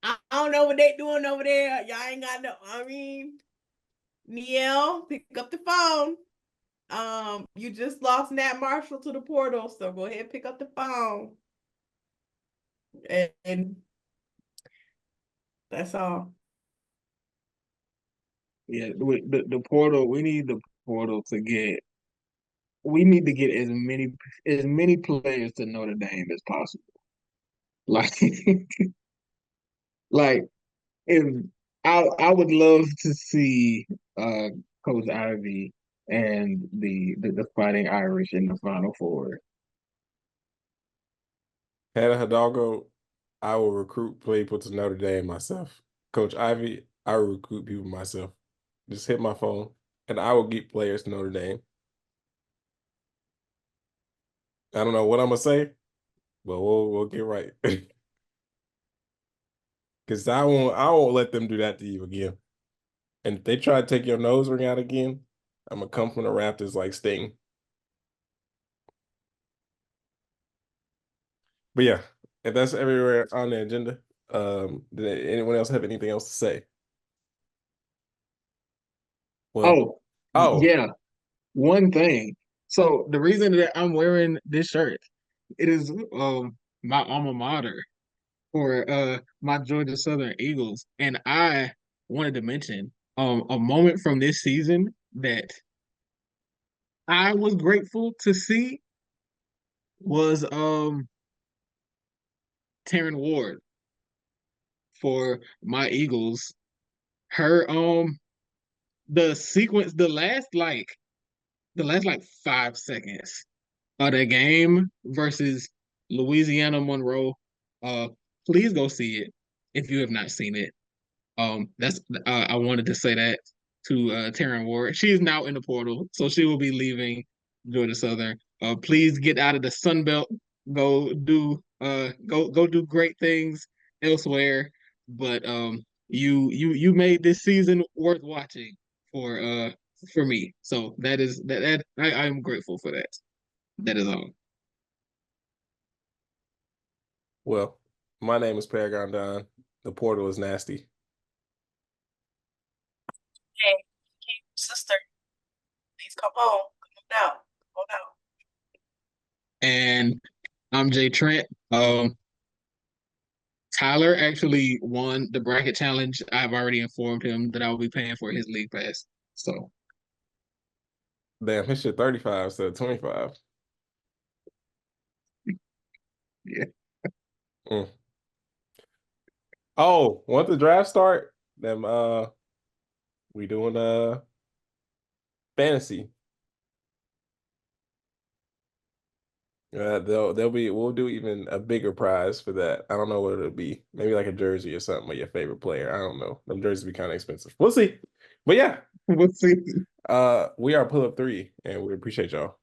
I don't know what they doing over there. Y'all ain't got no. I mean, Niel, pick up the phone. You just lost Nat Marshall to the portal, so go ahead and pick up the phone. And that's all. Yeah, the portal. We need the portal to get. We need to get as many players to Notre Dame as possible. Like, like if I would love to see Coach Ivy and the Fighting Irish in the Final Four. Hannah Hidalgo, I will recruit people to Notre Dame myself. Coach Ivy, I will recruit people myself. Just hit my phone, and I will get players to Notre Dame. I don't know what I'm gonna say, but we'll get right. Because I won't let them do that to you again. And if they try to take your nose ring out again, I'm gonna come from the Raptors like Sting. But yeah, if that's everywhere on the agenda, did anyone else have anything else to say? Well, Yeah, one thing. So the reason that I'm wearing this shirt, it is my alma mater for my Georgia Southern Eagles, and I wanted to mention a moment from this season that I was grateful to see was Taryn Ward for my Eagles. Her the sequence, the last like 5 seconds of the game versus Louisiana Monroe. Please go see it if you have not seen it. That's I wanted to say that to Taryn Ward. She is now in the portal, so she will be leaving Georgia Southern. Please get out of the Sun Belt. Go do great things elsewhere. But you made this season worth watching for me. So that I am grateful for that. That is all. well, my name is Paragon Don. The portal is nasty. Hey, sister, please come home. Come on out. Come on out. And I'm Jay Trent. Tyler actually won the bracket challenge. I've already informed him that I will be paying for his league pass. So Damn, his shit 35 instead of 25. yeah. Mm. Oh, once the draft start, then we doing fantasy. We'll do even a bigger prize for that. I don't know what it'll be. Maybe like a jersey or something with your favorite player. I don't know. Them jerseys be kind of expensive. We'll see. But yeah, We'll see. we are Pull Up 3, and we appreciate y'all.